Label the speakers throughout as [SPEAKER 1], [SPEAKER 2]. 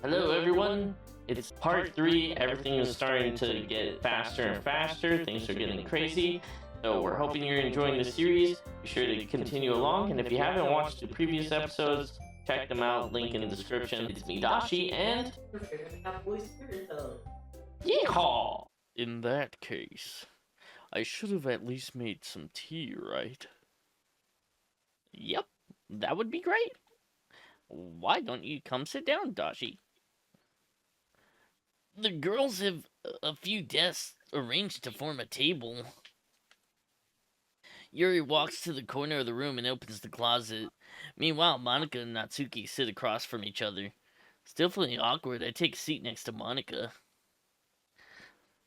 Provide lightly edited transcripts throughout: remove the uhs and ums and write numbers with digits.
[SPEAKER 1] Hello, everyone. It's part 3. Everything is starting to get faster and faster. Things are getting crazy. So, we're hoping you're enjoying the series. Be sure to continue along. And if you haven't watched the previous episodes, check them out. Link in the description. It's me, Doshi, and. Yeehaw!
[SPEAKER 2] In that case, I should have at least made some tea, right?
[SPEAKER 1] Yep, that would be great. Why don't you come sit down, Doshi?
[SPEAKER 3] The girls have a few desks arranged to form a table. Yuri walks to the corner of the room and opens the closet. Meanwhile, Monica and Natsuki sit across from each other. Still feeling awkward, I take a seat next to Monica.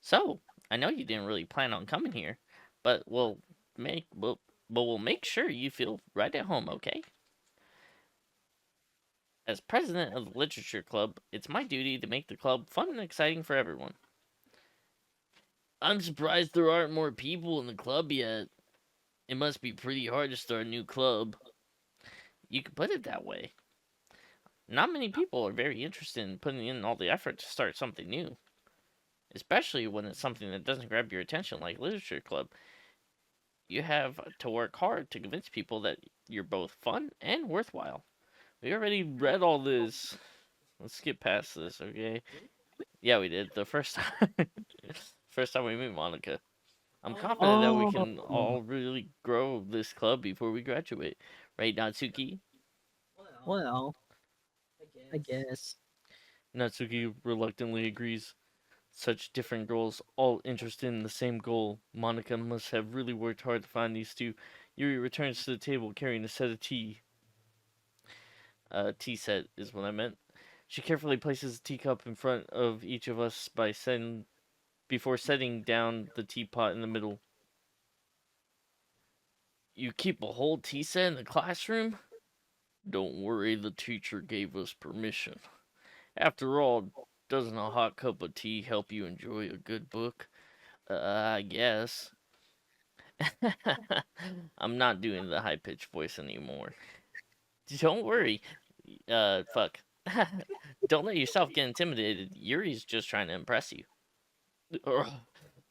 [SPEAKER 1] So, I know you didn't really plan on coming here, but we'll make sure you feel right at home, okay? As president of the Literature Club, it's my duty to make the club fun and exciting for everyone.
[SPEAKER 3] I'm surprised there aren't more people in the club yet. It must be pretty hard to start a new club.
[SPEAKER 1] You could put it that way. Not many people are very interested in putting in all the effort to start something new. Especially when it's something that doesn't grab your attention like Literature Club. You have to work hard to convince people that you're both fun and worthwhile. We already read all this. Let's skip past this, okay? Yeah, we did. The first time. First time we meet Monica. I'm confident that we can all really grow this club before we graduate. Right, Natsuki?
[SPEAKER 4] Well, I guess.
[SPEAKER 2] Natsuki reluctantly agrees. Such different girls, all interested in the same goal. Monica must have really worked hard to find these two. Yuri returns to the table carrying a set of tea. Tea set is what I meant. She carefully places a teacup in front of each of us before setting down the teapot in the middle.
[SPEAKER 3] You keep a whole tea set in the classroom?
[SPEAKER 2] Don't worry, the teacher gave us permission. After all, doesn't a hot cup of tea help you enjoy a good book?
[SPEAKER 3] I guess.
[SPEAKER 1] I'm not doing the high-pitched voice anymore. Don't worry. Fuck. Don't let yourself get intimidated. Yuri's just trying to impress you.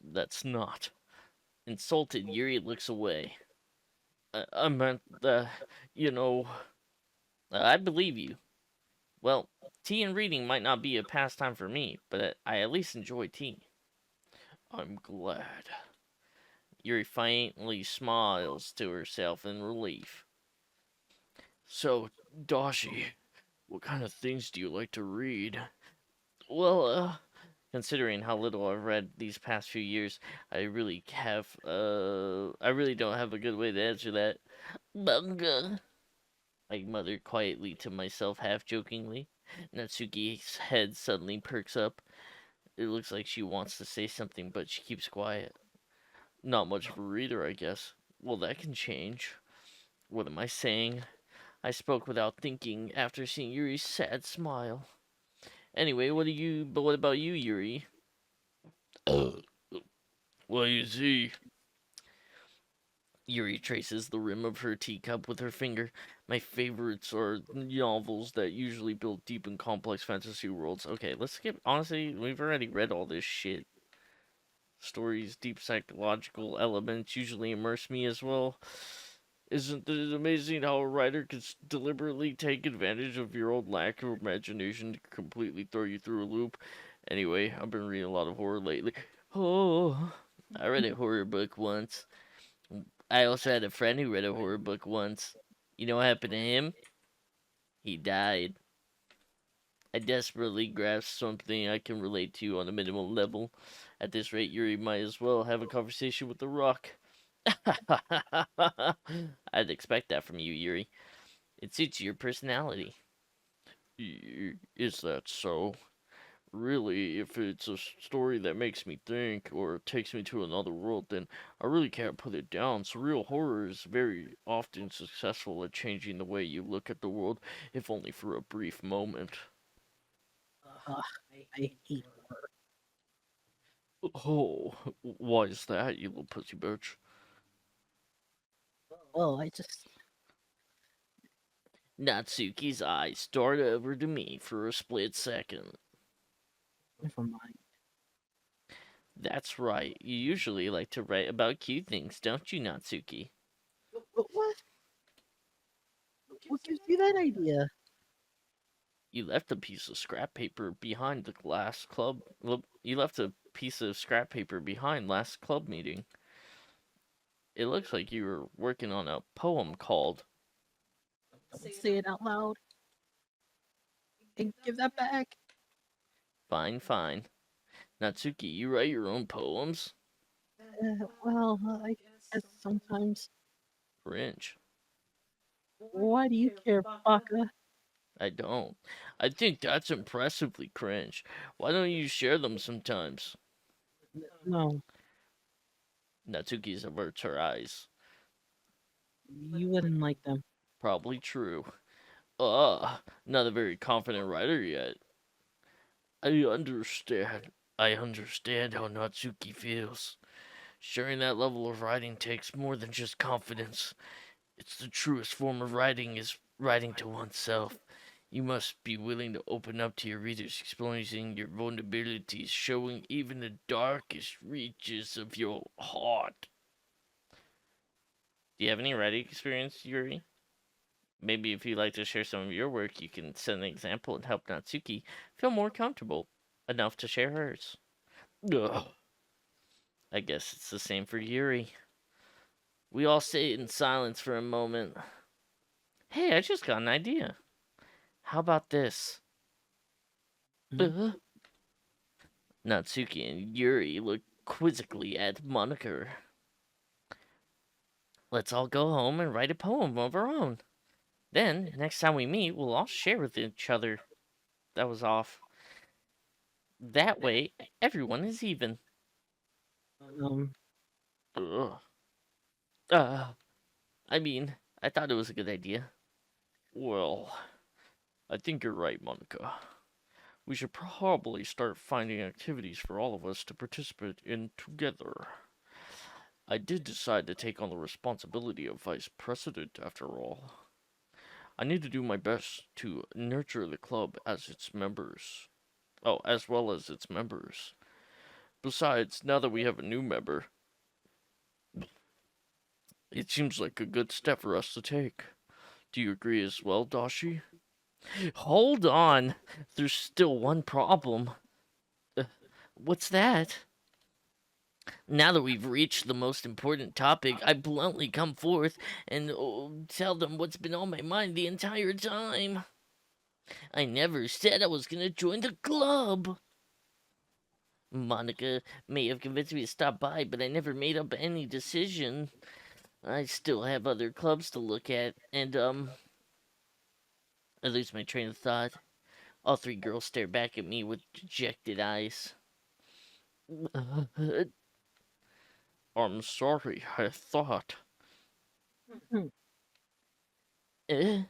[SPEAKER 2] That's not.
[SPEAKER 1] Insulted, Yuri looks away.
[SPEAKER 2] I meant, you know...
[SPEAKER 1] I believe you. Well, tea and reading might not be a pastime for me, but I at least enjoy tea.
[SPEAKER 2] I'm glad.
[SPEAKER 1] Yuri faintly smiles to herself in relief.
[SPEAKER 2] So, Doshi, what kind of things do you like to read?
[SPEAKER 1] Well, considering how little I've read these past few years, I really don't have a good way to answer that.
[SPEAKER 3] Manga.
[SPEAKER 1] I muttered quietly to myself, half-jokingly. Natsuki's head suddenly perks up. It looks like she wants to say something, but she keeps quiet.
[SPEAKER 2] Not much of a reader, I guess. Well, that can change.
[SPEAKER 1] What am I saying? I spoke without thinking after seeing Yuri's sad smile. Anyway, what about you, Yuri?
[SPEAKER 2] Well, you see...
[SPEAKER 1] Yuri traces the rim of her teacup with her finger. My favorites are novels that usually build deep and complex fantasy worlds. Okay, let's skip. Honestly, we've already read all this shit. Stories, deep psychological elements usually immerse me as well.
[SPEAKER 2] Isn't it amazing how a writer can deliberately take advantage of your old lack of imagination to completely throw you through a loop? Anyway, I've been reading a lot of horror lately.
[SPEAKER 3] Oh, I read a horror book once. I also had a friend who read a horror book once. You know what happened to him? He died. I desperately grasped something I can relate to on a minimal level. At this rate, Yuri might as well have a conversation with the rock.
[SPEAKER 1] I'd expect that from you, Yuri. It suits your personality.
[SPEAKER 2] Is that so? Really, if it's a story that makes me think or takes me to another world, then I really can't put it down. Surreal horror is very often successful at changing the way you look at the world, if only for a brief moment.
[SPEAKER 4] I hate horror.
[SPEAKER 2] Oh, why is that, you little pussy bitch?
[SPEAKER 4] Well, I just...
[SPEAKER 3] Natsuki's eyes start over to me for a split second.
[SPEAKER 4] Never mind.
[SPEAKER 3] That's right. You usually like to write about cute things, don't you, Natsuki?
[SPEAKER 4] What? What gives you that idea?
[SPEAKER 3] You left a piece of scrap paper behind the last club. You left a piece of scrap paper behind last club meeting. It looks like you were working on a poem called.
[SPEAKER 4] Don't say it out loud. And give that back.
[SPEAKER 3] Fine, fine. Natsuki, you write your own poems?
[SPEAKER 4] Well, I guess sometimes.
[SPEAKER 3] Cringe.
[SPEAKER 4] Why do you care, Baka?
[SPEAKER 3] I don't. I think that's impressively cringe. Why don't you share them sometimes?
[SPEAKER 4] No,
[SPEAKER 3] Natsuki averts her eyes.
[SPEAKER 4] you wouldn't like them.
[SPEAKER 3] Probably true. Not a very confident writer yet. I understand. I understand how Natsuki feels. Sharing that level of writing takes more than just confidence. It's the truest form of writing is writing to oneself. You must be willing to open up to your readers, exposing your vulnerabilities, showing even the darkest reaches of your heart. Do you have any writing experience, Yuri? Maybe if you'd like to share some of your work, you can set an example and help Natsuki feel more comfortable enough to share hers. Ugh. I guess it's the same for Yuri. We all sit in silence for a moment. Hey, I just got an idea. How about this?
[SPEAKER 4] Hmm?
[SPEAKER 3] Natsuki and Yuri look quizzically at Monica. Let's all go home and write a poem of our own. Then, next time we meet, we'll all share with each other. That was off. That way, everyone is even.
[SPEAKER 4] Um,
[SPEAKER 3] Ugh. Uh, I thought it was a good idea.
[SPEAKER 2] Well, I think you're right, Monica. We should probably start finding activities for all of us to participate in together. I did decide to take on the responsibility of vice president after all. I need to do my best to nurture the club as its members. Oh, as well as its members. Besides, now that we have a new member, it seems like a good step for us to take. Do you agree as well, Doshi?
[SPEAKER 3] Hold on. There's still one problem. Uh, what's that? Now that we've reached the most important topic, I bluntly come forth and tell them what's been on my mind the entire time. I never said I was gonna join the club. Monica may have convinced me to stop by, but I never made up any decision. I still have other clubs to look at, and, I lose my train of thought. All three girls stare back at me with dejected eyes.
[SPEAKER 2] I'm sorry, I thought.
[SPEAKER 3] The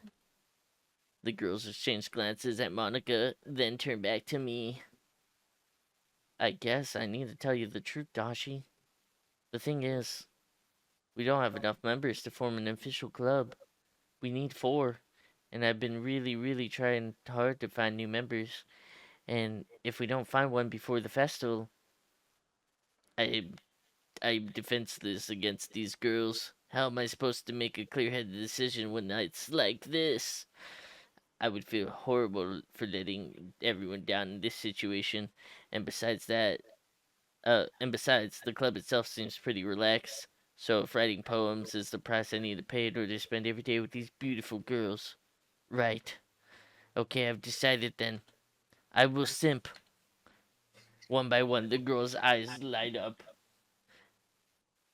[SPEAKER 3] girls exchange glances at Monica, then turn back to me. I guess I need to tell you the truth, Dashi. The thing is, we don't have enough members to form an official club. We need 4, and I've been really, really trying hard to find new members. And if we don't find one before the festival, I I'm defenseless against these girls. How am I supposed to make a clear-headed decision when it's like this? I would feel horrible for letting everyone down in this situation. And besides that, the club itself seems pretty relaxed. So if writing poems is the price I need to pay in order to spend every day with these beautiful girls, right? Okay, I've decided then. I will simp. One by one, the girl's eyes light up.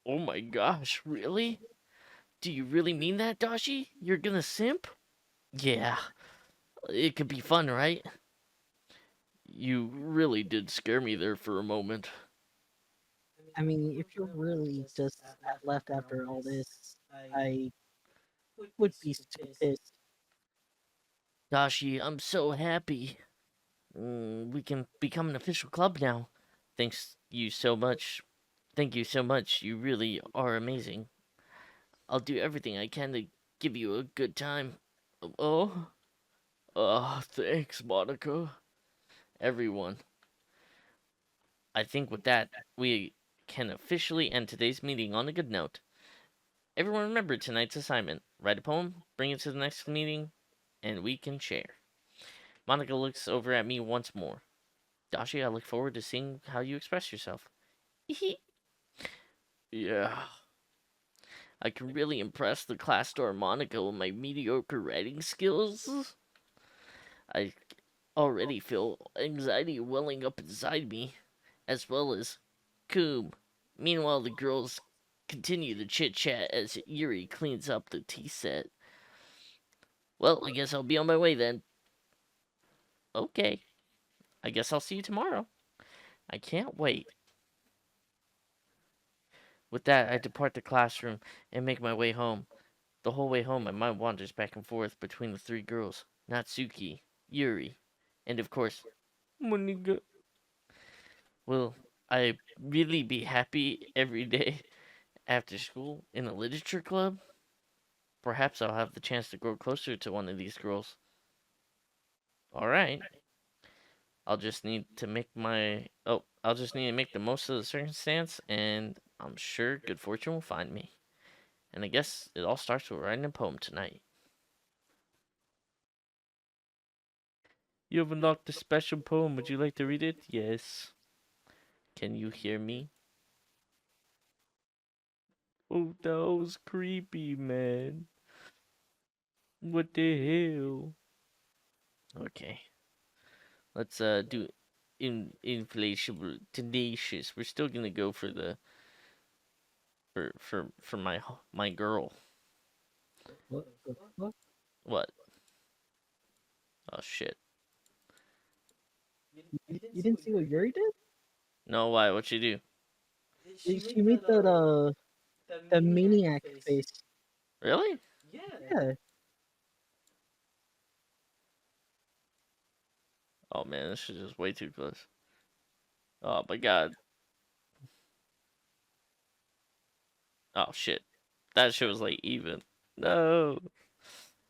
[SPEAKER 2] Oh my gosh,
[SPEAKER 3] Really? Do you really mean that, Dashi? You're gonna simp? Yeah. It could be fun, right?
[SPEAKER 2] you really did scare me there for a moment.
[SPEAKER 4] I mean, if you're really just left after all this, I would be super pissed.
[SPEAKER 3] Dashi, I'm so happy. We can become an official club now. Thanks you so much. Thank you so much. You really are amazing. I'll do everything I can to give you a good time.
[SPEAKER 2] Oh, thanks, Monica.
[SPEAKER 1] Everyone, I think with that, we can officially end today's meeting on a good note. Everyone remember tonight's assignment. Write a poem, bring it to the next meeting, and we can share. Monica looks over at me once more. Dashi, I look forward to seeing how you express yourself.
[SPEAKER 2] Yeah,
[SPEAKER 1] I can really impress the class star Monica with my mediocre writing skills. I already feel anxiety welling up inside me, as well as Coom. Meanwhile, the girls continue to chit chat as Yuri cleans up the tea set. Well, I guess I'll be on my way then. Okay, I guess I'll see you tomorrow. I can't wait. With that, I depart the classroom and make my way home. The whole way home, my mind wanders back and forth between the three girls Natsuki, Yuri, and of course, Monika. Will I really be happy every day after school in a literature club? Perhaps I'll have the chance to grow closer to one of these girls. Alright. I'll just need to make my. Oh, I'll just need to make the most of the circumstance, and I'm sure good fortune will find me. And I guess it all starts with writing a poem tonight. You have unlocked a special poem. Would you like to read it? Yes. Can you hear me? Oh, that was creepy, man. What the hell? Okay. Let's do inflatable tenacious. We're still gonna go for the for my girl.
[SPEAKER 4] What the fuck?
[SPEAKER 1] What? Oh shit.
[SPEAKER 4] You didn't see what Yuri did?
[SPEAKER 1] No, why? What you do?
[SPEAKER 4] She made the maniac face.
[SPEAKER 1] Really?
[SPEAKER 4] Yeah.
[SPEAKER 1] Oh man, this is just way too close. Oh my god. Oh shit. That shit was like even. No.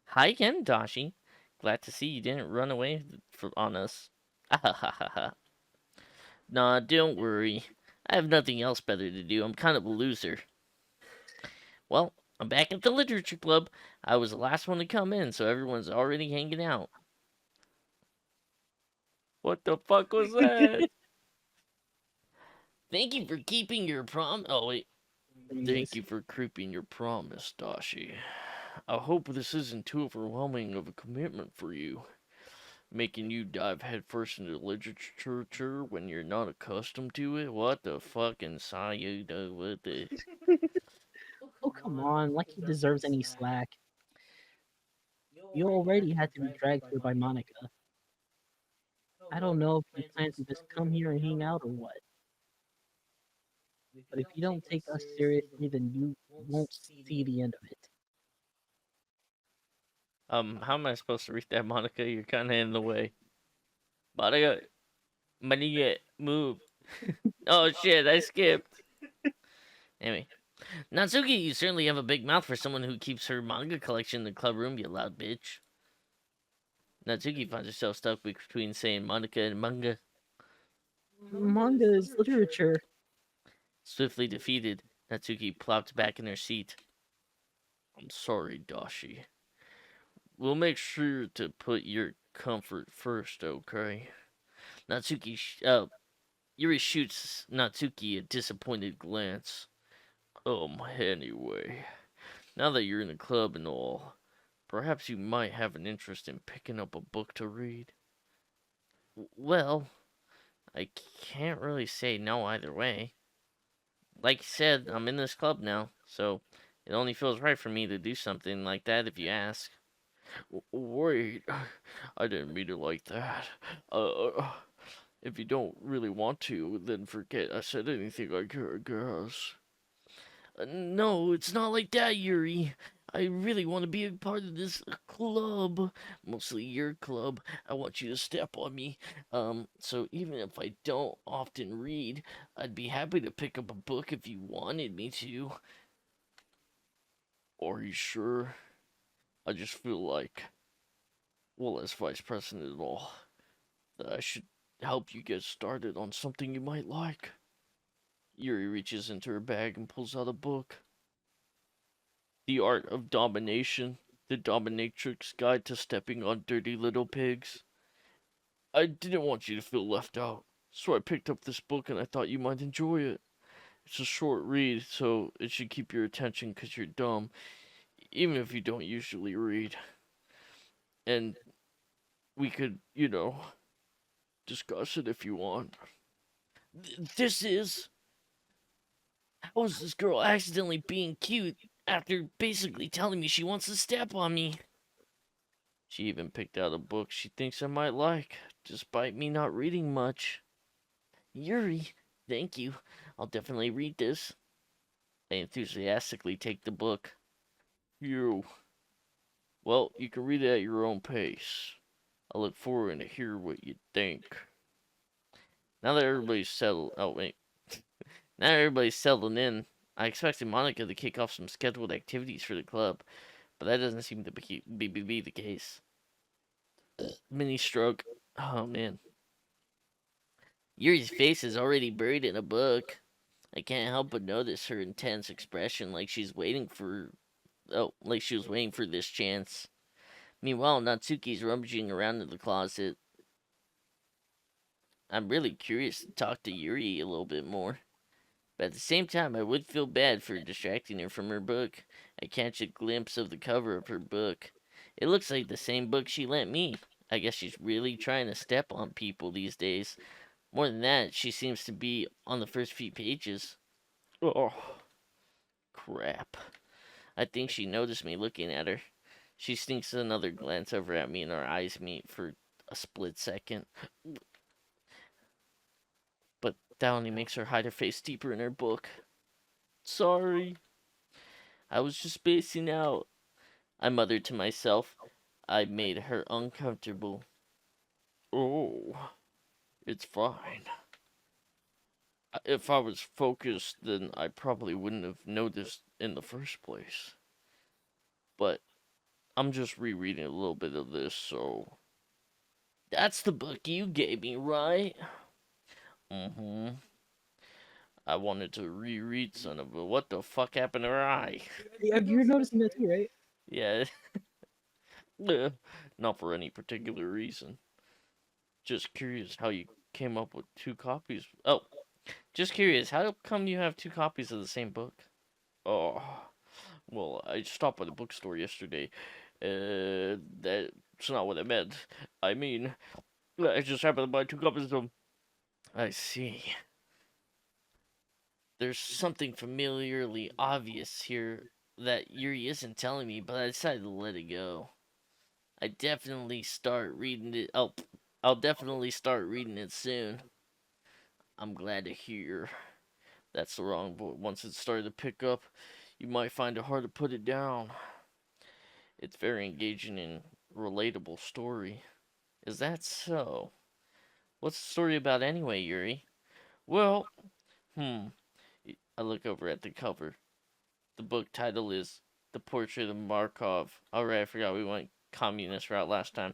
[SPEAKER 1] Hi again, Dashi. Glad to see you didn't run away on us. Ahahaha. Nah, don't worry. I have nothing else better to do. I'm kind of a loser. Well, I'm back at the literature club. I was the last one to come in, so everyone's already hanging out. What the fuck was that? Thank you for keeping your prom. Oh wait.
[SPEAKER 2] thank you for keeping your promise, Doshi. I hope this isn't too overwhelming of a commitment for you, making you dive headfirst into literature when you're not accustomed to it. What the fucking sayu do with it?
[SPEAKER 4] Oh, come on, like he deserves any slack. You already had to be dragged here by Monica. I don't know if you plan to just come here and hang out or what, but if you don't take us seriously, then you won't see the end of it.
[SPEAKER 1] How am I supposed to read that, Monica? You're kind of in the way. Monica, move. Oh shit, I skipped. Anyway, Natsuki, you certainly have a big mouth for someone who keeps her manga collection in the club room, you loud bitch. Natsuki finds herself stuck between saying Monica and manga.
[SPEAKER 4] Manga is literature.
[SPEAKER 1] Swiftly defeated, Natsuki plopped back in her seat.
[SPEAKER 2] I'm sorry, Dashi. We'll make sure to put your comfort first, okay?
[SPEAKER 1] Natsuki, Yuri shoots Natsuki a disappointed glance.
[SPEAKER 2] Anyway, now that you're in the club and all, perhaps you might have an interest in picking up a book to read?
[SPEAKER 1] Well, I can't really say no either way. Like you said, I'm in this club now, so it only feels right for me to do something like that if you ask.
[SPEAKER 2] Wait, I didn't mean it like that. If you don't really want to, then forget I said anything, I guess.
[SPEAKER 1] No, it's not like that, Yuri. I really want to be a part of this club. Mostly your club. I want you to step on me. So even if I don't often read, I'd be happy to pick up a book if you wanted me to.
[SPEAKER 2] Are you sure? I just feel like Well, as vice president and all, I should help you get started on something you might like. Yuri reaches into her bag and pulls out a book. The Art of Domination, the Dominatrix Guide to Stepping on Dirty Little Pigs. I didn't want you to feel left out, so I picked up this book and I thought you might enjoy it. It's a short read, so it should keep your attention because you're dumb, even if you don't usually read. And we could, discuss it if you want. This is. How is this girl accidentally being cute after basically telling me she wants to step on me? She even picked out a book she thinks I might like, despite me not reading much. Yuri, thank you. I'll definitely read this. I enthusiastically take the book. Well, you can read it at your own pace. I look forward to hear what you think. Now that everybody's settled, now that everybody's settled in, I expected Monica to kick off some scheduled activities for the club, but that doesn't seem to be the case. Mini stroke. Oh man. Yuri's face is already buried in a book. I can't help but notice her intense expression, like she was waiting for this chance. Meanwhile, Natsuki's rummaging around in the closet. I'm really curious to talk to Yuri a little bit more. But at the same time, I would feel bad for distracting her from her book. I catch a glimpse of the cover of her book. It looks like the same book she lent me. I guess she's really trying to step on people these days. More than that, she seems to be on the first few pages. Oh, crap. I think she noticed me looking at her. She sneaks another glance over at me and our eyes meet for a split second. But that only makes her hide her face deeper in her book. Sorry. I was just spacing out. I muttered to myself. I made her uncomfortable. Oh, it's fine. If I was focused, then I probably wouldn't have noticed in the first place. But I'm just rereading a little bit of this, so... That's the book you gave me, right? Mm-hmm. I wanted to reread some of it. What the fuck happened to her eye?
[SPEAKER 4] Yeah, you're noticing that too, right?
[SPEAKER 2] Yeah. Not for any particular reason. Just curious how you came up with 2 copies. Oh, just curious, how come you have 2 copies of the same book? Oh, well, I stopped by the bookstore yesterday. That's not what I meant. I mean, I just happened to buy 2 copies of them. I see. There's something familiarly obvious here that Yuri isn't telling me, but I decided to let it go. I definitely start reading it. Oh, I'll definitely start reading it soon. I'm glad to hear. That's the wrong book. Once it started to pick up, you might find it hard to put it down. It's very engaging and relatable story. Is that so? What's the story about anyway, Yuri? Well, I look over at the cover. The book title is The Portrait of Markov. Alright, I forgot we went communist route last time.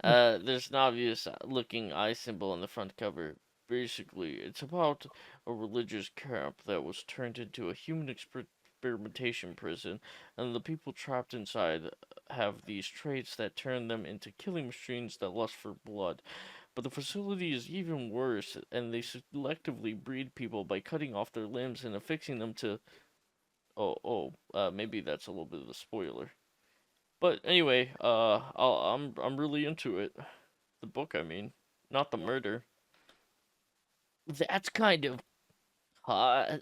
[SPEAKER 2] There's an obvious looking eye symbol on the front cover. Basically, it's about a religious camp that was turned into a human experimentation prison, and the people trapped inside have these traits that turn them into killing machines that lust for blood. But the facility is even worse, and they selectively breed people by cutting off their limbs and affixing them to... maybe that's a little bit of a spoiler. But anyway, I'm really into it. The book, I mean, not the murder. That's kind of hot.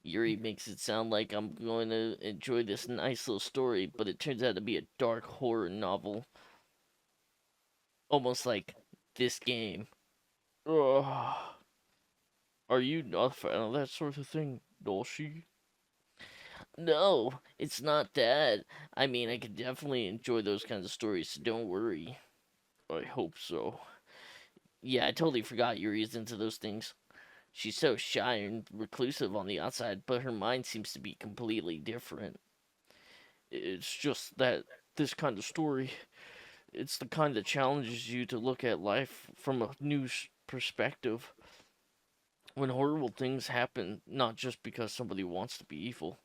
[SPEAKER 2] Yuri makes it sound like I'm going to enjoy this nice little story, but it turns out to be a dark horror novel. Almost like this game. Ugh. Are you not a fan of that sort of thing, Doshi? No, it's not that. I mean, I could definitely enjoy those kinds of stories, so don't worry. I hope so. Yeah, I totally forgot Yuri's into those things. She's so shy and reclusive on the outside, but her mind seems to be completely different. It's just that this kind of story, It's the kind that challenges you to look at life from a new perspective. When horrible things happen, not just because somebody wants to be evil,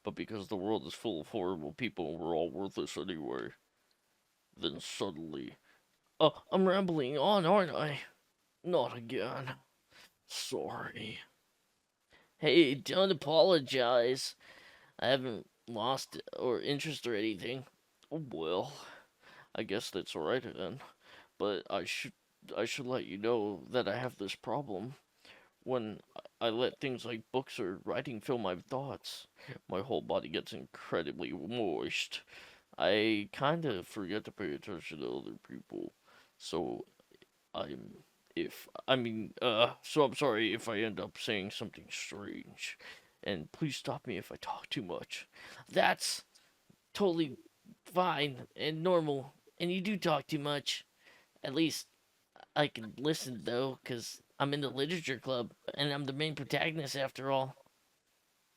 [SPEAKER 2] but because the world is full of horrible people and we're all worthless anyway. Then suddenly, I'm rambling on, aren't I? Not again. Sorry.
[SPEAKER 3] Hey, don't apologize. I haven't lost or interest or anything.
[SPEAKER 2] Well, I guess that's alright then. But I should let you know that I have this problem. When I let things like books or writing fill my thoughts, my whole body gets incredibly moist. I kind of forget to pay attention to other people. So I'm so I'm sorry if I end up saying something strange. And please stop me if I talk too much.
[SPEAKER 3] That's totally fine and normal. And you do talk too much. At least I can listen, though, because I'm in the literature club and I'm the main protagonist after all.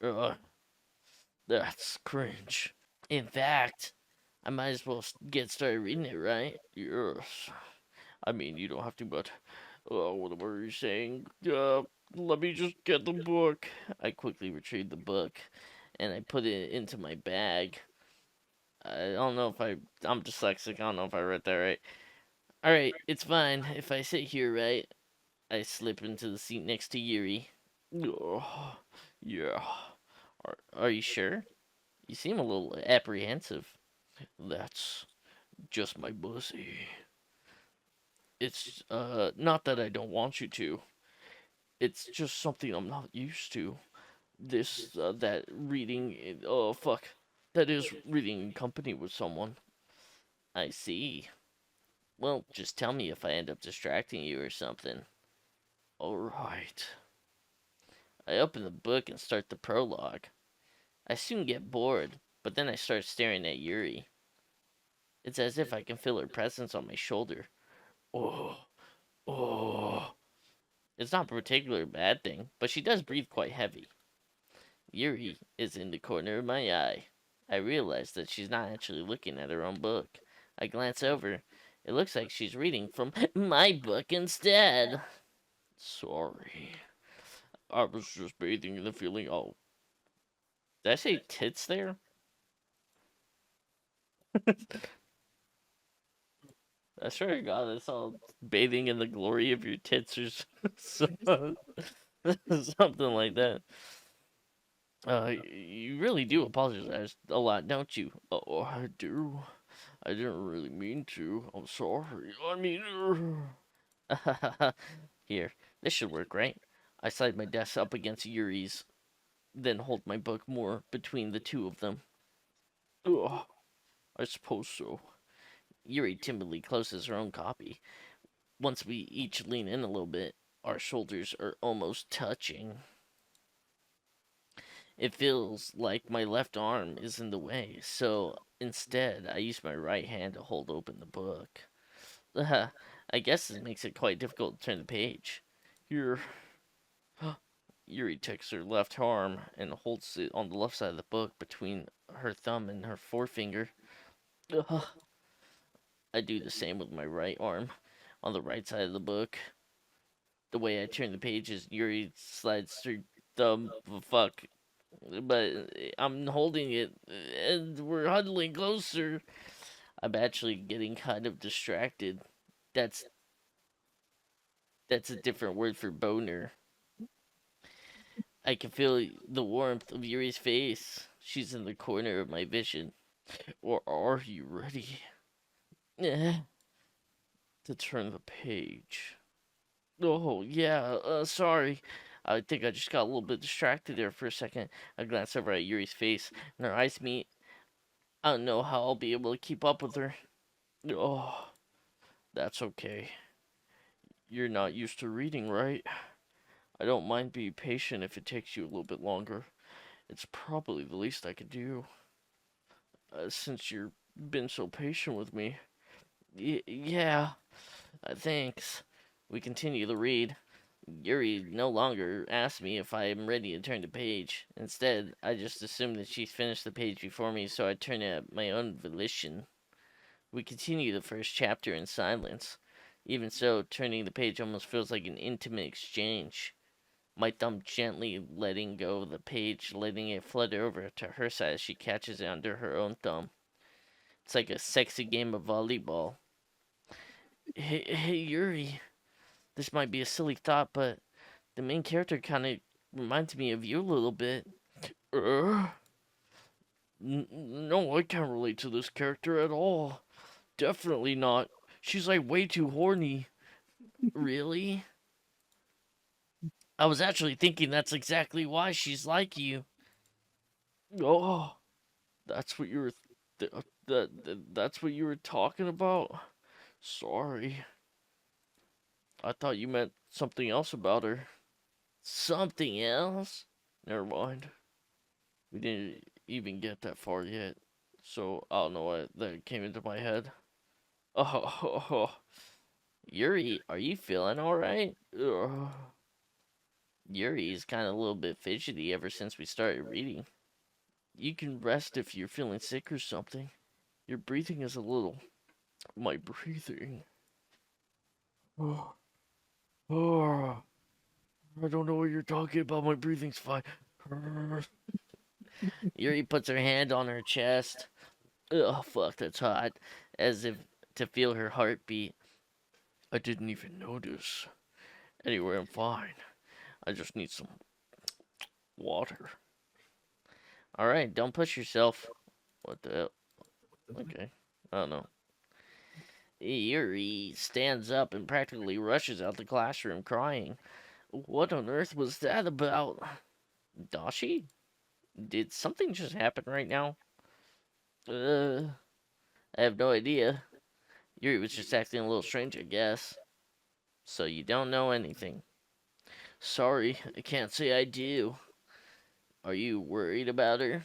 [SPEAKER 2] Uh, that's cringe.
[SPEAKER 3] In fact, I might as well get started reading it, right?
[SPEAKER 2] Yes. I mean, you don't have to, but what were you saying? Let me just get the book.
[SPEAKER 3] I quickly retrieved the book and I put it into my bag. I don't know if I'm dyslexic. I don't know if I read that right. Alright, it's fine. If I sit here, right, I slip into the seat next to Yuri.
[SPEAKER 2] Yeah.
[SPEAKER 3] Are you sure? You seem a little apprehensive.
[SPEAKER 2] That's just my pussy. It's not that I don't want you to. It's just something I'm not used to. That reading. Oh fuck. That is reading in company with someone.
[SPEAKER 3] I see. Well, just tell me if I end up distracting you or something.
[SPEAKER 2] Alright.
[SPEAKER 3] I open the book and start the prologue. I soon get bored, but then I start staring at Yuri. It's as if I can feel her presence on my shoulder.
[SPEAKER 2] Oh. Oh.
[SPEAKER 3] It's not a particularly bad thing, but she does breathe quite heavy. Yuri is in the corner of my eye. I realize that she's not actually looking at her own book. I glance over. It looks like she's reading from my book instead.
[SPEAKER 2] Sorry. I was just bathing in the feeling. Oh.
[SPEAKER 3] Did I say tits there? I swear to God, I saw bathing in the glory of your tits or something like that. You really do apologize a lot, don't you?
[SPEAKER 2] Oh, I do. I didn't really mean to. I'm sorry.
[SPEAKER 3] Here, this should work, right? I slide my desk up against Yuri's, then hold my book more between the two of them.
[SPEAKER 2] I suppose so.
[SPEAKER 3] Yuri timidly closes her own copy. Once we each lean in a little bit, our shoulders are almost touching. It feels like my left arm is in the way, so instead I use my right hand to hold open the book. I guess this makes it quite difficult to turn the page.
[SPEAKER 2] Here.
[SPEAKER 3] Yuri takes her left arm and holds it on the left side of the book between her thumb and her forefinger. I do the same with my right arm on the right side of the book. The way I turn the page is Yuri slides her thumb. Fuck. But I'm holding it and we're huddling closer. I'm actually getting kind of distracted. That's a different word for boner. I can feel the warmth of Yuri's face. She's in the corner of my vision.
[SPEAKER 2] Or are you ready
[SPEAKER 3] Eh.
[SPEAKER 2] to turn the page?
[SPEAKER 3] Oh, yeah, sorry. I think I just got a little bit distracted there for a second. I glance over at Yuri's face, and our eyes meet. I don't know how I'll be able to keep up with her.
[SPEAKER 2] Oh, that's okay. You're not used to reading, right? I don't mind being patient if it takes you a little bit longer. It's probably the least I could do. Since you've been so patient with me.
[SPEAKER 3] Yeah, thanks. We continue the read. Yuri no longer asks me if I am ready to turn the page. Instead, I just assume that she's finished the page before me, so I turn it at my own volition. We continue the first chapter in silence. Even so, turning the page almost feels like an intimate exchange. My thumb gently letting go of the page, letting it flutter over to her side as she catches it under her own thumb. It's like a sexy game of volleyball. Hey, Yuri. This might be a silly thought, but the main character kind of reminds me of you a little bit.
[SPEAKER 2] Uh, no, I can't relate to this character at all. Definitely not. She's like way too horny.
[SPEAKER 3] Really? I was actually thinking that's exactly why she's like you.
[SPEAKER 2] Oh, that's what you were. That's what you were talking about. Sorry. I thought you meant something else about her.
[SPEAKER 3] Something else?
[SPEAKER 2] Never mind. We didn't even get that far yet, so I don't know why that came into my head. Oh,
[SPEAKER 3] Yuri, are you feeling alright?
[SPEAKER 2] uh,
[SPEAKER 3] Yuri's kind of a little bit fidgety ever since we started reading.
[SPEAKER 2] you can rest if you're feeling sick or something. Your breathing is a little. My breathing. Oh, oh, I don't know what you're talking about. My breathing's fine.
[SPEAKER 3] Yuri puts her hand on her chest. Oh, fuck, that's hot. As if to feel her heartbeat.
[SPEAKER 2] I didn't even notice. Anyway, I'm fine. I just need some water.
[SPEAKER 3] Alright, don't push yourself.
[SPEAKER 2] What the hell? Okay. I don't know.
[SPEAKER 3] Yuri stands up and practically rushes out the classroom crying. What on earth was that about? Doshi? Did something just happen right now? I have no idea. Yuri was just acting a little strange, I guess. So you don't know anything.
[SPEAKER 2] Sorry, I can't say I do.
[SPEAKER 3] Are you worried about her?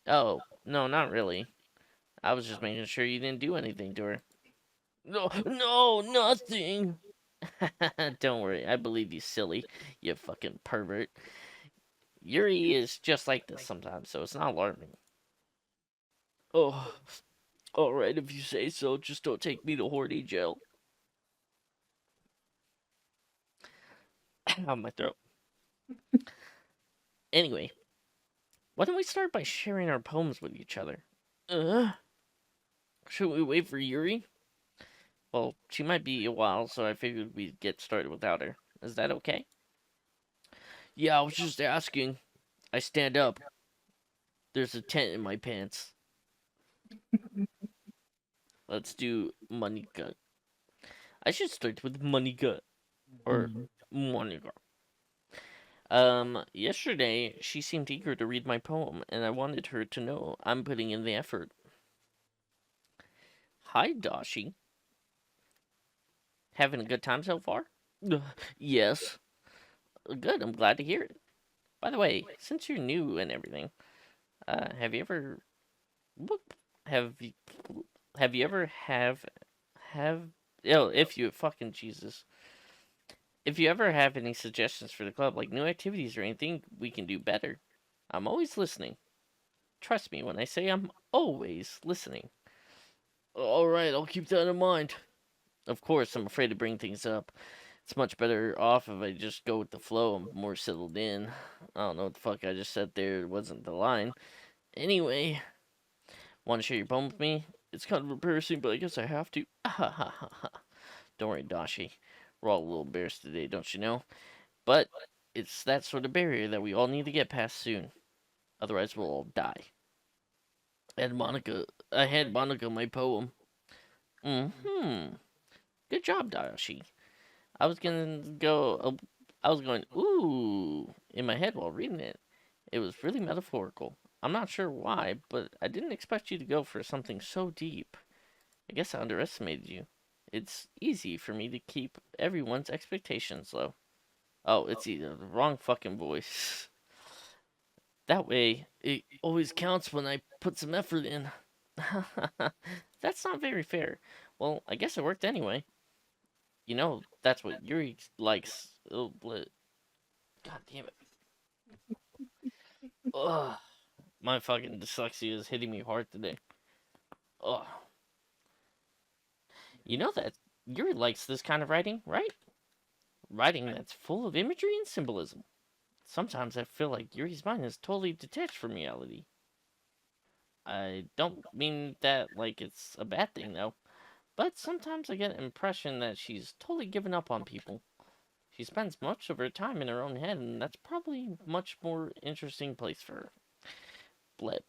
[SPEAKER 3] Oh, no, not really. I was just making sure you didn't do anything to her.
[SPEAKER 2] No, nothing.
[SPEAKER 3] Don't worry, I believe you, silly. You fucking pervert. Yuri is just like this sometimes, so it's not alarming.
[SPEAKER 2] Oh, alright if you say so. Just don't take me to horny jail.
[SPEAKER 3] Out my throat. Anyway, why don't we start by sharing our poems with each other?
[SPEAKER 2] Uh,
[SPEAKER 3] Should we wait for Yuri? Well, she might be a while, so I figured we'd get started without her. Is that okay?
[SPEAKER 2] yeah, I was just asking. I stand up. There's a tent in my pants.
[SPEAKER 3] Let's do Monica. I should start with Monica. Or Monica. Yesterday, she seemed eager to read my poem, and I wanted her to know I'm putting in the effort. Hi, Doshi. Having a good time so far?
[SPEAKER 2] Yes.
[SPEAKER 3] Good, I'm glad to hear it. By the way, since you're new and everything, have you ever... What? Have you ever Oh, if you... Fucking Jesus. If you ever have any suggestions for the club, like new activities or anything we can do better, I'm always listening. Trust me when I say I'm always listening.
[SPEAKER 2] Alright, I'll keep that in mind.
[SPEAKER 3] Of course, I'm afraid to bring things up. It's much better off if I just go with the flow. I'm more settled in. I don't know what the fuck I just said there. It wasn't the line. Anyway, want to share your poem with me?
[SPEAKER 2] It's kind of embarrassing, but I guess I have to.
[SPEAKER 3] Don't worry, Dashi. We're all a little embarrassed today, don't you know? But it's that sort of barrier that we all need to get past soon. Otherwise, we'll all die.
[SPEAKER 2] I had Monica my poem.
[SPEAKER 3] Mm-hmm. Good job, Dashi. I was going, ooh, in my head while reading it. It was really metaphorical. I'm not sure why, but I didn't expect you to go for something so deep. I guess I underestimated you. It's easy for me to keep everyone's expectations low. Oh, it's either the wrong fucking voice. That way,
[SPEAKER 2] It always counts when I put some effort in.
[SPEAKER 3] that's not very fair. Well, I guess it worked anyway. You know, that's what Yuri likes. Oh, God damn it. Ugh. My fucking dyslexia is hitting me hard today. Ugh.
[SPEAKER 1] You know that Yuri likes this kind of writing, right? Writing that's full of imagery and symbolism. Sometimes I feel like Yuri's mind is totally detached from reality. I don't mean that like it's a bad thing though, but sometimes I get an impression that she's totally given up on people. She spends much of her time in her own head, and that's probably a much more interesting place for her. Blip.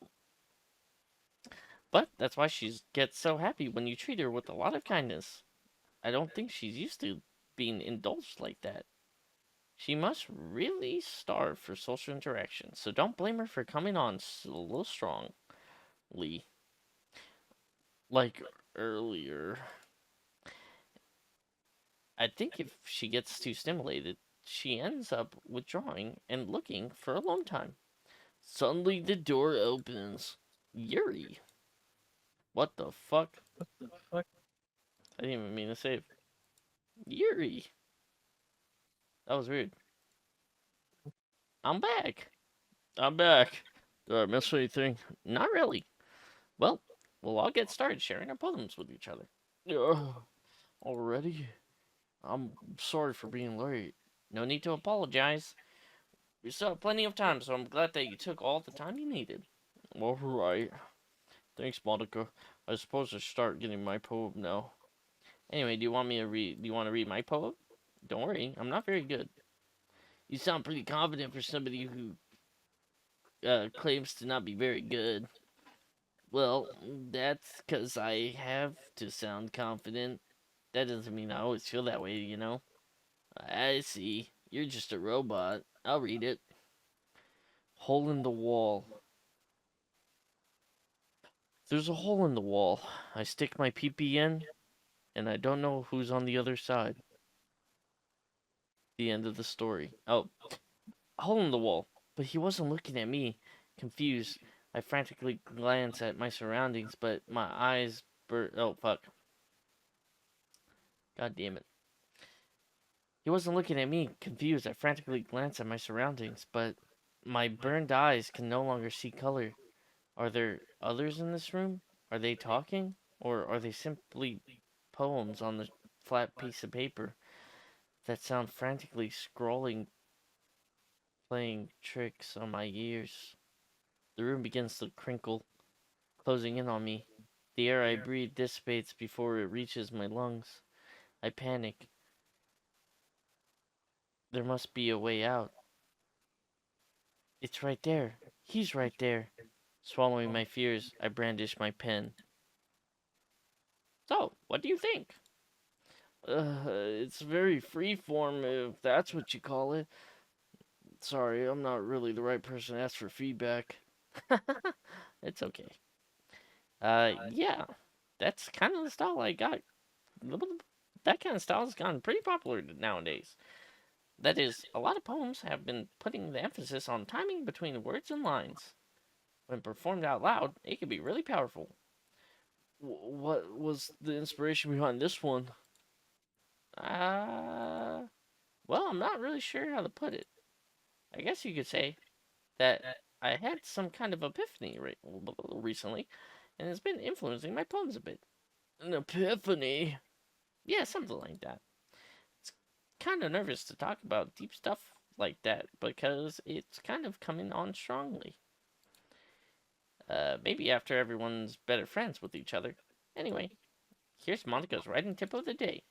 [SPEAKER 1] But that's why she gets so happy when you treat her with a lot of kindness. I don't think she's used to being indulged like that. She must really starve for social interaction, so don't blame her for coming on a little strongly. Like earlier. I think if she gets too stimulated, she ends up withdrawing and looking for a long time. Suddenly the door opens. Yuri. What the fuck?
[SPEAKER 4] What the fuck?
[SPEAKER 1] I didn't even mean to save. Yuri. That was weird. I'm back.
[SPEAKER 2] I'm back. Did I miss anything?
[SPEAKER 1] Not really. Well, we'll all get started sharing our poems with each other.
[SPEAKER 2] Already? I'm sorry for being late.
[SPEAKER 1] No need to apologize. We still have plenty of time, so I'm glad that you took all the time you needed.
[SPEAKER 2] All right. Thanks, Monica. I suppose I should start getting my poem now.
[SPEAKER 1] Anyway, do you want me to read? Do you want to read my poem? Don't worry, I'm not very good. You sound pretty confident for somebody who claims to not be very good. Well, that's because I have to sound confident. That doesn't mean I always feel that way, you know? I see. You're just a robot. I'll read it.
[SPEAKER 2] Hole in the wall. There's a hole in the wall. I stick my pee in, and I don't know who's on the other side. The end of the story. Oh, hole in the wall. But he wasn't looking at me. Confused, I frantically glance at my surroundings, but my eyes oh, fuck. God damn it. He wasn't looking at me. Confused, I frantically glance at my surroundings, but my burned eyes can no longer see color. Are there others in this room? Are they talking? Or are they simply poems on the flat piece of paper that sound frantically scrolling, playing tricks on my ears? The room begins to crinkle, closing in on me. The air I breathe dissipates before it reaches my lungs. I panic. There must be a way out. It's right there. He's right there. Swallowing my fears, I brandish my pen.
[SPEAKER 1] So, what do you think?
[SPEAKER 2] It's very freeform, if that's what you call it. Sorry, I'm not really the right person to ask for feedback.
[SPEAKER 1] It's okay. Yeah, that's kind of the style I got. That kind of style has gotten pretty popular nowadays. That is, a lot of poems have been putting the emphasis on timing between words and lines. When performed out loud, it can be really powerful.
[SPEAKER 2] What was the inspiration behind this one?
[SPEAKER 1] Uh, well, I'm not really sure how to put it. I guess you could say that I had some kind of epiphany recently, and it's been influencing my poems a bit.
[SPEAKER 2] An epiphany?
[SPEAKER 1] Yeah, something like that. It's kind of nervous to talk about deep stuff like that because it's kind of coming on strongly. Maybe after everyone's better friends with each other. Anyway, here's Monica's writing tip of the day.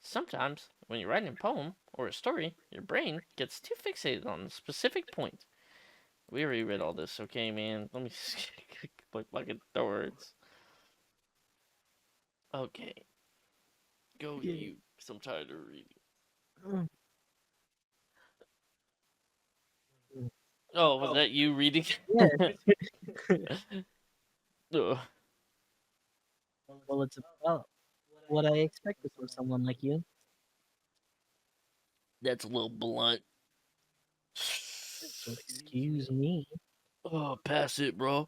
[SPEAKER 1] Sometimes, when you're writing a poem or a story, your brain gets too fixated on a specific point. We already read all this, okay, man? Let me click fucking words. Okay. Go
[SPEAKER 4] Yeah.
[SPEAKER 2] you, because I'm tired of reading.
[SPEAKER 4] Mm.
[SPEAKER 1] Oh, was that you reading?
[SPEAKER 4] Yeah.
[SPEAKER 2] Ugh.
[SPEAKER 4] Well, it's about what I expected from someone like you.
[SPEAKER 2] That's a little blunt.
[SPEAKER 4] So excuse me.
[SPEAKER 2] Oh, pass it, bro.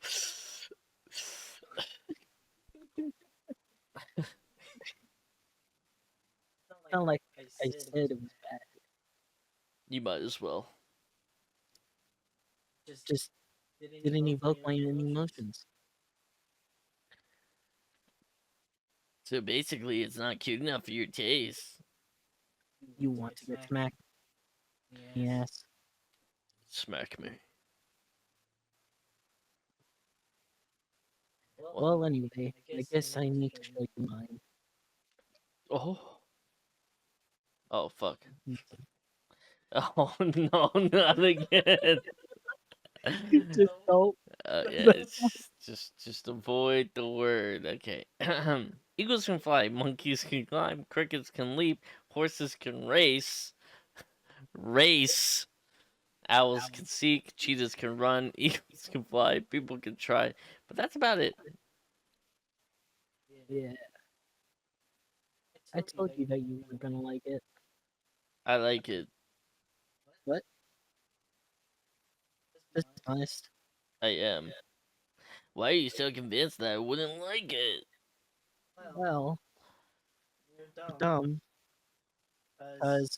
[SPEAKER 4] Not like I said it was bad.
[SPEAKER 2] You might as well.
[SPEAKER 4] Just didn't evoke my emotions.
[SPEAKER 3] So basically, it's not cute enough for your taste.
[SPEAKER 4] You want to get smacked? Yes.
[SPEAKER 2] Smack me.
[SPEAKER 4] Well, anyway, I guess I need to show you mine.
[SPEAKER 2] Oh.
[SPEAKER 3] Oh fuck.
[SPEAKER 4] Mm.
[SPEAKER 3] Oh no, not again.
[SPEAKER 4] Just don't.
[SPEAKER 3] Yeah, it's just avoid the word. Okay. Eagles can fly, monkeys can climb, crickets can leap, horses can race. Race. Owls can seek, cheetahs can run, eagles can fly, people can try. But that's about it.
[SPEAKER 4] Yeah, I told you that you were gonna like it.
[SPEAKER 3] I like it.
[SPEAKER 4] What? Just honest.
[SPEAKER 3] I am. Why are you so convinced that I wouldn't like it?
[SPEAKER 4] Well, you're dumb, because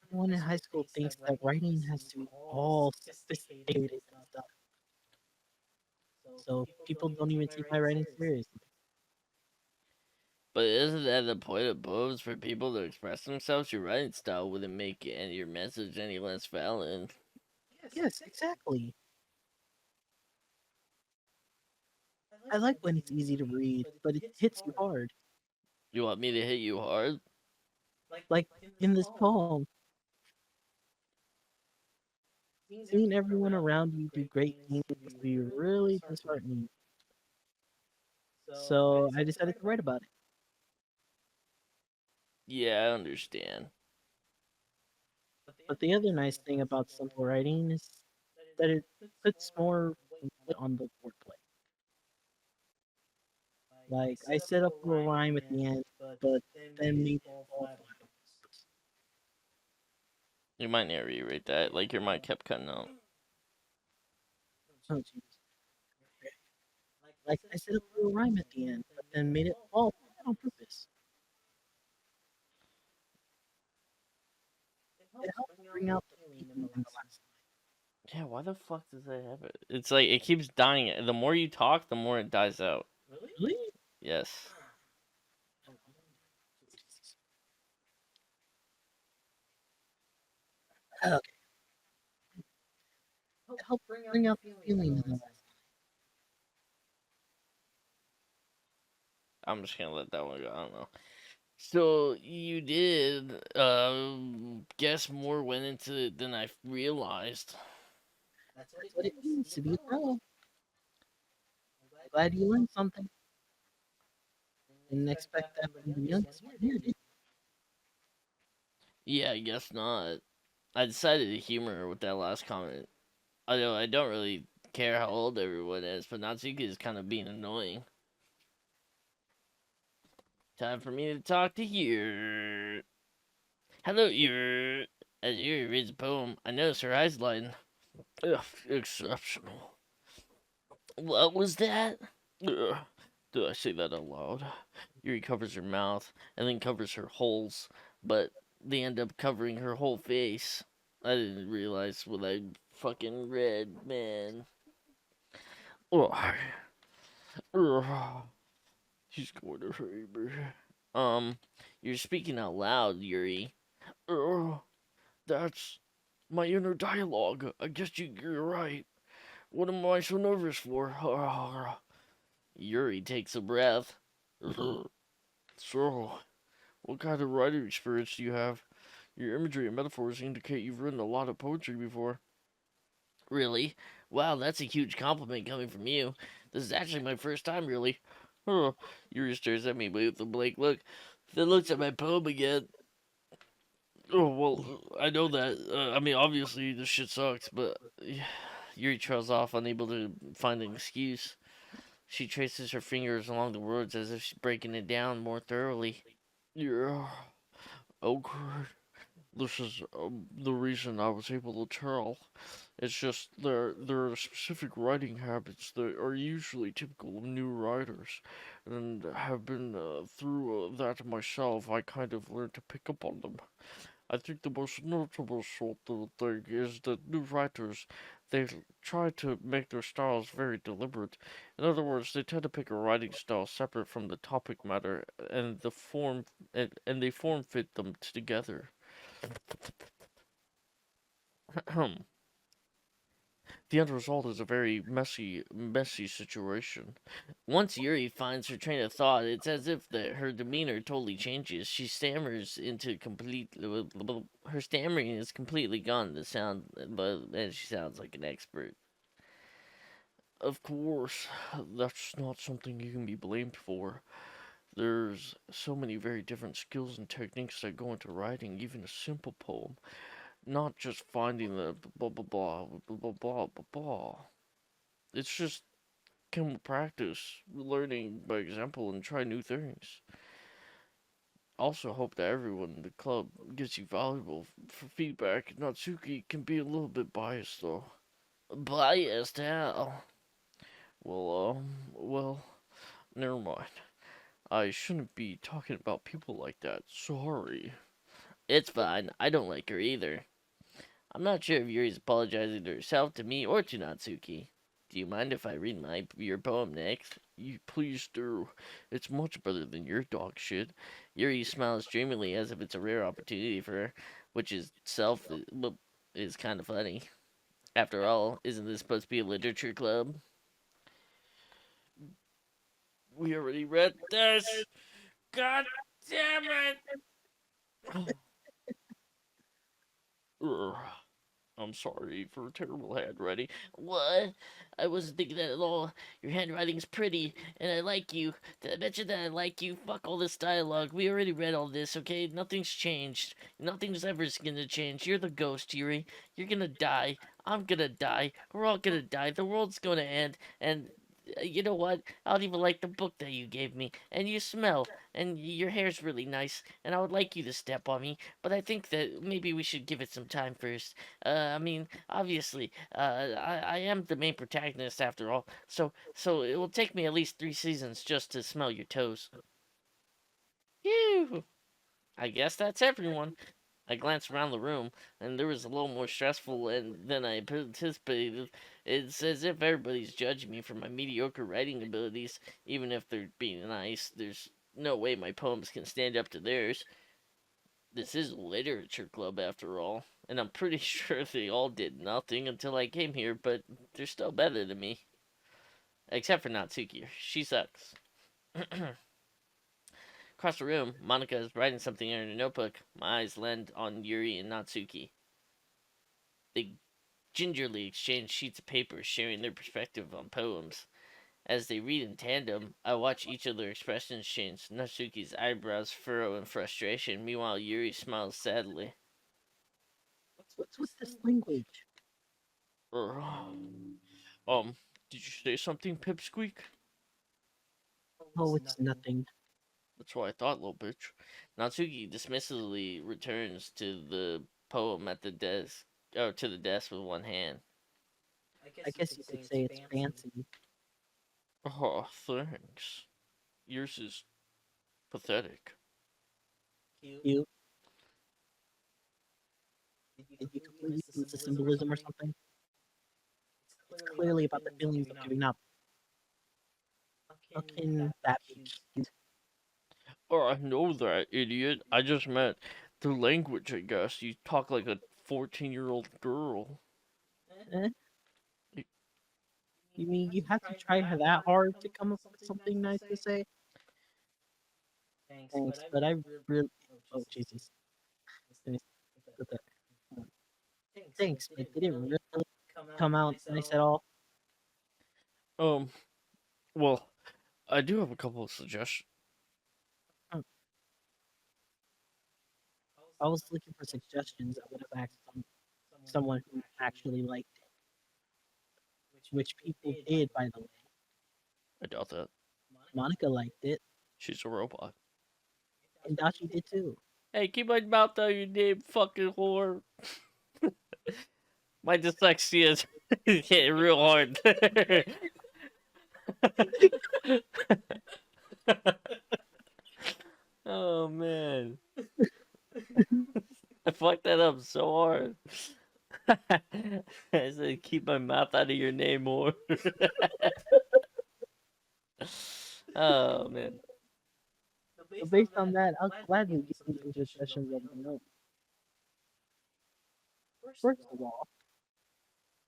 [SPEAKER 4] everyone in high school thinks that writing has to be all sophisticated and stuff. So people don't even take my writing seriously.
[SPEAKER 3] But isn't that the point of poems for people to express themselves? Your writing style wouldn't make your message any less valid.
[SPEAKER 4] Yes, exactly. I like when it's easy to read, but it hits you hard.
[SPEAKER 3] You want me to hit you hard?
[SPEAKER 4] Like in this poem, seeing everyone around you do great things must be really disheartening. So I decided to write about it.
[SPEAKER 3] Yeah, I understand.
[SPEAKER 4] But the other nice thing about simple writing is that it puts more weight on the wordplay. Like I set up a little rhyme at the end, but then made it all flat.
[SPEAKER 3] You might need to reread that. Like your mic kept cutting out.
[SPEAKER 4] Oh, jeez. Like I set up a little rhyme at the end, but then made it all flat on purpose. It helps bring out the feeling in the last
[SPEAKER 3] Yeah, why the fuck does that happen? It's like it keeps dying. The more you talk, the more it dies out.
[SPEAKER 4] line. Really?
[SPEAKER 3] Yes.
[SPEAKER 4] Okay. It helps bring out the feeling in the last
[SPEAKER 3] I'm just gonna let that one go. I don't know. So you did guess more went into it than I realized.
[SPEAKER 4] line. That's what it means to be a pro. Glad you learned something. Didn't expect that from the youngest one here, did
[SPEAKER 3] Yeah, I guess not. I decided to humor her with that last comment. Although I don't really care how old everyone is, but Natsuki is kind of being annoying. Time for me to talk to you. Hello, you. As Yuri reads a poem, I notice her eyes lighten. Ugh, exceptional. What was that?
[SPEAKER 2] Ugh. Did I say that out loud?
[SPEAKER 3] Yuri covers her mouth and then covers her holes, but they end up covering her whole face. I didn't realize what I fucking read, man.
[SPEAKER 2] Ugh. Ugh. He's going to hurt me.
[SPEAKER 3] You're speaking out loud, Yuri.
[SPEAKER 2] Ugh. That's my inner dialogue. I guess you're right. What am I so nervous for?
[SPEAKER 3] Yuri takes a breath.
[SPEAKER 2] So, what kind of writing experience do you have? Your imagery and metaphors indicate you've written a lot of poetry before.
[SPEAKER 3] Really? Wow, that's a huge compliment coming from you. This is actually my first time, really.
[SPEAKER 2] Huh.
[SPEAKER 3] Yuri stares at me with a blank look, then looks at my poem again.
[SPEAKER 2] Oh, well, I know that. I mean, obviously, this shit sucks, but.
[SPEAKER 3] Yuri trails off, unable to find an excuse. She traces her fingers along the words as if she's breaking it down more thoroughly.
[SPEAKER 2] Yeah. Okay. This is the reason I was able to tell. It's just there are specific writing habits that are usually typical of new writers, and have been through that myself. I kind of learned to pick up on them. I think the most notable sort of thing is that new writers They try to make their styles very deliberate. In other words, they tend to pick a writing style separate from the topic matter, and and they form fit them together. The end result is a very messy situation.
[SPEAKER 3] Once Yuri finds her train of thought, it's as if her demeanor totally changes. She stammers into complete. Her stammering is completely gone. And she sounds like an expert.
[SPEAKER 2] Of course, that's not something you can be blamed for. There's so many very different skills and techniques that go into writing even a simple poem, not just finding the blah blah blah blah blah blah blah blah. It's just can practice, learning by example, and try new things. Also, hope that everyone in the club gives you valuable feedback. Natsuki can be a little bit biased though.
[SPEAKER 3] Biased how?
[SPEAKER 2] Well, never mind. I shouldn't be talking about people like that. Sorry.
[SPEAKER 3] It's fine. I don't like her either. I'm not sure if Yuri's apologizing to herself, to me, or to Natsuki. Do you mind if I read your poem next?
[SPEAKER 2] You please do. It's much better than your dog shit.
[SPEAKER 3] Yuri smiles dreamily as if it's a rare opportunity for her, which is kind of funny. After all, isn't this supposed to be a literature club?
[SPEAKER 2] We already read this. God damn it. Ugh. I'm sorry for terrible handwriting.
[SPEAKER 3] What? I wasn't thinking that at all. Your handwriting's pretty, and I like you. Did I mention that I like you? Fuck all this dialogue. We already read all this, okay? Nothing's changed. Nothing's ever gonna change. You're the ghost, Yuri. You're gonna die. I'm gonna die. We're all gonna die. The world's gonna end, and you know what? I don't even like the book that you gave me. And you smell, and your hair's really nice, and I would like you to step on me, but I think that maybe we should give it some time first. I mean, obviously, I am the main protagonist after all, so it will take me at least 3 seasons just to smell your toes. Phew! I guess that's everyone. I glanced around the room, and there was a little more stressful than I anticipated. It's as if everybody's judging me for my mediocre writing abilities, even if they're being nice. There's no way my poems can stand up to theirs. This is a literature club, after all, and I'm pretty sure they all did nothing until I came here, but they're still better than me. Except for Natsuki. She sucks. Across the room, Monica is writing something in her notebook. My eyes land on Yuri and Natsuki. They gingerly exchange sheets of paper, sharing their perspective on poems. As they read in tandem, I watch each of their expressions change. Natsuki's eyebrows furrow in frustration. Meanwhile, Yuri smiles sadly.
[SPEAKER 4] What's with this language?
[SPEAKER 2] Um, did you say something, Pipsqueak?
[SPEAKER 4] Oh, it's nothing.
[SPEAKER 2] That's what I thought, little bitch.
[SPEAKER 3] Natsuki dismissively returns to the poem at the desk, to the desk with one hand.
[SPEAKER 4] I guess you could say it's fancy.
[SPEAKER 2] Oh, thanks. Yours is pathetic.
[SPEAKER 4] You did you completely miss the symbolism or something? It's clearly about the feelings of giving up. How can that be cute?
[SPEAKER 2] Oh, I know that, idiot. I just meant the language, I guess. You talk like a 14-year-old girl.
[SPEAKER 4] Eh? You mean you have to try that hard to come up with something nice to say? Thanks, but I really. Oh, Jesus. Let me put that. Thanks, but did it really come out nice at all?
[SPEAKER 2] Um, well, I do have a couple of suggestions.
[SPEAKER 4] I was looking for suggestions. I would have asked someone who actually liked it, which people did, by the way.
[SPEAKER 2] I doubt that.
[SPEAKER 4] Monica liked it,
[SPEAKER 2] She's a robot.
[SPEAKER 4] and Dashi did too.
[SPEAKER 2] Hey, keep my mouth out your name, fucking whore.
[SPEAKER 3] My dyslexia is hitting real hard. Oh man. I fucked that up so hard. I said, keep my mouth out of your name more. Oh, man.
[SPEAKER 4] So based on that, I'll gladly give you some suggestions of my own. First of all,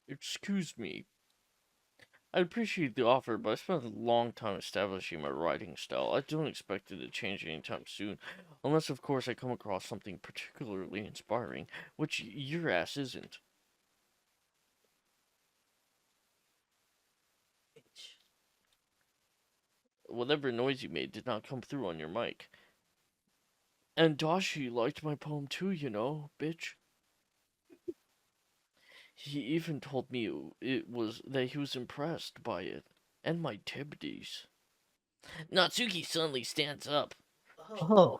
[SPEAKER 2] Excuse me. I appreciate the offer, but I spent a long time establishing my writing style. I don't expect it to change anytime soon. Unless, of course, I come across something particularly inspiring, which your ass isn't. Whatever noise you made did not come through on your mic. And Doshi liked my poem too, you know, bitch. He even told me it was that he was impressed by it and my activities.
[SPEAKER 3] Natsuki suddenly stands up.
[SPEAKER 4] oh,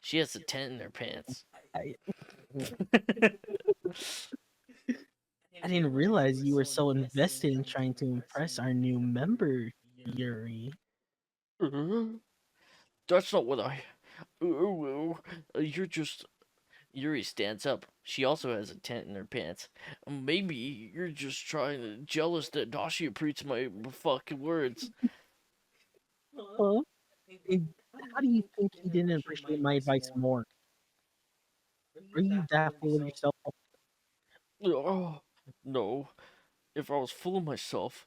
[SPEAKER 3] She has a tent in her pants.
[SPEAKER 4] I, I didn't realize you were so invested in trying to impress our new member, Yuri.
[SPEAKER 2] That's not what I. You're just.
[SPEAKER 3] Yuri stands up. She also has a tent in her pants.
[SPEAKER 2] Maybe you're just trying to jealous that Dashi appreciates my fucking words.
[SPEAKER 4] Huh? And how do you think he didn't appreciate my advice more? Are you that full of yourself?
[SPEAKER 2] Oh, no. If I was full of myself,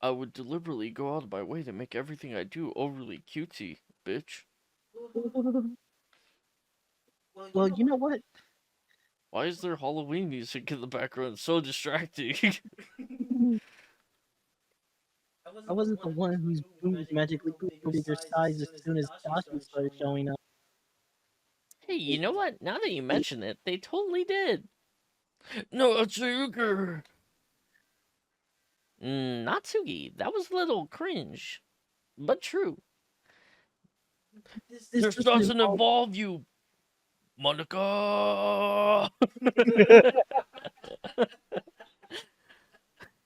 [SPEAKER 2] I would deliberately go out of my way to make everything I do overly cutesy, bitch.
[SPEAKER 4] Well, you know what?
[SPEAKER 2] Why is there Halloween music in the background? It's so distracting.
[SPEAKER 4] I wasn't the one whose boobs magically grew bigger size as soon as Doshi started showing up.
[SPEAKER 3] Hey, you know what? Now that you mention it, they totally did.
[SPEAKER 2] No, Atsuyuki!
[SPEAKER 3] Natsuki, that was a little cringe, but true.
[SPEAKER 2] This doesn't involve you, Monica!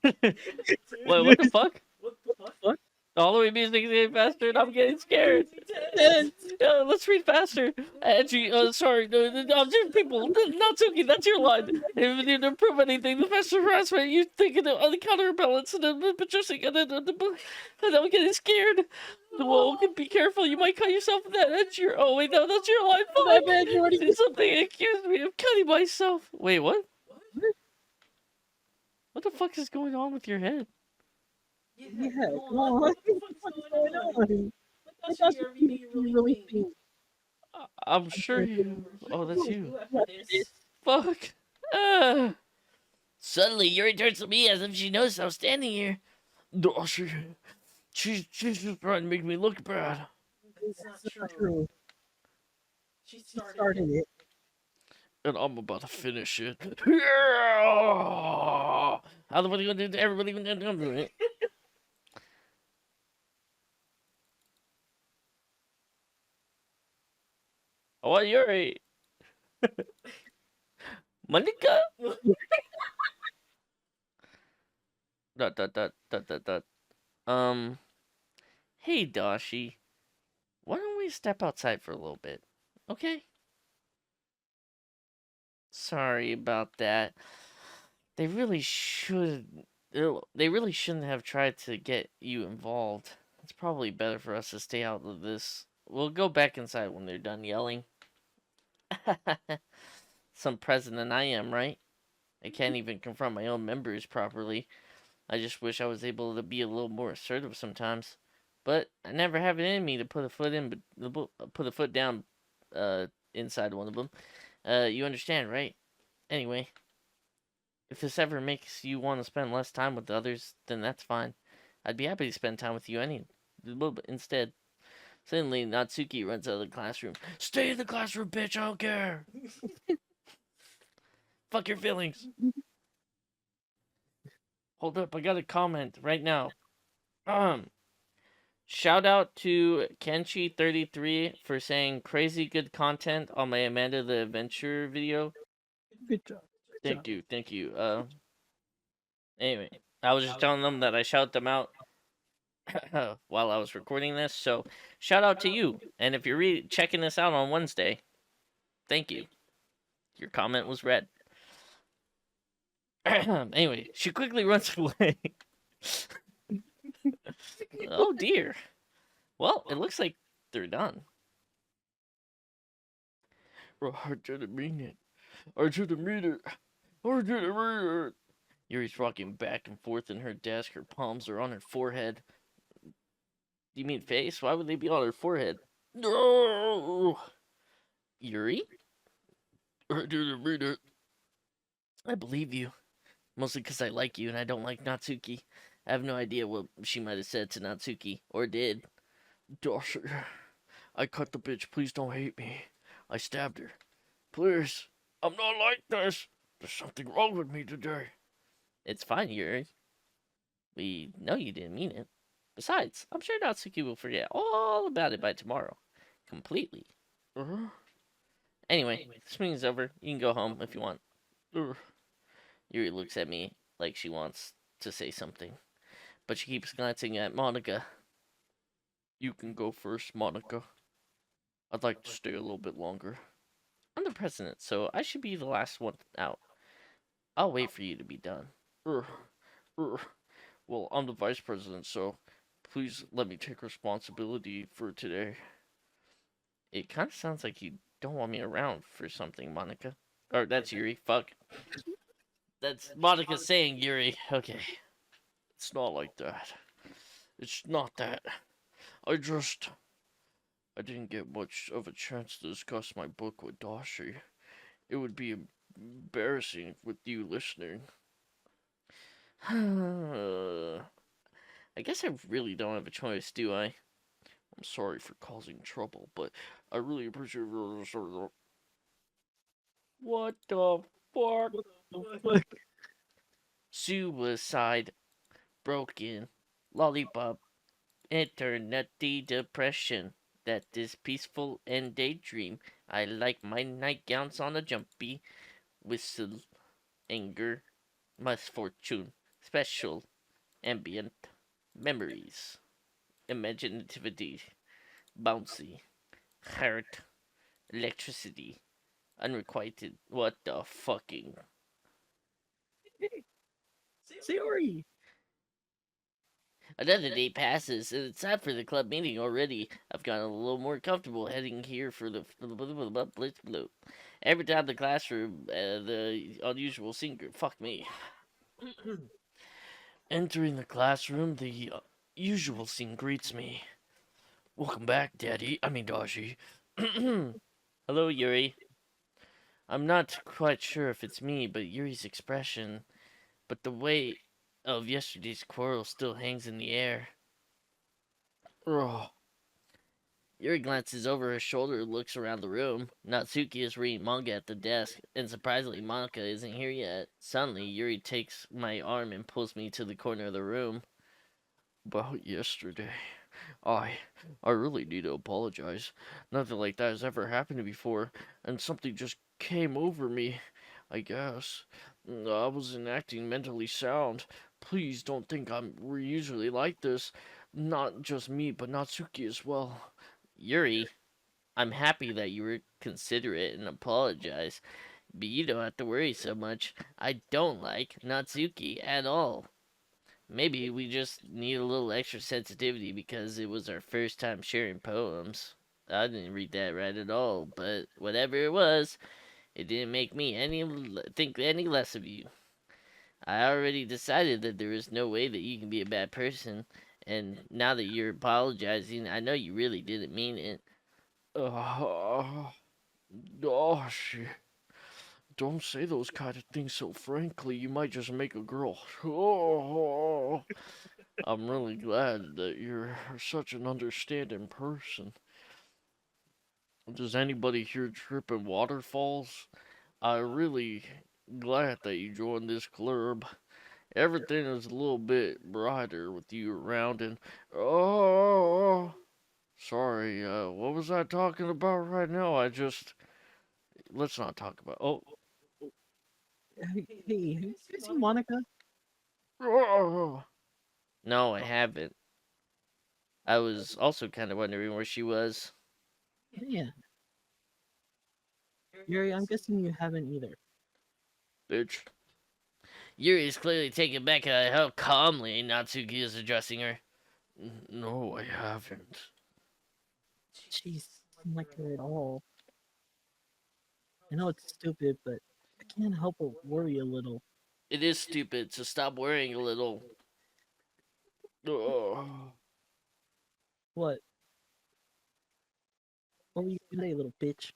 [SPEAKER 3] Wait, what the fuck?
[SPEAKER 4] What?
[SPEAKER 3] The Halloween music is getting faster and I'm getting scared. Let's read faster. Angie, sorry, just people, Natsuki, that's your line. If you need to improve anything, the faster harassment, you thinking of the counterbalance and but just and I'm getting scared. Well, be careful, you might cut yourself with that edge. Oh wait, no, that's your line.
[SPEAKER 4] My bad, you already
[SPEAKER 3] Did something accused me of cutting myself. Wait, what? What the fuck is going on with your head?
[SPEAKER 4] Yeah, come on. What the fuck is going on? I thought you really think.
[SPEAKER 2] I'm sure you. Oh, that's you.
[SPEAKER 3] Fuck. Ah. Suddenly, Yuri turns to me as if she knows I'm standing here.
[SPEAKER 2] Dashi, she's just trying to make me look bad.
[SPEAKER 4] That's not true. She started it.
[SPEAKER 2] And I'm about to finish it.
[SPEAKER 3] How the fuck gonna do? Everybody gonna do it? Oh, Yuri. Monica? Dot. Hey, Doshi. Why don't we step outside for a little bit? Okay? Sorry about that. They really should. They really shouldn't have tried to get you involved. It's probably better for us to stay out of this. We'll go back inside when they're done yelling. Some president I am, right? I can't even confront my own members properly. I just wish I was able to be a little more assertive sometimes. But I never have it in me to put a foot in, put a foot down, inside one of them. You understand, right? Anyway, if this ever makes you want to spend less time with others, then that's fine. I'd be happy to spend time with you instead. Suddenly, Natsuki runs out of the classroom.
[SPEAKER 2] Stay in the classroom, bitch, I don't care.
[SPEAKER 3] Fuck your feelings. Hold up, I got a comment right now. Shout out to Kenshi33 for saying crazy good content on my Amanda the Adventure video.
[SPEAKER 4] Good job.
[SPEAKER 3] Thank you. Anyway, I was just telling them that I shout them out while I was recording this. So, shout out to you. And if you're checking this out on Wednesday, thank you. Your comment was read.
[SPEAKER 1] Anyway, she quickly runs away. Oh dear. Well, it looks like they're done.
[SPEAKER 2] I didn't mean it. I didn't mean it. I didn't mean it.
[SPEAKER 1] Yuri's rocking back and forth in her desk. Her palms are on her forehead. Do you mean face? Why would they be on her forehead?
[SPEAKER 2] No!
[SPEAKER 1] Yuri?
[SPEAKER 2] I didn't mean it.
[SPEAKER 1] I believe you. Mostly because I like you and I don't like Natsuki. I have no idea what she might have said to Natsuki. Or did.
[SPEAKER 2] Doshi, I cut the bitch. Please don't hate me. I stabbed her. Please. I'm not like this. There's something wrong with me today.
[SPEAKER 1] It's fine, Yuri. We know you didn't mean it. Besides, I'm sure Natsuki will forget all about it by tomorrow. Completely.
[SPEAKER 2] Uh,
[SPEAKER 1] Anyway, this meeting's over. You can go home if you want.
[SPEAKER 2] uh,
[SPEAKER 1] Yuri looks at me like she wants to say something, but she keeps glancing at Monica.
[SPEAKER 2] you can go first, Monica. I'd like to stay a little bit longer.
[SPEAKER 1] I'm the president, so I should be the last one out. I'll wait for you to be done.
[SPEAKER 2] Uh, uh, well, I'm the vice president, so please let me take responsibility for today.
[SPEAKER 1] It kind of sounds like you don't want me around for something, Monica. Or that's Yuri. Fuck. That's Monica saying Yuri. Okay.
[SPEAKER 2] It's not like that. It's not that. I didn't get much of a chance to discuss my book with Doshi. It would be embarrassing with you listening.
[SPEAKER 1] I guess I really don't have a choice, do I?
[SPEAKER 2] I'm sorry for causing trouble, but I really appreciate your.
[SPEAKER 1] What the fuck?
[SPEAKER 4] Fuck.
[SPEAKER 1] Suicide. Broken. Lollipop. Eternity depression. That is peaceful and daydream. I like my nightgowns on a jumpy. Whistle. Anger. Misfortune. Special. Ambient. Memories. Imaginativity. Bouncy. Heart. Electricity. Unrequited. What the fucking.
[SPEAKER 4] Sayori!
[SPEAKER 1] Another day passes, and it's time for the club meeting already. I've gotten a little more comfortable heading here for the blitz blue. Every time the classroom, the unusual singer. Fuck me.
[SPEAKER 2] Entering the classroom, the usual scene greets me. Welcome back, Daddy. I mean, Doshi.
[SPEAKER 1] Hello, Yuri. I'm not quite sure if it's me, but Yuri's expression, but the weight of yesterday's quarrel still hangs in the air.
[SPEAKER 2] Oh,
[SPEAKER 1] Yuri glances over her shoulder and looks around the room. Natsuki is reading manga at the desk, and surprisingly, Monica isn't here yet. Suddenly, Yuri takes my arm and pulls me to the corner of the room.
[SPEAKER 2] about yesterday. I really need to apologize. Nothing like that has ever happened before, and something just came over me, I guess. I wasn't acting mentally sound. Please don't think we're usually like this. Not just me, but Natsuki as well.
[SPEAKER 1] Yuri, I'm happy that you were considerate and apologize, but you don't have to worry so much. I don't like Natsuki at all. Maybe we just need a little extra sensitivity because it was our first time sharing poems. I didn't read that right at all, but whatever it was, it didn't make me think any less of you. I already decided that there is no way that you can be a bad person, and now that you're apologizing, I know you really didn't mean it.
[SPEAKER 2] Gosh, don't say those kind of things so frankly. You might just make a girl. Oh, I'm really glad that you're such an understanding person. Does anybody here trip in waterfalls? I'm really glad that you joined this club. Everything is a little bit brighter with you around, and oh, sorry. What was I talking about right now? Let's not talk about. Oh,
[SPEAKER 4] Hey, have you seen Monica?
[SPEAKER 2] oh.
[SPEAKER 1] No, I haven't. I was also kind of wondering where she was.
[SPEAKER 4] Yeah. Yuri, I'm guessing you haven't either.
[SPEAKER 2] Bitch.
[SPEAKER 3] Yuri is clearly taken back at how calmly Natsuki is addressing her.
[SPEAKER 2] No, I haven't.
[SPEAKER 4] She's not like her at all. I know it's stupid, but I can't help but worry a little.
[SPEAKER 3] It is stupid, so stop worrying a little.
[SPEAKER 4] What? What were you gonna say, little bitch?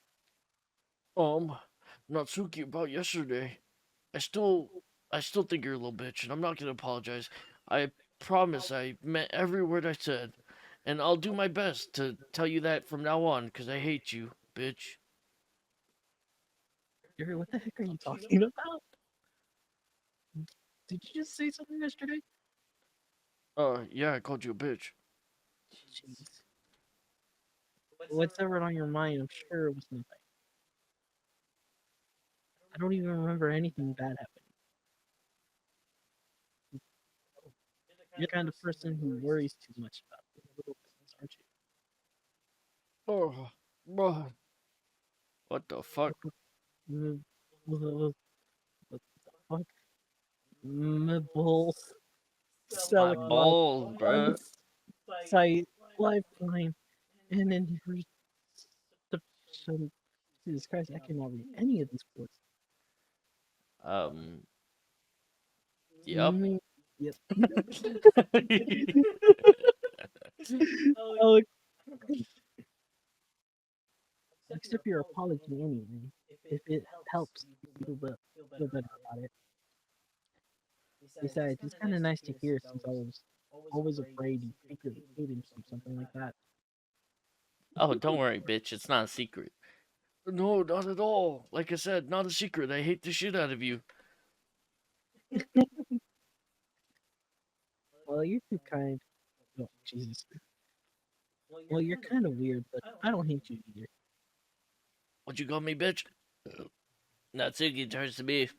[SPEAKER 2] Natsuki, about yesterday. I still think you're a little bitch, and I'm not gonna apologize. I promise I meant every word I said, and I'll do my best to tell you that from now on, because I hate you, bitch.
[SPEAKER 4] Yuri, what the heck are you talking about? Did you just say something yesterday?
[SPEAKER 2] Yeah, I called you a bitch.
[SPEAKER 4] Jeez. Whatever on your mind, I'm sure it was nothing. I don't even remember anything bad happening. You're the kind of person who worries too much about little things, aren't
[SPEAKER 2] Oh, bruh. What the fuck?
[SPEAKER 4] you? What the fuck? Mibbles.
[SPEAKER 3] My
[SPEAKER 4] Selling life.
[SPEAKER 3] balls, bruh.
[SPEAKER 4] Sight. Lifeline. And then Jesus Christ, I cannot read any of these words.
[SPEAKER 3] Um, yep.
[SPEAKER 4] Yep. Oh, accept your apology anyway. If it helps you feel better about it. Besides, it's kind of nice to hear since I was always afraid you secretly hated him or something like that.
[SPEAKER 3] Oh, don't worry, bitch. It's not a secret.
[SPEAKER 2] No, not at all. Like I said, not a secret. I hate the shit out of you.
[SPEAKER 4] Well, you're too kind. Oh, Jesus. Well, you're kind of weird, but I don't hate you either.
[SPEAKER 2] What you call me, bitch?
[SPEAKER 3] Natsuki turns to me.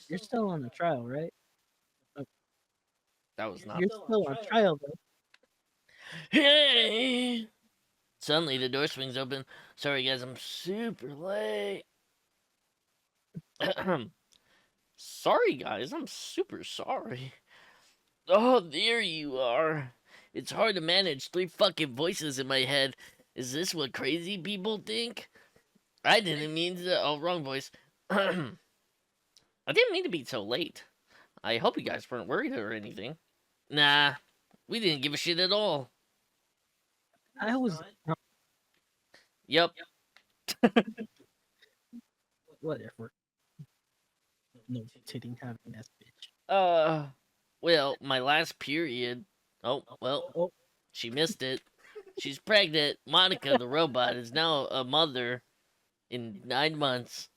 [SPEAKER 4] You're still on the trial, right?
[SPEAKER 3] That was not.
[SPEAKER 4] You're still on trial, though.
[SPEAKER 3] Hey! Suddenly, the door swings open. Sorry, guys, I'm super late. Sorry, guys, I'm super sorry. Oh, there you are. It's hard to manage three fucking voices in my head. Is this what crazy people think? I didn't mean to. Oh, wrong voice. I didn't mean to be so late. I hope you guys weren't worried or anything. Nah, we didn't give a shit at all.
[SPEAKER 4] I was
[SPEAKER 3] Yep.
[SPEAKER 4] whatever. No titting having ass bitch.
[SPEAKER 3] Well, my last period. Oh, well,
[SPEAKER 4] Oh,
[SPEAKER 3] she missed it. She's pregnant. Monica, the robot, is now a mother in 9 months.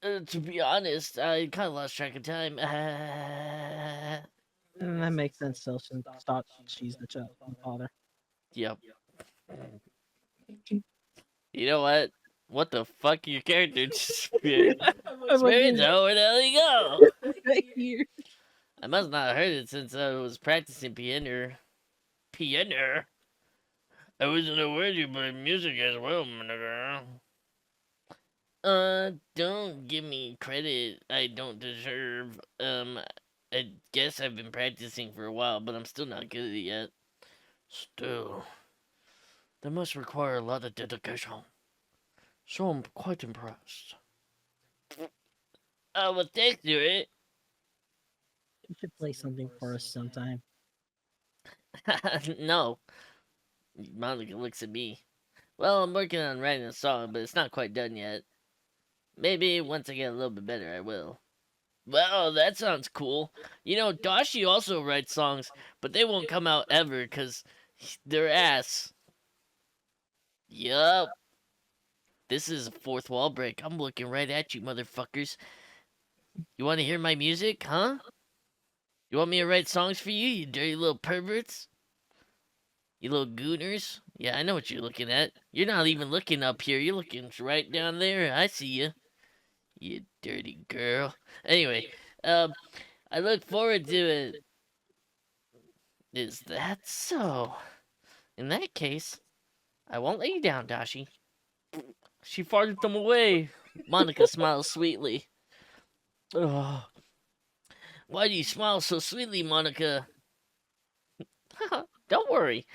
[SPEAKER 3] To be honest, I kind of lost track of time.
[SPEAKER 4] that makes sense. So since thought she's the child father.
[SPEAKER 3] Yep. You know what? What the fuck? Your character just Spirit. Spirit, where the hell you go?
[SPEAKER 4] Right here.
[SPEAKER 3] I must not have heard it since I was practicing piano. Piano? I wasn't aware you play music as well, my girl. Don't give me credit I don't deserve. I guess I've been practicing for a while, but I'm still not good at it yet.
[SPEAKER 2] Still, that must require a lot of dedication. So I'm quite impressed.
[SPEAKER 3] Oh, well, thanks, Stuart.
[SPEAKER 4] You should play something for us sometime.
[SPEAKER 3] No. Monica looks at me. Well, I'm working on writing a song, but it's not quite done yet. Maybe once I get a little bit better, I will. Well, that sounds cool. You know, Doshi also writes songs, but they won't come out ever because they're ass. Yup. This is a fourth wall break. I'm looking right at you, motherfuckers. You want to hear my music, huh? You want me to write songs for you, you dirty little perverts? You little gooners? Yeah, I know what you're looking at. You're not even looking up here. You're looking right down there. I see you. You dirty girl. Anyway, I look forward to it. Is that so? In that case, I won't let you down, Dashi. She farted them away. Monica smiles sweetly.
[SPEAKER 2] Ugh,
[SPEAKER 3] Why do you smile so sweetly, Monica?
[SPEAKER 1] Don't worry.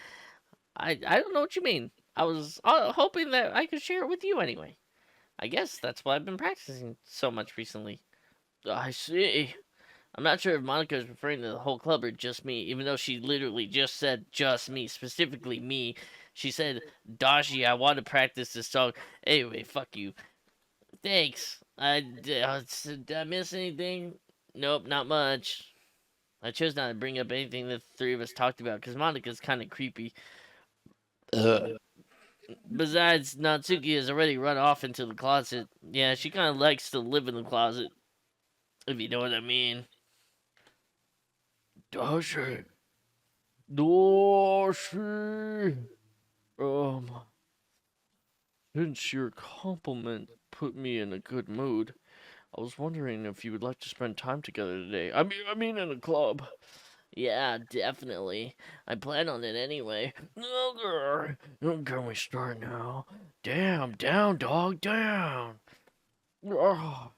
[SPEAKER 1] I don't know what you mean. I was hoping that I could share it with you anyway. I guess that's why I've been practicing so much recently.
[SPEAKER 3] I see. I'm not sure if Monica is referring to the whole club or just me, even though she literally just said just me, specifically me. She said, Doshi, I want to practice this song. Anyway, fuck you. Thanks. Did I miss anything? Nope, not much. I chose not to bring up anything that the three of us talked about because Monica's kind of creepy. Besides, Natsuki has already run off into the closet. Yeah, she kind of likes to live in the closet, if you know what I mean.
[SPEAKER 2] Doshi. Doshi. Since your compliment put me in a good mood, I was wondering if you would like to spend time together today. I mean in a club.
[SPEAKER 3] Yeah, definitely. I plan on it anyway.
[SPEAKER 2] Okay. Can we start now? Damn, down, dog, down. Ugh.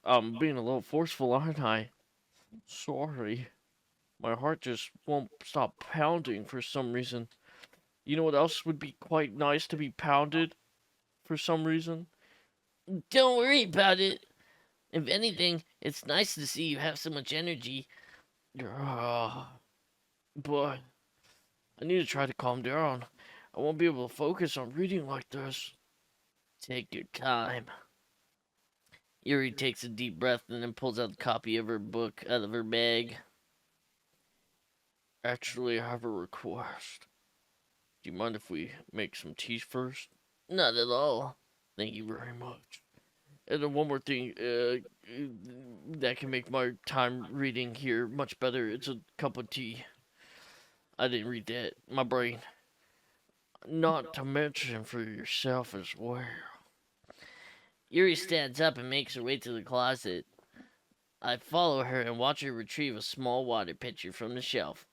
[SPEAKER 2] I'm being a little forceful, aren't I? Sorry. My heart just won't stop pounding for some reason. You know what else would be quite nice to be pounded for some reason?
[SPEAKER 3] Don't worry about it. If anything, it's nice to see you have so much energy.
[SPEAKER 2] Ugh. But I need to try to calm down. I won't be able to focus on reading like this.
[SPEAKER 3] Take your time. Yuri takes a deep breath and then pulls out a copy of her book out of her bag.
[SPEAKER 2] Actually, I have a request. Do you mind if we make some tea first?
[SPEAKER 3] Not at all.
[SPEAKER 2] Thank you very much. And then one more thing, that can make my time reading here much better. It's a cup of tea. I didn't read that. My brain. Not to mention for yourself as well.
[SPEAKER 3] Yuri stands up and makes her way to the closet. I follow her and watch her retrieve a small water pitcher from the shelf.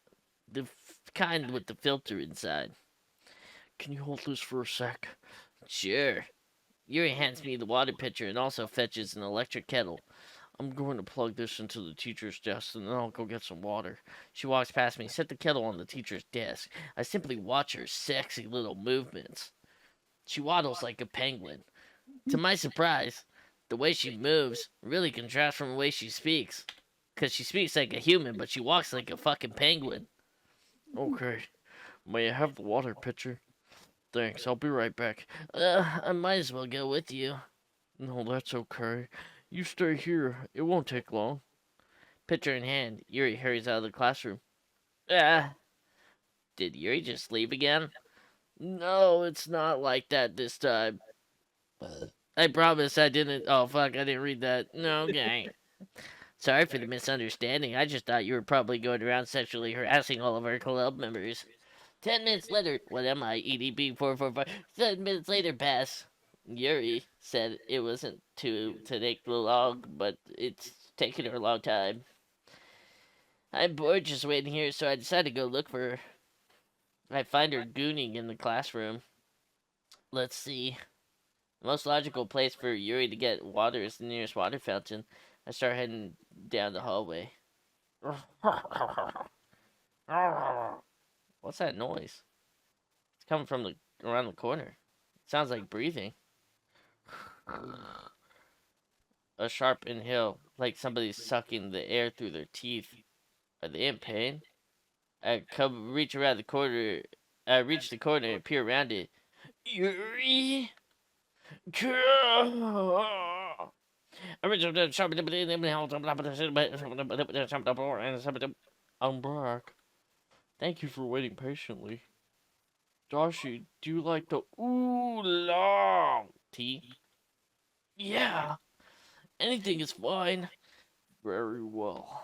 [SPEAKER 3] The kind with the filter inside.
[SPEAKER 2] Can you hold this for a sec?
[SPEAKER 3] Sure. Yuri hands me the water pitcher and also fetches an electric kettle.
[SPEAKER 2] I'm going to plug this into the teacher's desk and then I'll go get some water.
[SPEAKER 3] She walks past me, set the kettle on the teacher's desk. I simply watch her sexy little movements. She waddles like a penguin. To my surprise, the way she moves really contrasts from the way she speaks. 'Cause she speaks like a human, but she walks like a fucking penguin.
[SPEAKER 2] Okay. May I have the water pitcher? Thanks, I'll be right back.
[SPEAKER 3] I might as well go with you.
[SPEAKER 2] No, that's okay. You stay here. It won't take long.
[SPEAKER 3] Pitcher in hand, Yuri hurries out of the classroom. Ah! Did Yuri just leave again? No, it's not like that this time. I promise I didn't. Oh, fuck, I didn't read that. No, okay. Sorry for the misunderstanding. I just thought you were probably going around sexually harassing all of our club members. 10 minutes later, what am I? EDB 445. 7 minutes later pass. Yuri said it wasn't to take long, but it's taken her a long time. I'm bored just waiting here, so I decided to go look for her. I find her gooning in the classroom. Let's see. The most logical place for Yuri to get water is the nearest water fountain. I start heading down the hallway. What's that noise? It's coming from around the corner. It sounds like breathing. A sharp inhale, like somebody's sucking the air through their teeth. Are they in pain? I reach around the corner. I reach the corner and peer around it. Yuri!
[SPEAKER 2] I'm back. Thank you for waiting patiently. Doshi, do you like the oolong
[SPEAKER 3] Tea?
[SPEAKER 2] Yeah.
[SPEAKER 3] Anything is fine.
[SPEAKER 2] Very well.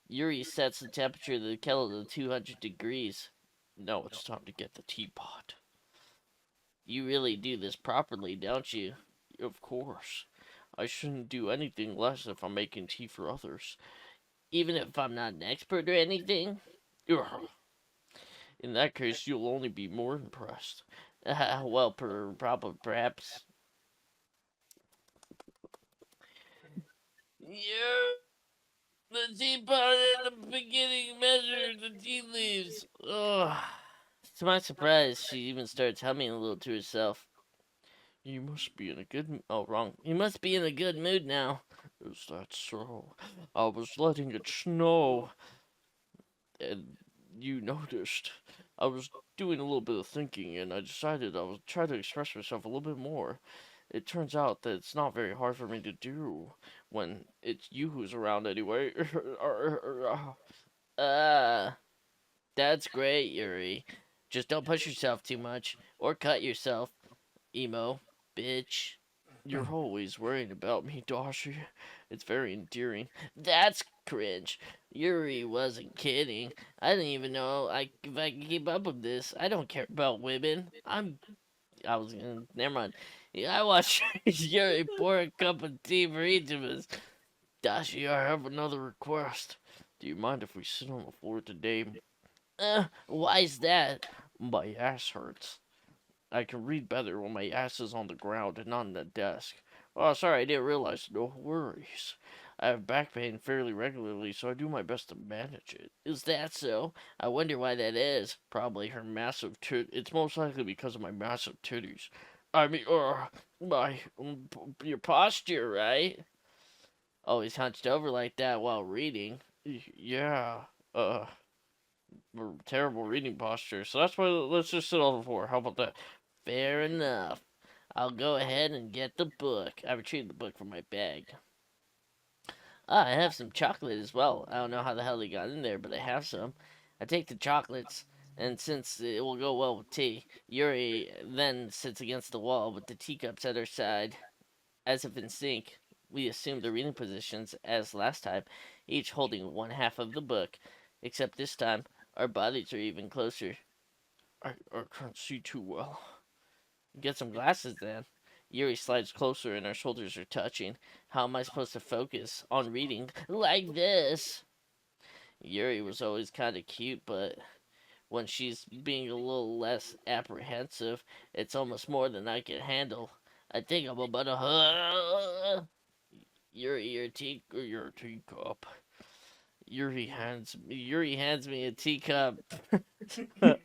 [SPEAKER 3] Yuri sets the temperature of the kettle to 200 degrees.
[SPEAKER 2] Now it's time to get the teapot.
[SPEAKER 3] You really do this properly, don't you?
[SPEAKER 2] Of course. I shouldn't do anything less if I'm making tea for others.
[SPEAKER 3] Even if I'm not an expert or anything?
[SPEAKER 2] Ugh. In that case, you'll only be more impressed.
[SPEAKER 3] Well, perhaps.
[SPEAKER 2] Yeah.
[SPEAKER 3] the teapot in the beginning measure the tea leaves. Ugh. To my surprise, she even starts humming a little to herself.
[SPEAKER 2] You must be in a good.
[SPEAKER 3] Oh, wrong. You must be in a good mood now.
[SPEAKER 2] Is that so? I was letting it snow, and you noticed. I was doing a little bit of thinking, and I decided I would try to express myself a little bit more. It turns out that it's not very hard for me to do when it's you who's around anyway.
[SPEAKER 3] That's great, Yuri. Just don't push yourself too much, or cut yourself, emo, bitch.
[SPEAKER 2] You're always worrying about me, Doshi. It's very endearing.
[SPEAKER 3] That's cringe. Yuri wasn't kidding. I didn't even know if I could keep up with this. I don't care about women. I was gonna. Never mind. Yeah, I watched Yuri pour a cup of tea for each of us.
[SPEAKER 2] Dashi, I have another request. Do you mind if we sit on the floor today?
[SPEAKER 3] Why's that?
[SPEAKER 2] My ass hurts. I can read better when my ass is on the ground and not on the desk. Oh, sorry, I didn't realize. No worries. I have back pain fairly regularly, so I do my best to manage it.
[SPEAKER 3] Is that so? I wonder why that is.
[SPEAKER 2] Probably her massive It's most likely because of my massive titties.
[SPEAKER 3] Your posture, right? Always hunched over like that while reading.
[SPEAKER 2] Yeah. Terrible reading posture. So that's why let's just sit on the floor. How about that?
[SPEAKER 3] Fair enough. I'll go ahead and get the book. I retrieved the book from my bag. I have some chocolate as well. I don't know how the hell they got in there, but I have some. I take the chocolates, and since it will go well with tea, Yuri then sits against the wall with the teacups at her side. As if in sync, we assume the reading positions as last time, each holding one half of the book, except this time our bodies are even closer.
[SPEAKER 2] I can't see too well.
[SPEAKER 3] Get some glasses then. Yuri slides closer and our shoulders are touching. How am I supposed to focus on reading like this? Yuri was always kind of cute, but when she's being a little less apprehensive, it's almost more than I can handle. I think I'm about to. Yuri, your
[SPEAKER 2] teacup.
[SPEAKER 3] Yuri hands me a teacup.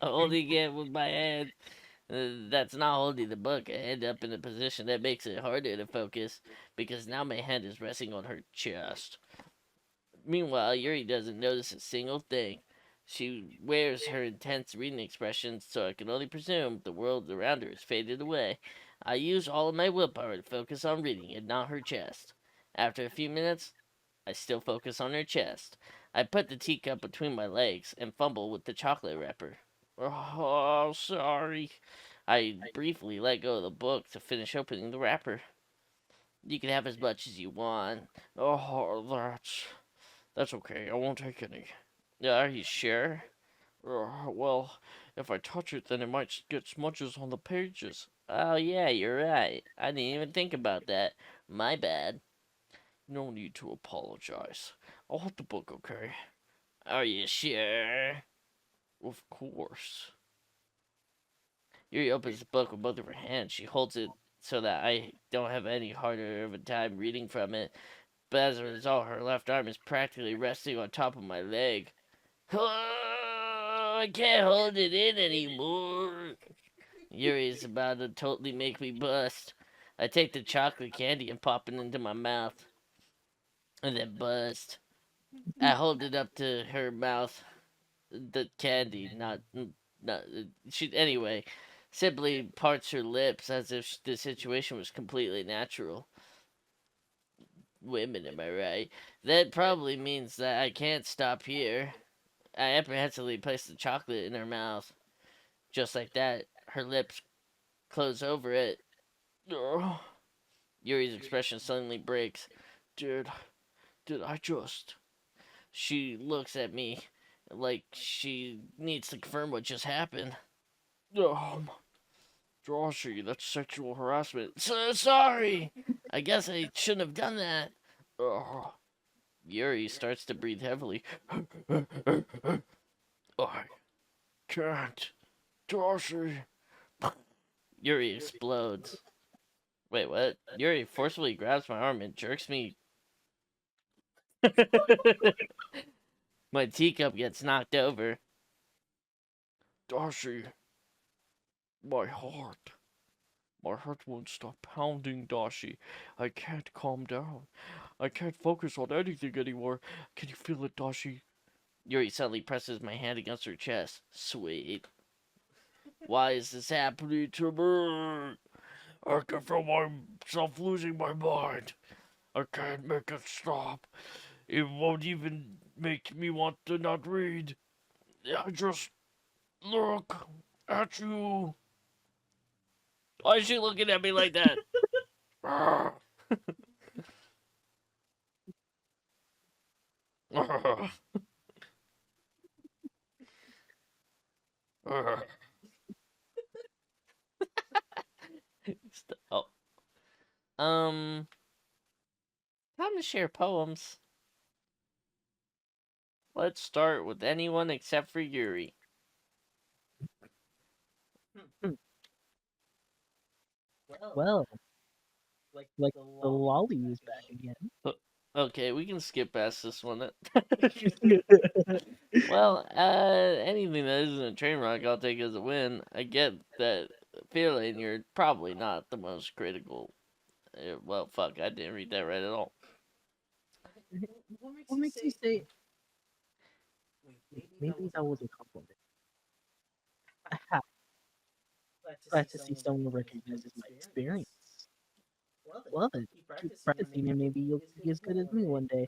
[SPEAKER 3] Holding it with my hand. That's not holding the book. I end up in a position that makes it harder to focus because now my hand is resting on her chest. Meanwhile, Yuri doesn't notice a single thing. She wears her intense reading expression, so I can only presume the world around her is faded away. I use all of my willpower to focus on reading and not her chest. After a few minutes, I still focus on her chest. I put the teacup between my legs and fumble with the chocolate wrapper.
[SPEAKER 2] Oh, sorry.
[SPEAKER 3] I briefly let go of the book to finish opening the wrapper. You can have as much as you want.
[SPEAKER 2] Oh, that's okay. I won't take any.
[SPEAKER 3] Are you sure?
[SPEAKER 2] Well, if I touch it, then it might get smudges on the pages.
[SPEAKER 3] Oh, yeah, you're right. I didn't even think about that. My bad.
[SPEAKER 2] No need to apologize. I'll hold the book, okay?
[SPEAKER 3] Are you sure?
[SPEAKER 2] Of course.
[SPEAKER 3] Yuri opens the book with both of her hands. She holds it so that I don't have any harder of a time reading from it. But as a result, her left arm is practically resting on top of my leg. Oh, I can't hold it in anymore. Yuri is about to totally make me bust. I take the chocolate candy and pop it into my mouth. And then bust. I hold it up to her mouth. The candy, not she. Anyway, simply parts her lips as if the situation was completely natural. Women, am I right? That probably means that I can't stop here. I apprehensively place the chocolate in her mouth. Just like that, her lips close over it. Yuri's expression suddenly breaks.
[SPEAKER 2] Did I just...
[SPEAKER 3] She looks at me like she needs to confirm what just happened.
[SPEAKER 2] Doshi, that's sexual harassment.
[SPEAKER 3] Sorry! I guess I shouldn't have done that. Yuri starts to breathe heavily.
[SPEAKER 2] I can't. Doshi.
[SPEAKER 3] Yuri explodes. Wait, what? Yuri forcefully grabs my arm and jerks me My teacup gets knocked over.
[SPEAKER 2] Doshi, my heart. My heart won't stop pounding, Doshi. I can't calm down. I can't focus on anything anymore. Can you feel it, Doshi?
[SPEAKER 3] Yuri suddenly presses my hand against her chest. Sweet. Why is this happening to me?
[SPEAKER 2] I can feel myself losing my mind. I can't make it stop. It won't even make me want to not read. I just look at you.
[SPEAKER 3] Why is she looking at me like that?
[SPEAKER 2] Ah. Ah. Ah.
[SPEAKER 3] Oh. Um, Time to share poems. Let's start with anyone except for Yuri.
[SPEAKER 4] Hmm. Well, like the lolly is back again.
[SPEAKER 3] Okay, we can skip past this one. Well, anything that isn't a train wreck, I'll take as a win. I get that feeling. You're probably not the most critical. Well, fuck, I didn't read that right at all.
[SPEAKER 4] What makes you say maybe that was a compliment? Aha, glad to see someone recognizes my experience. Love it. Keep practicing and maybe you'll be as good as me one day.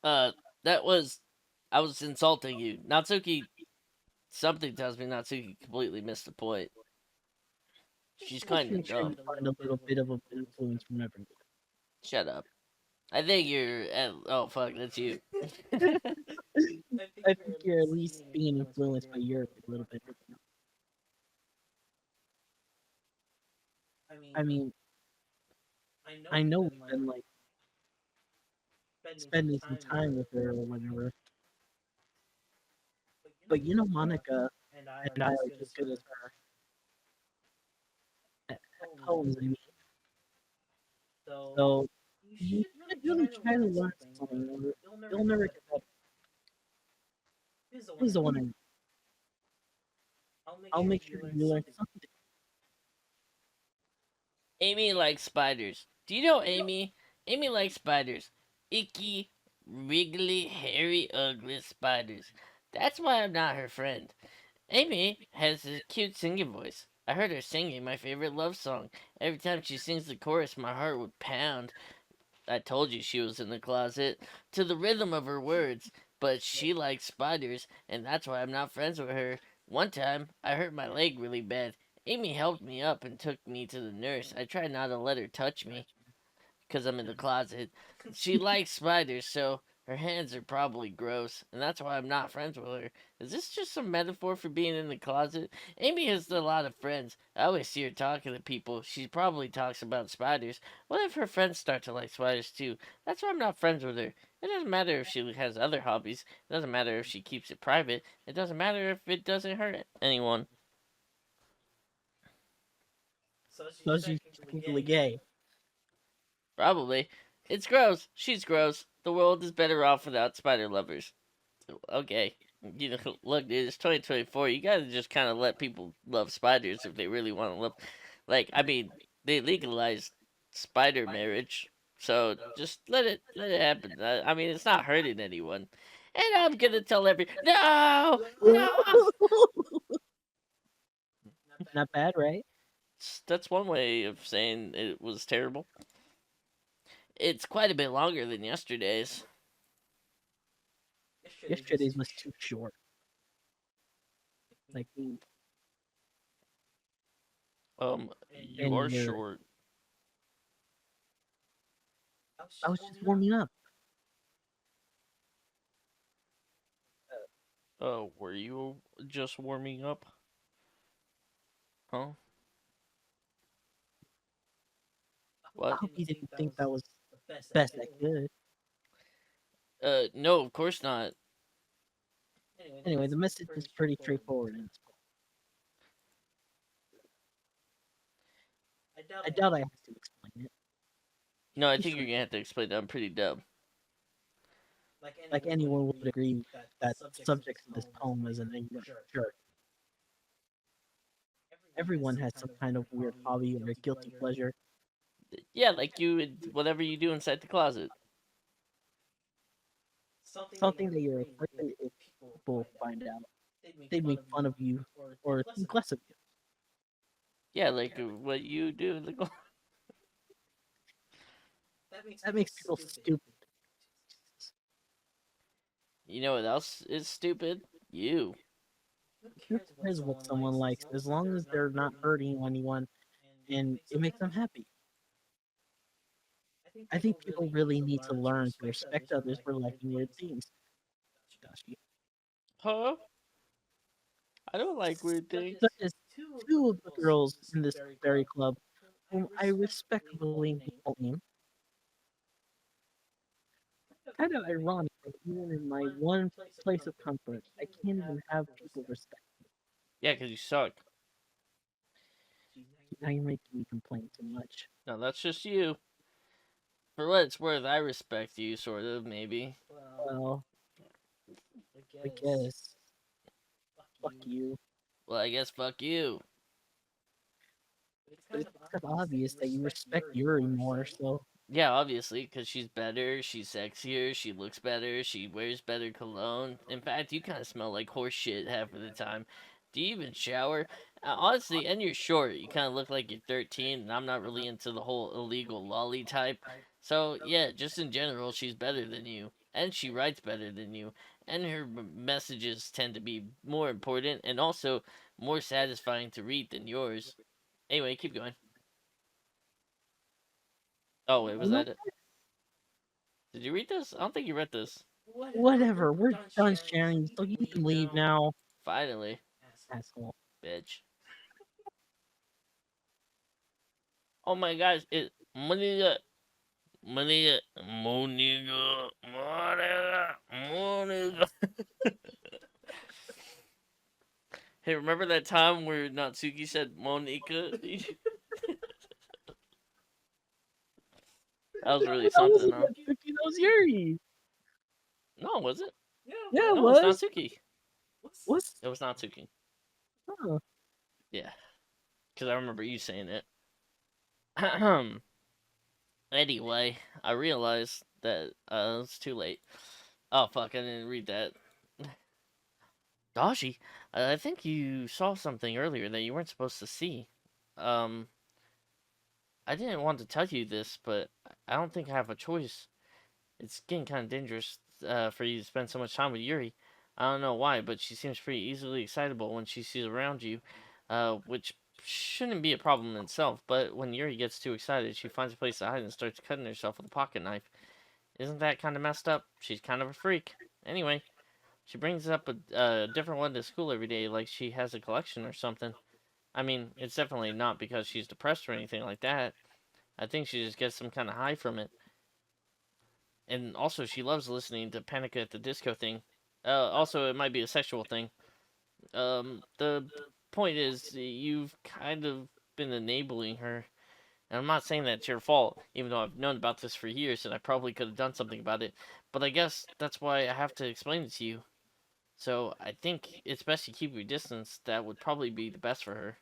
[SPEAKER 3] Uh, that was, I was insulting you. Natsuki, something tells me Natsuki completely missed the point. She's
[SPEAKER 4] Just
[SPEAKER 3] kind of
[SPEAKER 4] make sure you
[SPEAKER 3] dumb.
[SPEAKER 4] find a little bit of an influence from everyone.
[SPEAKER 3] Shut up. I think you're. Oh fuck, that's you.
[SPEAKER 4] I think you're at least being influenced by Europe a little bit. I mean, I know we've been like spending some time with her or whatever, but you know, Monica and I are just good as her at poems. I mean, so you should really try to learn something, or you'll never get better. Here's the one I'll make sure you learn something.
[SPEAKER 3] Amy likes spiders. Do you know Amy? Amy likes spiders. Icky, wriggly, hairy, ugly spiders. That's why I'm not her friend. Amy has a cute singing voice. I heard her singing my favorite love song. Every time she sings the chorus, my heart would pound. I told you she was in the closet to the rhythm of her words, but she likes spiders, and that's why I'm not friends with her. One time, I hurt my leg really bad. Amy helped me up and took me to the nurse. I tried not to let her touch me because I'm in the closet. She likes spiders, so her hands are probably gross, and that's why I'm not friends with her. Is this just some metaphor for being in the closet? Amy has a lot of friends. I always see her talking to people. She probably talks about spiders. What if her friends start to like spiders too? That's why I'm not friends with her. It doesn't matter if she has other hobbies. It doesn't matter if she keeps it private. It doesn't matter if it doesn't hurt anyone.
[SPEAKER 4] So she's technically gay.
[SPEAKER 3] Probably. It's gross. She's gross. The world is better off without spider lovers. Okay. You know, look, dude, it's 2024. You gotta just kind of let people love spiders if they really want to love. Like, I mean, they legalized spider marriage, so just let it happen. I mean, it's not hurting anyone. And I'm gonna tell no, no.
[SPEAKER 4] Not bad, right?
[SPEAKER 3] That's one way of saying it was terrible. It's quite a bit longer than yesterday's.
[SPEAKER 4] Yesterday's was too short. Like,
[SPEAKER 2] You are
[SPEAKER 4] and
[SPEAKER 2] short.
[SPEAKER 4] I was just warming up.
[SPEAKER 2] Were you just warming up? Huh?
[SPEAKER 4] I
[SPEAKER 2] What?
[SPEAKER 4] hope you didn't think that was the best I could.
[SPEAKER 3] No, of course not.
[SPEAKER 4] Anyway, the message is pretty straightforward. In this book. I doubt I have to explain it.
[SPEAKER 3] No, I
[SPEAKER 4] Pretty
[SPEAKER 3] think you're
[SPEAKER 4] sure.
[SPEAKER 3] gonna have to explain that. I'm pretty dumb.
[SPEAKER 4] Like anyone would agree that the subject of this poem is an ignorant jerk. Everyone has some kind of weird hobby or a guilty pleasure.
[SPEAKER 1] Yeah, like whatever you do inside the closet.
[SPEAKER 4] Something that you're afraid if people find out, they make fun of you or think less of you.
[SPEAKER 1] Yeah, like what you do in the closet.
[SPEAKER 4] That makes people stupid.
[SPEAKER 1] You know what else is stupid? You.
[SPEAKER 4] Who cares what someone likes as long as they're not hurting anyone and it makes them happy? I think people really need to learn to respect others for liking weird things. Doshi.
[SPEAKER 1] Huh? I don't like weird things.
[SPEAKER 4] Such as two of the girls in this berry club, whom I respectfully name. Kind of ironic that even in my one place of comfort, I can't even have people respect.
[SPEAKER 1] Yeah, because you suck.
[SPEAKER 4] Now you're making me complain too much.
[SPEAKER 1] No, that's just you. For what it's worth, I respect you, sort of, maybe.
[SPEAKER 4] Well, I guess. Fuck you.
[SPEAKER 1] Well, I guess fuck you.
[SPEAKER 4] But it's kind of obvious that you respect Yuri more, so
[SPEAKER 1] Yeah, obviously, because she's better, she's sexier, she looks better, she wears better cologne. In fact, you kind of smell like horse shit half of the time. Do you even shower? Honestly, and you're short. You kind of look like you're 13, and I'm not really into the whole illegal lolly type. So, yeah, just in general, she's better than you. And she writes better than you. And her messages tend to be more important and also more satisfying to read than yours. Anyway, keep going. Oh, wait, was
[SPEAKER 4] you know,
[SPEAKER 1] that it? Did you read this? I don't think you read this.
[SPEAKER 4] whatever. We're done sharing, so you can leave now,
[SPEAKER 1] Finally,
[SPEAKER 4] asshole.
[SPEAKER 1] bitch. Oh my gosh, it Monica, Monica, Monica, Monica, Monica. Hey, remember that time where Natsuki said Monica? That was really
[SPEAKER 4] That
[SPEAKER 1] something,
[SPEAKER 4] wasn't
[SPEAKER 1] huh?
[SPEAKER 4] Natsuki, that was Yuri.
[SPEAKER 1] No, was it?
[SPEAKER 4] Yeah, it
[SPEAKER 1] No, it's
[SPEAKER 4] was.
[SPEAKER 1] Natsuki.
[SPEAKER 4] What's
[SPEAKER 1] It was Natsuki.
[SPEAKER 4] huh?
[SPEAKER 1] Yeah, because I remember you saying it. Anyway, I realized that it's too late. Oh fuck, I didn't read that. Doshi, I think you saw something earlier that you weren't supposed to see. Um, I didn't want to tell you this, but I don't think I have a choice. It's getting kind of dangerous for you to spend so much time with Yuri. I don't know why, but she seems pretty easily excitable when she sees around you, which shouldn't be a problem in itself. But when Yuri gets too excited, she finds a place to hide and starts cutting herself with a pocket knife. Isn't that kind of messed up? She's kind of a freak. Anyway, she brings up a different one to school every day, like she has a collection or something. I mean, it's definitely not because she's depressed or anything like that. I think she just gets some kind of high from it. And also, she loves listening to Panic at the Disco thing. Also, it might be a sexual thing. The point is, you've kind of been enabling her. And I'm not saying that's your fault, even though I've known about this for years and I probably could have done something about it. But I guess that's why I have to explain it to you. So I think it's best you keep your distance. That would probably be the best for her.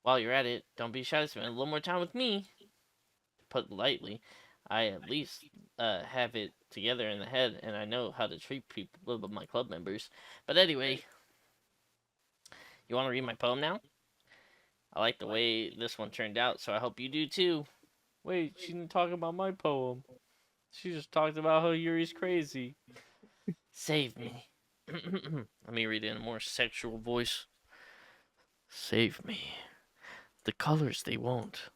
[SPEAKER 1] While you're at it, don't be shy to spend a little more time with me. To put it lightly, I at least have it together in the head, and I know how to treat people with my club members. But anyway, you want to read my poem now? I like the way this one turned out, so I hope you do too.
[SPEAKER 2] Wait, she didn't talk about my poem. She just talked about how Yuri's crazy.
[SPEAKER 1] Save me. Let me read it in a more sexual voice. Save me. The colors they won't.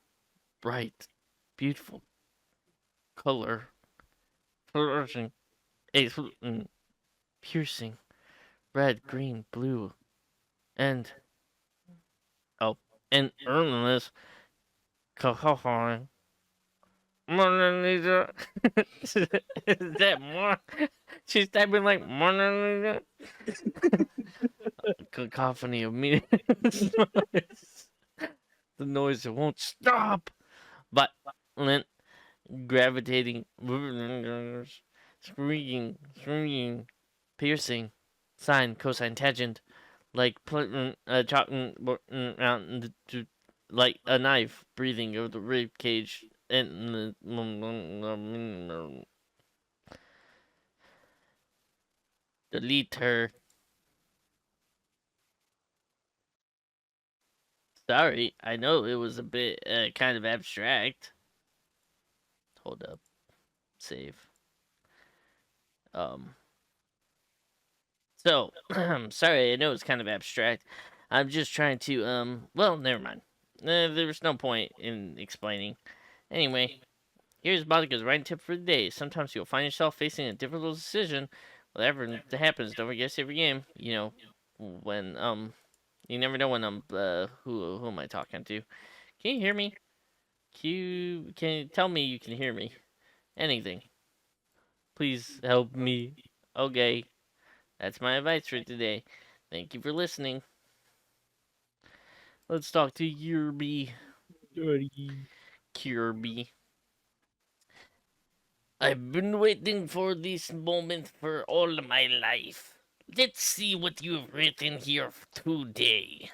[SPEAKER 1] Bright, beautiful color. Flourishing. Piercing. Red, green, blue. And. Oh. And earnest. Cacophony. Mona Lisa. Is that more? She's typing like Mona Lisa. Cacophony of meanings. The noise that won't stop. Violent, gravitating,
[SPEAKER 3] screaming, piercing, sine, cosine, tangent, like like a knife breathing over the rib cage and delete her. Sorry, I know it was a bit kind of abstract. Hold up, save. Um, so sorry, I know it's kind of abstract. I'm just trying to well, never mind. There's no point in explaining. Anyway, here's Monica's writing tip for the day. Sometimes you'll find yourself facing a difficult decision. Whatever that happens, don't forget to save your game. You know, when you never know when who am I talking to? Can you hear me? Can you tell me you can hear me? Anything. Please help me. Okay. That's my advice for today. Thank you for listening. Let's talk to Kirby. Kirby. I've been waiting for this moment for all my life. Let's see what you've written here today.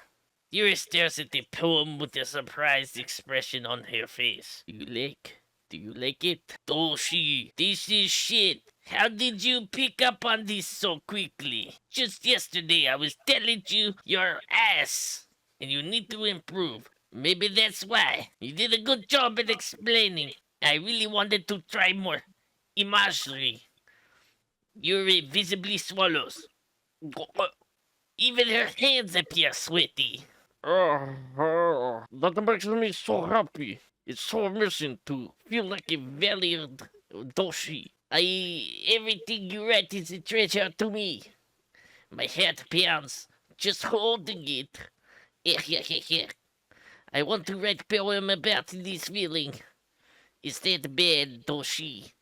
[SPEAKER 3] Yuri stares at the poem with a surprised expression on her face. Do you like it? Doshi, this is shit. How did you pick up on this so quickly? Just yesterday I was telling you you're ass and you need to improve. Maybe that's why. You did a good job at explaining. I really wanted to try more imagery. Yuri visibly swallows. Even her hands appear sweaty.
[SPEAKER 2] That makes me so happy. It's so amazing to
[SPEAKER 3] Feel like a valued Doshi. Everything you write is a treasure to me. My heart pounds just holding it. I want to write poem about this feeling. Is that bad, Doshi?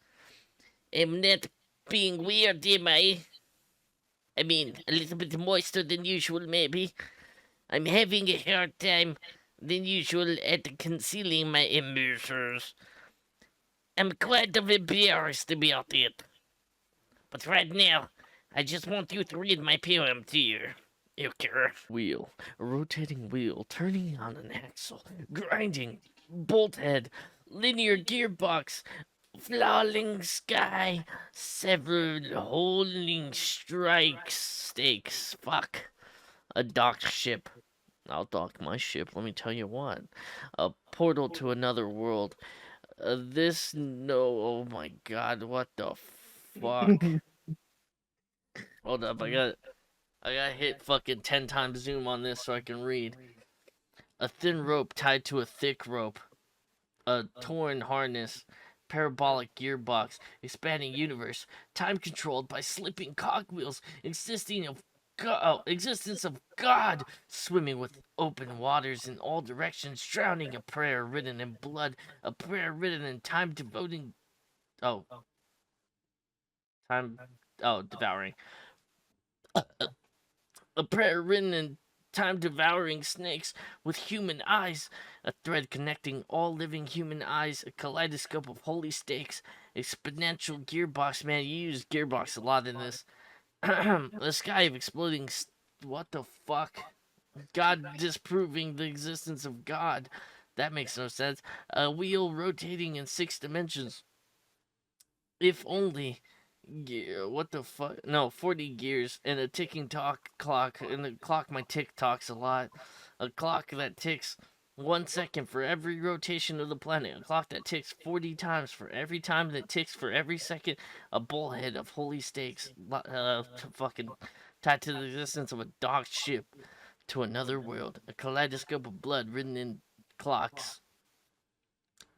[SPEAKER 3] I'm not being weird, am I? I mean, a little bit moister than usual, maybe. I'm having a hard time than usual at concealing my emotions. I'm quite embarrassed about it. But right now, I just want you to read my poem to you. Okay.
[SPEAKER 2] wheel, a rotating wheel, turning on an axle, grinding, bolt head,
[SPEAKER 3] Linear gearbox, falling sky, severed holding strikes, stakes. Fuck.
[SPEAKER 2] a docked ship. I'll dock my ship, let me tell you what. A portal to another world. Oh my god, what the fuck? Hold up, I got hit fucking 10 times zoom on this so I can read. A thin rope tied to a thick rope. A torn harness. Parabolic gearbox. Expanding universe. Time controlled by slipping cogwheels. Existence of God. Swimming with open waters in all directions. Drowning. A prayer written in blood. A prayer written in time devoting. Oh. Time. Oh, devouring. A prayer written in time devouring snakes with human eyes, a thread connecting all living human eyes, a kaleidoscope of holy stakes, exponential gearbox. Man, you use gearbox a lot in this. A sky of exploding. What the fuck? God disproving the existence of God. That makes no sense. A wheel rotating in 6 dimensions. If only. What the fuck? No, 40 gears and a ticking clock. And the clock my tick tocks a lot. A clock that ticks 1 second for every rotation of the planet. A clock that ticks 40 times for every time that ticks for every second. A bullhead of holy stakes. Fucking tied to the existence of a docked ship to another world. A kaleidoscope of blood written in clocks.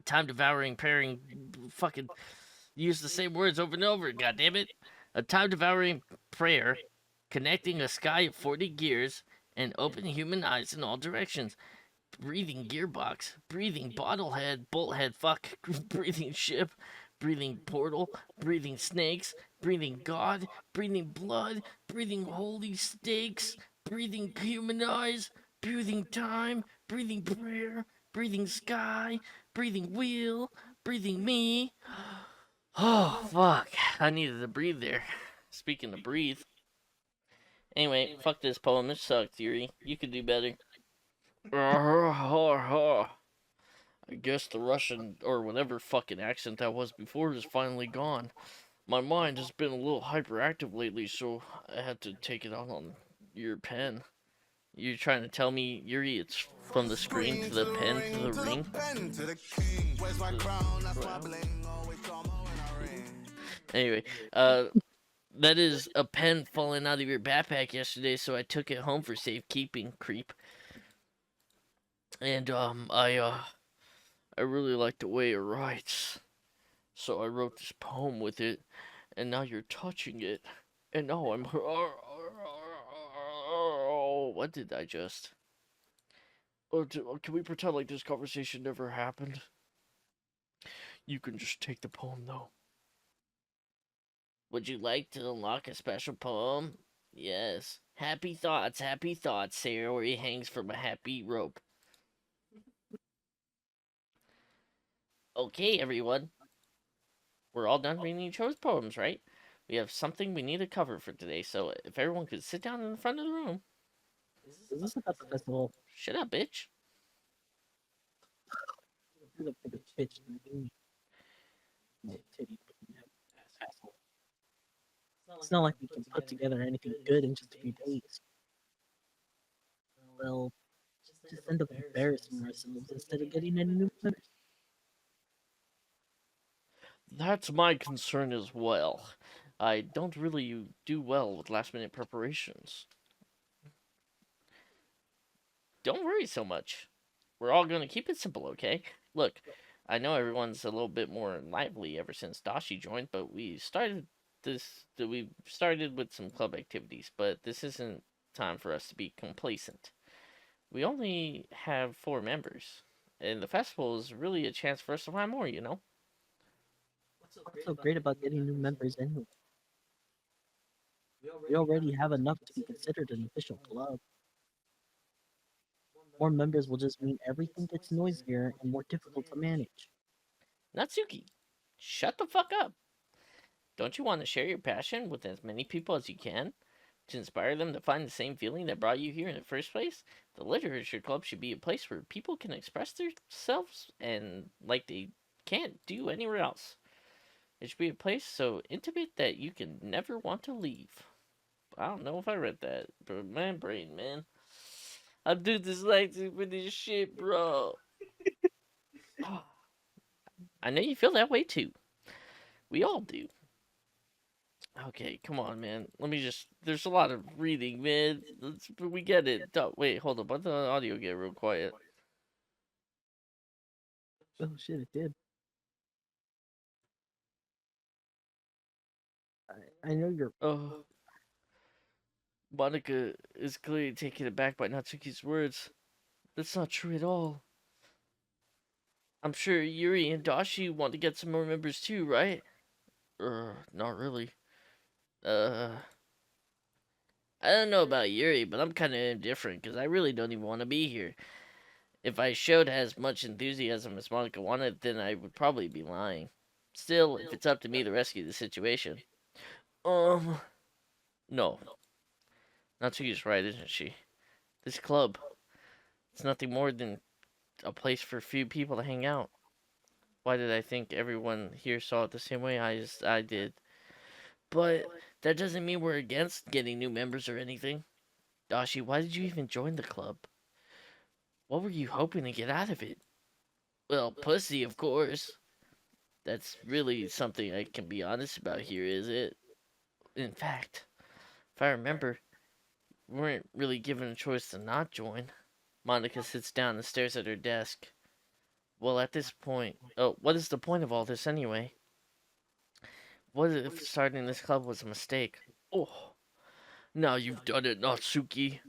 [SPEAKER 2] Time devouring, pairing, fucking use the same words over and over, goddammit. A time devouring prayer, connecting a sky of 40 gears and open human eyes in all directions. Breathing gearbox, breathing bolthead, fuck, breathing ship, breathing portal, breathing snakes, breathing God, breathing blood, breathing holy stakes, breathing human eyes, breathing time, breathing prayer, breathing sky, breathing wheel, breathing me.
[SPEAKER 1] Oh, fuck. I needed to breathe there. Speaking of breathe. Anyway, fuck this poem. It sucked, Yuri. You could do better.
[SPEAKER 2] I guess the Russian or whatever fucking accent that was before is finally gone. My mind has been a little hyperactive lately, so I had to take it out on your pen.
[SPEAKER 1] You're trying to tell me, Yuri, it's from the screen to the pen to the ring? Anyway, that is a pen falling out of your backpack yesterday, so I took it home for safekeeping, creep.
[SPEAKER 2] And I really like the way it writes, so I wrote this poem with it, and now you're touching it, and now I'm.
[SPEAKER 1] What did I just?
[SPEAKER 2] Can we pretend like this conversation never happened? You can just take the poem though.
[SPEAKER 1] Would you like to unlock a special poem? Yes. Happy thoughts, Sarah, where he hangs from a happy rope. Okay, everyone. We're all done reading each other's poems, right? We have something we need to cover for today, so if everyone could sit down in the front of the room.
[SPEAKER 4] Is this about the festival?
[SPEAKER 1] Shut up, bitch.
[SPEAKER 4] You're the biggest bitch in the room. Titty. Asshole. It's not like we can put together anything good in just a few days. Well, just end up embarrassing ourselves instead of getting any new members.
[SPEAKER 2] That's my concern as well. I don't really do well with last minute preparations.
[SPEAKER 1] Don't worry so much. We're all going to keep it simple, okay? Look, I know everyone's a little bit more lively ever since Doshi joined, but we started with some club activities, but this isn't time for us to be complacent. We only have 4 members, and the festival is really a chance for us to find more, you know?
[SPEAKER 4] What's so great about getting new members anyway? We already have enough to be considered an official club. More members will just mean everything gets noisier and more difficult to manage.
[SPEAKER 1] Natsuki, shut the fuck up. Don't you want to share your passion with as many people as you can? To inspire them to find the same feeling that brought you here in the first place? The Literature Club should be a place where people can express themselves and like they can't do anywhere else. It should be a place so intimate that you can never want to leave. I don't know if I read that, but my brain, man. I'm too dyslexic for this shit, bro. I know you feel that way too. We all do. Okay, come on, man. Let me just. There's a lot of reading, man. We get it. Wait, hold up. Let the audio get real quiet.
[SPEAKER 4] Oh shit, it did. I know you're.
[SPEAKER 2] Oh, Monica is clearly taken aback by Natsuki's words. That's not true at all.
[SPEAKER 1] I'm sure Yuri and Doshi want to get some more members too, right?
[SPEAKER 2] Not really.
[SPEAKER 1] I don't know about Yuri, but I'm kind of indifferent because I really don't even want to be here. If I showed as much enthusiasm as Monica wanted, then I would probably be lying. Still, if it's up to me to rescue the situation.
[SPEAKER 2] Um,
[SPEAKER 1] No. Natsuki's right, isn't she? This club, it's nothing more than a place for a few people to hang out. Why did I think everyone here saw it the same way I did? But that doesn't mean we're against getting new members or anything. Dashi, why did you even join the club? What were you hoping to get out of it? Well, pussy, of course. That's really something I can be honest about here, is it? In fact, if I remember, we weren't really given a choice to not join. Monica sits down and stares at her desk. Well, at this point, what is the point of all this anyway? What if starting this club was a mistake?
[SPEAKER 2] oh, now you've done it, Natsuki.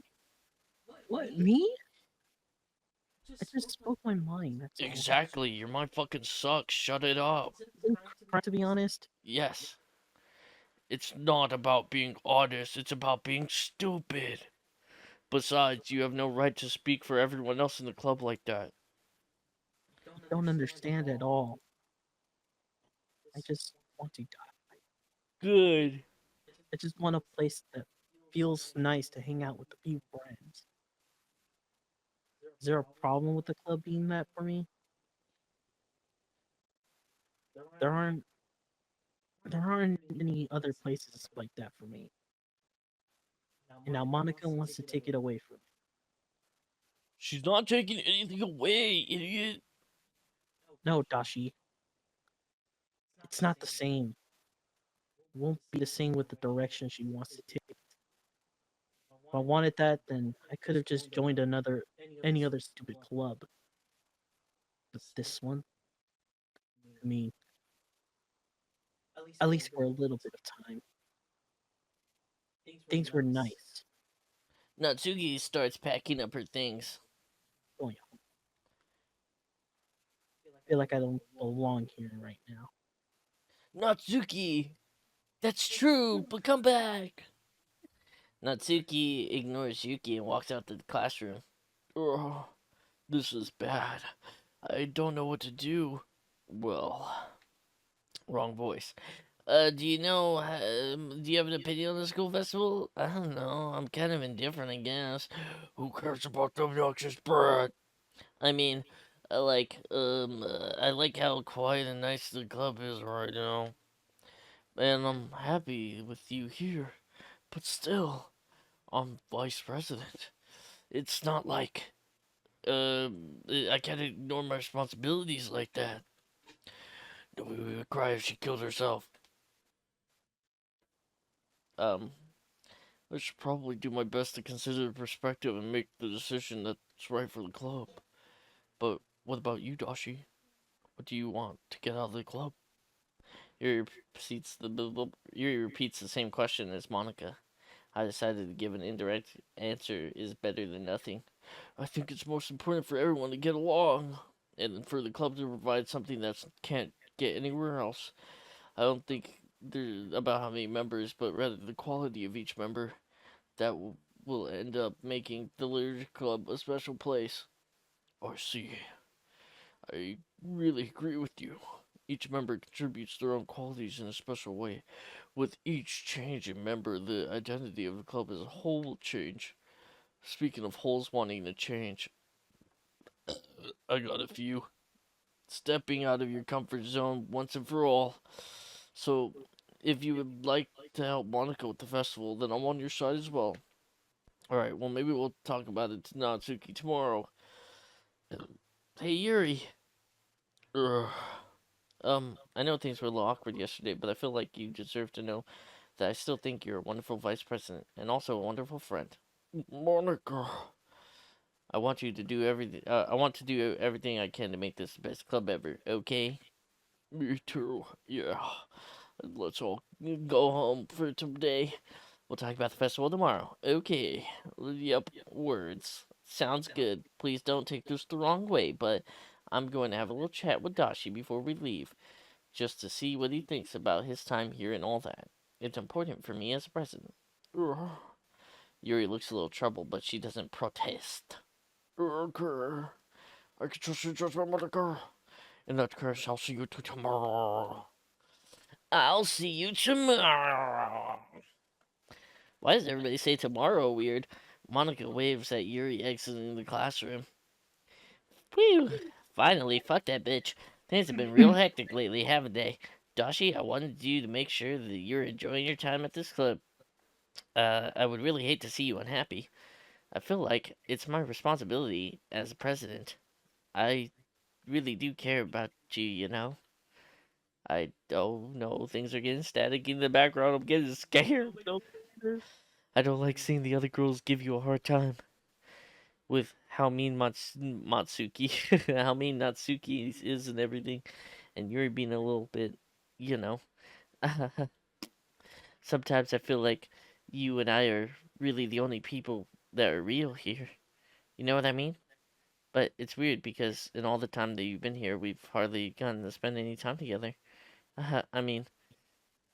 [SPEAKER 4] What, me? I just spoke my mind, that's all.
[SPEAKER 2] Exactly, your mind fucking sucks. Shut it up.
[SPEAKER 4] To be honest,
[SPEAKER 2] Yes. It's not about being honest, it's about being stupid. Besides, you have no right to speak for everyone else in the club like that.
[SPEAKER 4] I don't understand at all. I just want to die.
[SPEAKER 3] Good.
[SPEAKER 4] I just want a place that feels nice to hang out with a few friends. Is there a problem with the club being that for me? There aren't there aren't any other places like that for me. And now Monica wants to take it away from me.
[SPEAKER 3] She's not taking anything away, idiot.
[SPEAKER 4] No, Dashi, it's not the same. It won't be the same with the direction she wants to take it. If I wanted that, then I could have just joined any other stupid club. But this one, I mean, at least for a little bit of time, things were nice.
[SPEAKER 3] Natsuki starts packing up her things.
[SPEAKER 4] Oh yeah, I feel like I don't belong here right now.
[SPEAKER 3] Natsuki! That's true, but come back! Natsuki ignores Yuki and walks out to the classroom.
[SPEAKER 2] Oh, this is bad. I don't know what to do.
[SPEAKER 3] Well, wrong voice. Do you know, do you have an opinion on the school festival? I don't know, I'm kind of indifferent, I guess.
[SPEAKER 2] Who cares about the obnoxious brat?
[SPEAKER 3] I mean, I like how quiet and nice the club is right now. And I'm happy with you here. But still, I'm vice president. It's not like, I can't ignore my responsibilities like that. Nobody would cry if she killed herself. Um,
[SPEAKER 2] I should probably do my best to consider the perspective and make the decision that's right for the club. But what about you, Doshi? What do you want to get out of the club?
[SPEAKER 3] Yuri repeats the same question as Monica. I decided to give an indirect answer is better than nothing.
[SPEAKER 2] I think it's most important for everyone to get along, and for the club to provide something that can't get anywhere else. I don't think about how many members, but rather the quality of each member that will end up making the literature club a special place. I see. I really agree with you. Each member contributes their own qualities in a special way. With each change in member, the identity of the club as a whole will change. Speaking of holes wanting to change, I got a few. Stepping out of your comfort zone once and for all. So, if you would like to help Monica with the festival, then I'm on your side as well. Alright, well, maybe we'll talk about it to Natsuki tomorrow. Hey, Yuri. Ugh. I know things were a little awkward yesterday, but I feel like you deserve to know that I still think you're a wonderful vice president and also a wonderful friend. Monica.
[SPEAKER 3] I want you to do everything. I want to do everything I can to make this the best club ever. Okay?
[SPEAKER 2] Me too. Yeah. Let's all go home for today.
[SPEAKER 3] We'll talk about the festival tomorrow. Okay. Yep. Words. Sounds good. Please don't take this the wrong way, but I'm going to have a little chat with Dashi before we leave, just to see what he thinks about his time here and all that. It's important for me as president.
[SPEAKER 2] Ugh.
[SPEAKER 3] Yuri looks a little troubled, but she doesn't protest.
[SPEAKER 2] Okay. I can trust you, Judgment Monica. In that case, I'll see you tomorrow.
[SPEAKER 3] I'll see you tomorrow. Why does everybody say tomorrow weird? Monica waves at Yuri exiting the classroom. Whew. Finally, fuck that bitch. Things have been real hectic lately, haven't they? Dashi, I wanted you to make sure that you're enjoying your time at this club. I would really hate to see you unhappy. I feel like it's my responsibility as president. I really do care about you, you know? I don't know, things are getting static in the background. I'm getting scared. I don't like seeing the other girls give you a hard time. With how mean Matsuki, how mean Natsuki is and everything. And Yuri being a little bit, you know. Sometimes I feel like you and I are really the only people that are real here. You know what I mean? But it's weird because in all the time that you've been here, we've hardly gotten to spend any time together. I mean,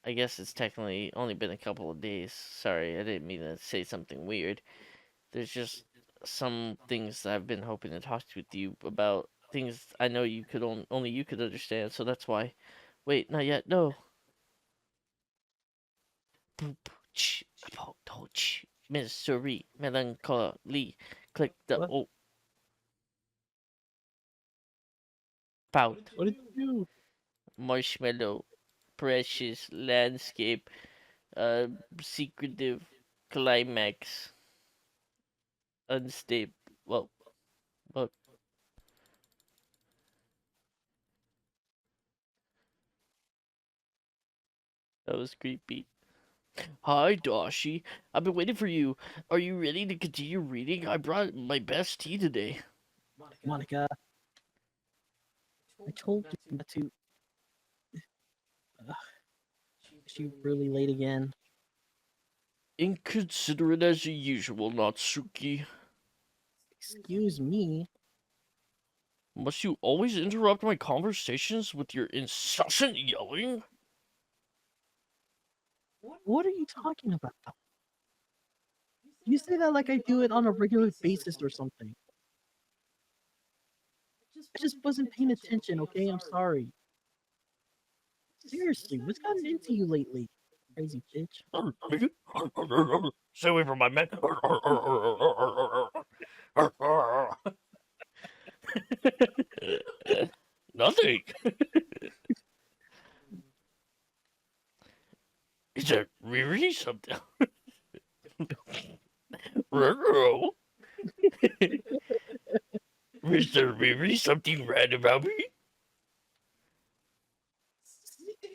[SPEAKER 3] I guess it's technically only been a couple of days. Sorry, I didn't mean to say something weird. There's just some things that I've been hoping to talk with you about. Things I know you could only you could understand, so that's why. Wait, not yet. No. Boop, ch, about touch. Misery, melancholy. Click the
[SPEAKER 4] What?
[SPEAKER 3] O. Pout.
[SPEAKER 4] What did you do?
[SPEAKER 3] Marshmallow. Precious landscape. Secretive climax. Unstable. Well, well, that was creepy. Hi, Doshi. I've been waiting for you. Are you ready to continue reading? I brought my best tea today.
[SPEAKER 4] Monica, I told you not to. Ugh, is she really late again?
[SPEAKER 2] Inconsiderate as usual, Natsuki.
[SPEAKER 4] Excuse me.
[SPEAKER 2] Must you always interrupt my conversations with your incessant yelling?
[SPEAKER 4] What are you talking about? You say that like I do it on a regular basis or something. I just wasn't paying attention, okay? I'm sorry. Seriously, what's gotten into you lately? Crazy bitch.
[SPEAKER 2] Stay away from my man. Nothing. Is that Riri something? Ruh-roh. Is there Riri something rad about me?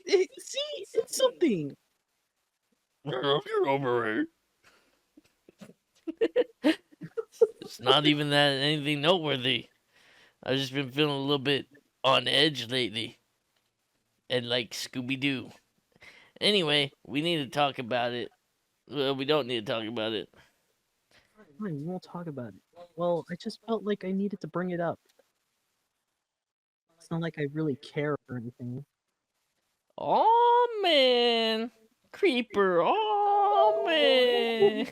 [SPEAKER 4] See, it's something.
[SPEAKER 2] You're over it.
[SPEAKER 3] It's not even that anything noteworthy. I've just been feeling a little bit on edge lately. And like Scooby Doo. Anyway, we need to talk about it. Well, we don't need to talk about it.
[SPEAKER 4] Fine, we won't talk about it. Well, I just felt like I needed to bring it up. It's not like I really care or anything.
[SPEAKER 3] Oh man. Creeper. Oh man.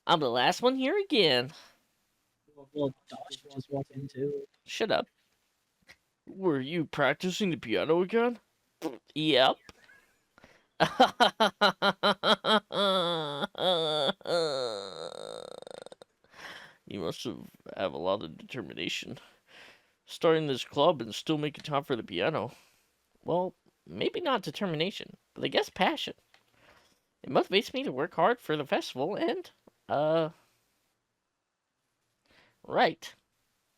[SPEAKER 3] I'm the last one here again.
[SPEAKER 4] Well, Dosh just walked in too.
[SPEAKER 3] Shut up.
[SPEAKER 2] Were you practicing the piano again?
[SPEAKER 3] Yep.
[SPEAKER 2] You must have a lot of determination. Starting this club and still making time for the piano.
[SPEAKER 3] Well, maybe not determination, but I guess passion. It motivates me to work hard for the festival and, right.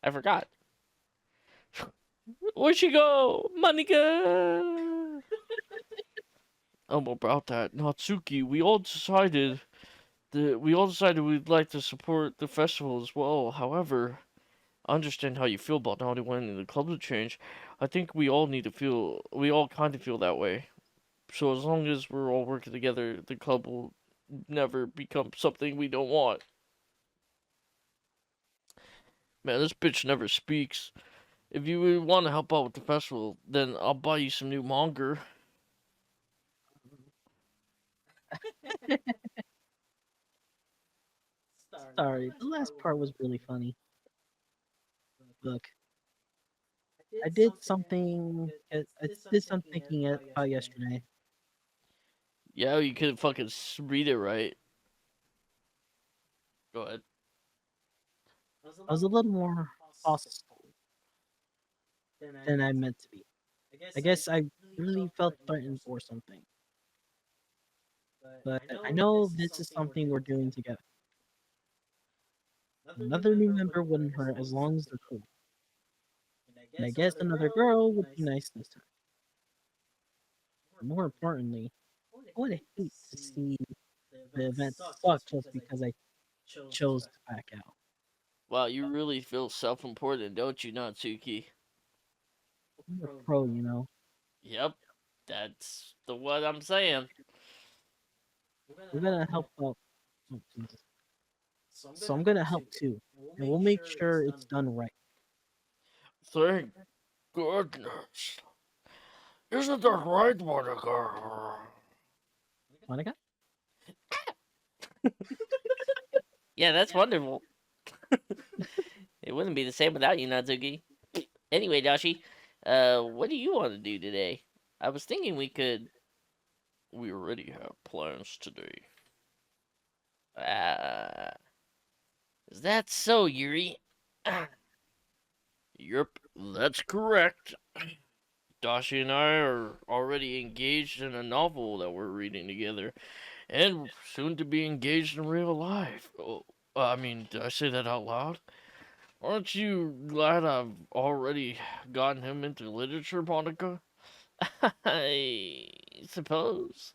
[SPEAKER 3] I forgot. Where'd she go? Monica!
[SPEAKER 2] About that, Natsuki, we all decided we'd like to support the festival as well. However, I understand how you feel about not wanting the club to change. I think we all kind of feel that way. So as long as we're all working together, the club will never become something we don't want. Man, this bitch never speaks. If you want to help out with the festival, then I'll buy you some new manga.
[SPEAKER 4] Sorry, the last part was really funny. Look, I did something. I did some thinking about yesterday.
[SPEAKER 2] Yeah, you couldn't fucking read it right. Go ahead.
[SPEAKER 4] I was a little more hostile than I meant to be. I guess I really felt threatened or something. But I know this is something we're doing together. Another new member wouldn't hurt as long as they're cool. And I guess another girl would be nice this time. But more importantly, I would hate to see the event suck just because I chose to back out.
[SPEAKER 2] Wow, you really feel self-important, don't you, Natsuki?
[SPEAKER 4] I'm a pro, you know.
[SPEAKER 2] Yep, that's the what I'm saying.
[SPEAKER 4] We're gonna help out. Oh, Jesus. So I'm gonna help too. And we'll make sure it's done right.
[SPEAKER 2] Thank goodness. Isn't that right, Monica?
[SPEAKER 4] Monica?
[SPEAKER 3] Yeah, that's wonderful. It wouldn't be the same without you, Natsuki. Anyway, Dashi, what do you want to do today? I was thinking we could
[SPEAKER 2] We already have plans today.
[SPEAKER 3] Ah, is that so, Yuri? Ah,
[SPEAKER 2] Yep, that's correct. Doshi and I are already engaged in a novel that we're reading together, and soon to be engaged in real life. Oh, I mean, did I say that out loud? Aren't you glad I've already gotten him into literature, Monica?
[SPEAKER 3] I suppose.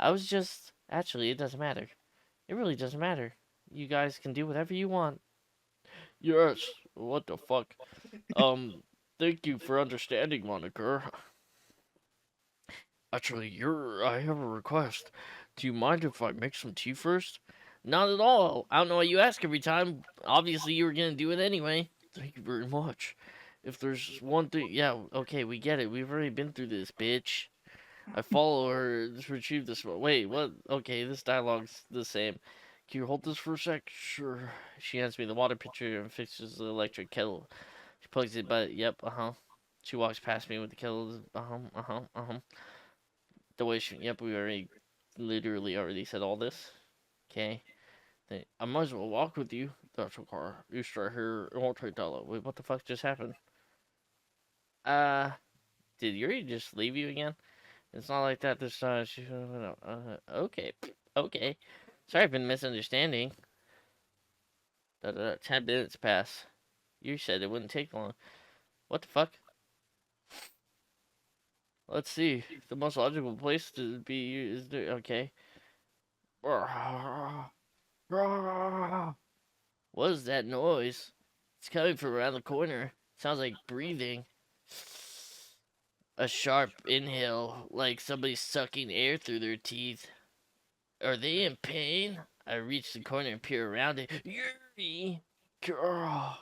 [SPEAKER 3] I was just. Actually, it doesn't matter. It really doesn't matter. You guys can do whatever you want.
[SPEAKER 2] Yes, what the fuck? Thank you for understanding, Monica. Actually, I have a request. Do you mind if I make some tea first?
[SPEAKER 3] Not at all. I don't know why you ask every time. Obviously, you were gonna do it anyway.
[SPEAKER 2] Thank you very much. If there's one thing,
[SPEAKER 3] Yeah, okay, we get it. We've already been through this, bitch. I follow her to retrieve this. Wait, what? Okay, this dialogue's the same.
[SPEAKER 2] can you hold this for a sec? Sure.
[SPEAKER 3] She hands me the water pitcher and fixes the electric kettle. She plugs it, but yep, She walks past me with the kettle. The way she, yep, we already, literally already said all this. Okay.
[SPEAKER 2] I might as well walk with you. That's okay. You stay here. It won't take that long.
[SPEAKER 3] Wait, what the fuck just happened? Did Yuri just leave you again? It's not like that this time. Okay, okay. Sorry, I've been misunderstanding. 10 minutes pass. You said it wouldn't take long. What the fuck? Let's see. The most logical place to be is there. Okay. What is that noise? It's coming from around the corner. Sounds like breathing. A sharp inhale, like somebody sucking air through their teeth. Are they in pain? I reach the corner and peer around it. Yuri!
[SPEAKER 2] Girl.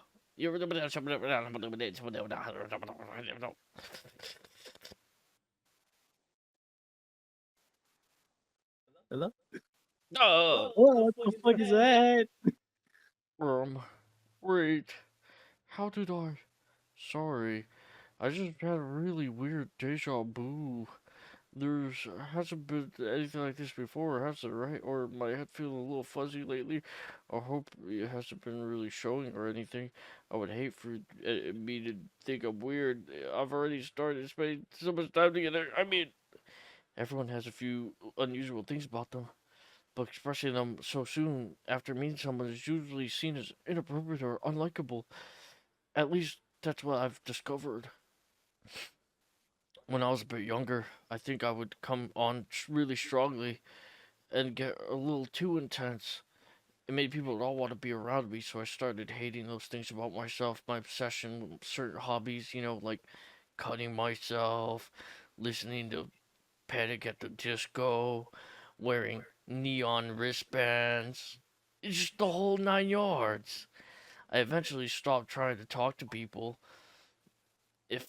[SPEAKER 4] Hello?
[SPEAKER 3] Oh!
[SPEAKER 4] Oh, what the fuck is that?
[SPEAKER 2] Wait. How did I? Sorry. I just had a really weird deja vu. There's hasn't been anything like this before, has it, right? Or my head feeling a little fuzzy lately. I hope it hasn't been really showing or anything. I would hate for me to think I'm weird. I've already started spending so much time together. I mean, everyone has a few unusual things about them, but expressing them so soon after meeting someone is usually seen as inappropriate or unlikable. At least that's what I've discovered. When I was a bit younger, I think I would come on really strongly and get a little too intense. It made people all want to be around me, so I started hating those things about myself. My obsession with certain hobbies, like cutting myself, listening to Panic at the Disco, wearing neon wristbands. It's just the whole 9 yards. I eventually stopped trying to talk to people. If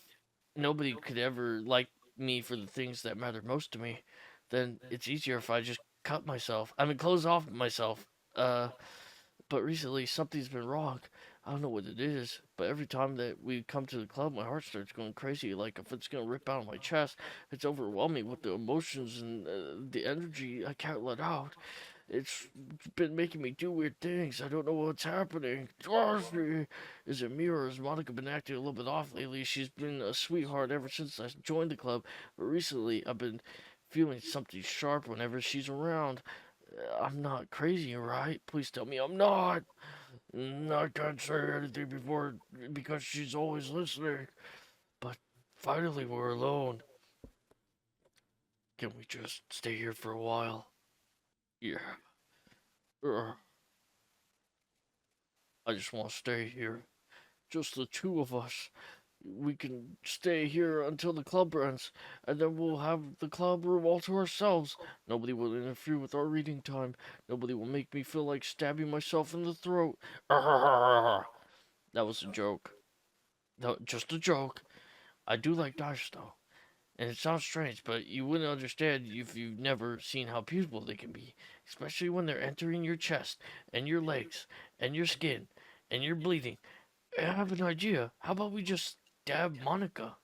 [SPEAKER 2] nobody could ever like me for the things that matter most to me, then it's easier if I just cut myself. I mean, close off myself. But recently something's been wrong. I don't know what it is, but every time that we come to the club, my heart starts going crazy. Like if it's gonna rip out of my chest, it's overwhelming with the emotions and the energy I can't let out. It's been making me do weird things. I don't know what's happening. Dorothy! Is it me or has Monica been acting a little bit off lately? She's been a sweetheart ever since I joined the club, but recently I've been feeling something sharp whenever she's around. I'm not crazy, right? Please tell me I'm not. I can't say anything before because she's always listening. But finally, we're alone. Can we just stay here for a while? Yeah. I just want to stay here. Just the two of us. We can stay here until the club ends, and then we'll have the club room all to ourselves. Nobody will interfere with our reading time. Nobody will make me feel like stabbing myself in the throat. That was a joke. No, just a joke. I do like dice, though. And it sounds strange, but you wouldn't understand if you've never seen how beautiful they can be, especially when they're entering your chest, and your legs, and your skin, and you're bleeding. I have an idea. How about we just stab Monica?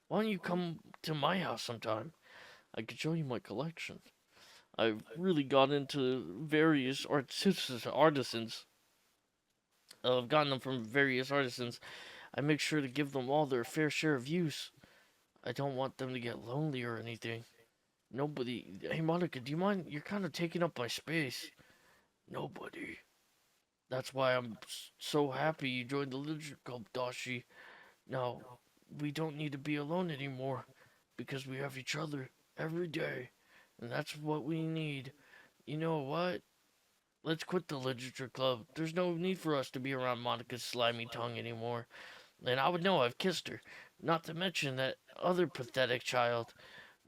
[SPEAKER 2] Why don't you come to my house sometime? I could show you my collection. I've really got into various artisans. I've gotten them from various artisans. I make sure to give them all their fair share of use. I don't want them to get lonely or anything. Nobody. Hey, Monica, do you mind? You're kind of taking up my space. Nobody. That's why I'm so happy you joined the literature club, Doshi. Now, we don't need to be alone anymore because we have each other every day. And that's what we need. You know what? Let's quit the literature club. There's no need for us to be around Monica's slimy tongue anymore. And I would know I've kissed her. Not to mention that other pathetic child.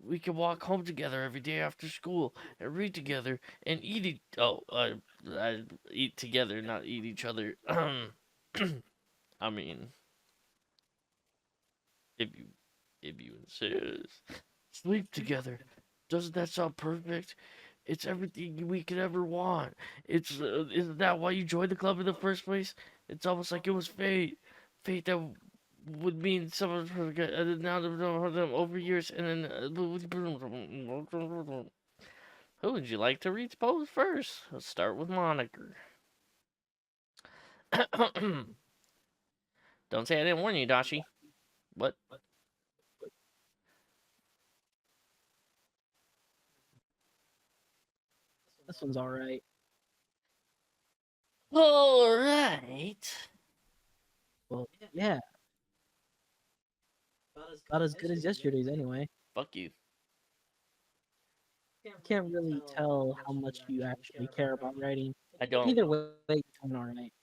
[SPEAKER 2] We could walk home together every day after school and read together and eat together, not eat each other. I mean, if you if you insist. Sleep together. Doesn't that sound perfect? It's everything we could ever want. Isn't that why you joined the club in the first place? It's almost like it was fate. Fate that would mean someone forget and now they've known them over years and then who would you like to read pose first? Let's start with Monica. Don't say I didn't warn you, Dashi. What?
[SPEAKER 4] This one's alright.
[SPEAKER 3] Alright.
[SPEAKER 4] Well, yeah, about as good as yesterday's anyway.
[SPEAKER 2] Fuck you.
[SPEAKER 4] Can't really tell how much you actually care about writing.
[SPEAKER 2] I don't.
[SPEAKER 4] Either way, you're doing alright.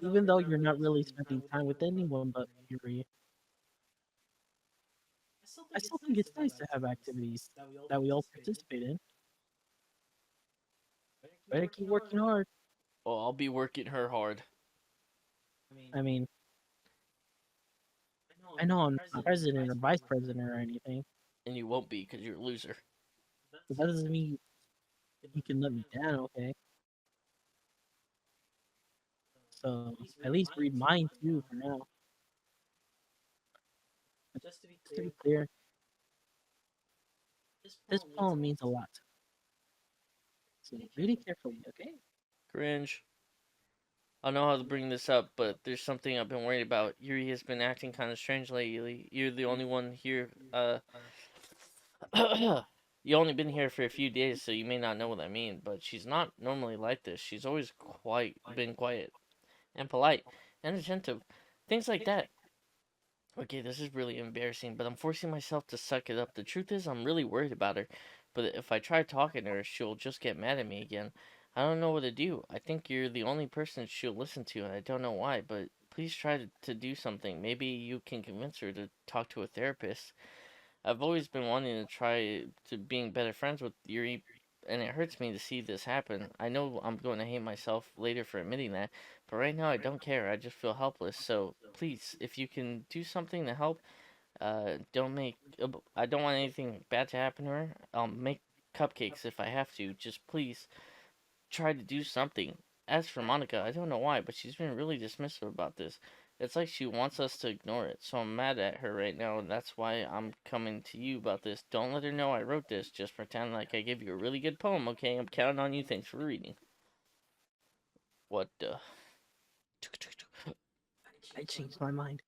[SPEAKER 4] Even though you're not really spending time with anyone but Yuri, I still think it's nice to have activities that we all participate in. Better keep working hard.
[SPEAKER 2] Well, I'll be working her hard.
[SPEAKER 4] I mean, I know I'm not president or vice president or anything,
[SPEAKER 2] And you won't be because you're a loser.
[SPEAKER 4] but that doesn't mean you can let me down, okay? So at least read mine too for now. Just to be clear, this poem means a lot. So read it carefully, okay?
[SPEAKER 2] Cringe. I know how to bring this up, but there's something I've been worried about. Yuri has been acting kind of strange lately. You're the only one here. You only been here for a few days, so you may not know what I mean. But she's not normally like this. She's always been quiet and polite and attentive, things like that. Okay, this is really embarrassing, but I'm forcing myself to suck it up. The truth is, I'm really worried about her. But if I try talking to her, she'll just get mad at me again. I don't know what to do. I think you're the only person she'll listen to, and I don't know why, but please try to do something. Maybe you can convince her to talk to a therapist. I've always been wanting to try to being better friends with Yuri, and it hurts me to see this happen. I know I'm going to hate myself later for admitting that, but right now I don't care. I just feel helpless. So please, if you can do something to help, don't make. I don't want anything bad to happen to her. I'll make cupcakes if I have to. Just please try to do something. As for Monica, I don't know why, but she's been really dismissive about this. It's like she wants us to ignore it, so I'm mad at her right now, and that's why I'm coming to you about this. Don't let her know I wrote this, just pretend like I gave you a really good poem, okay? I'm counting on you, thanks for reading. What the?
[SPEAKER 4] I changed my mind.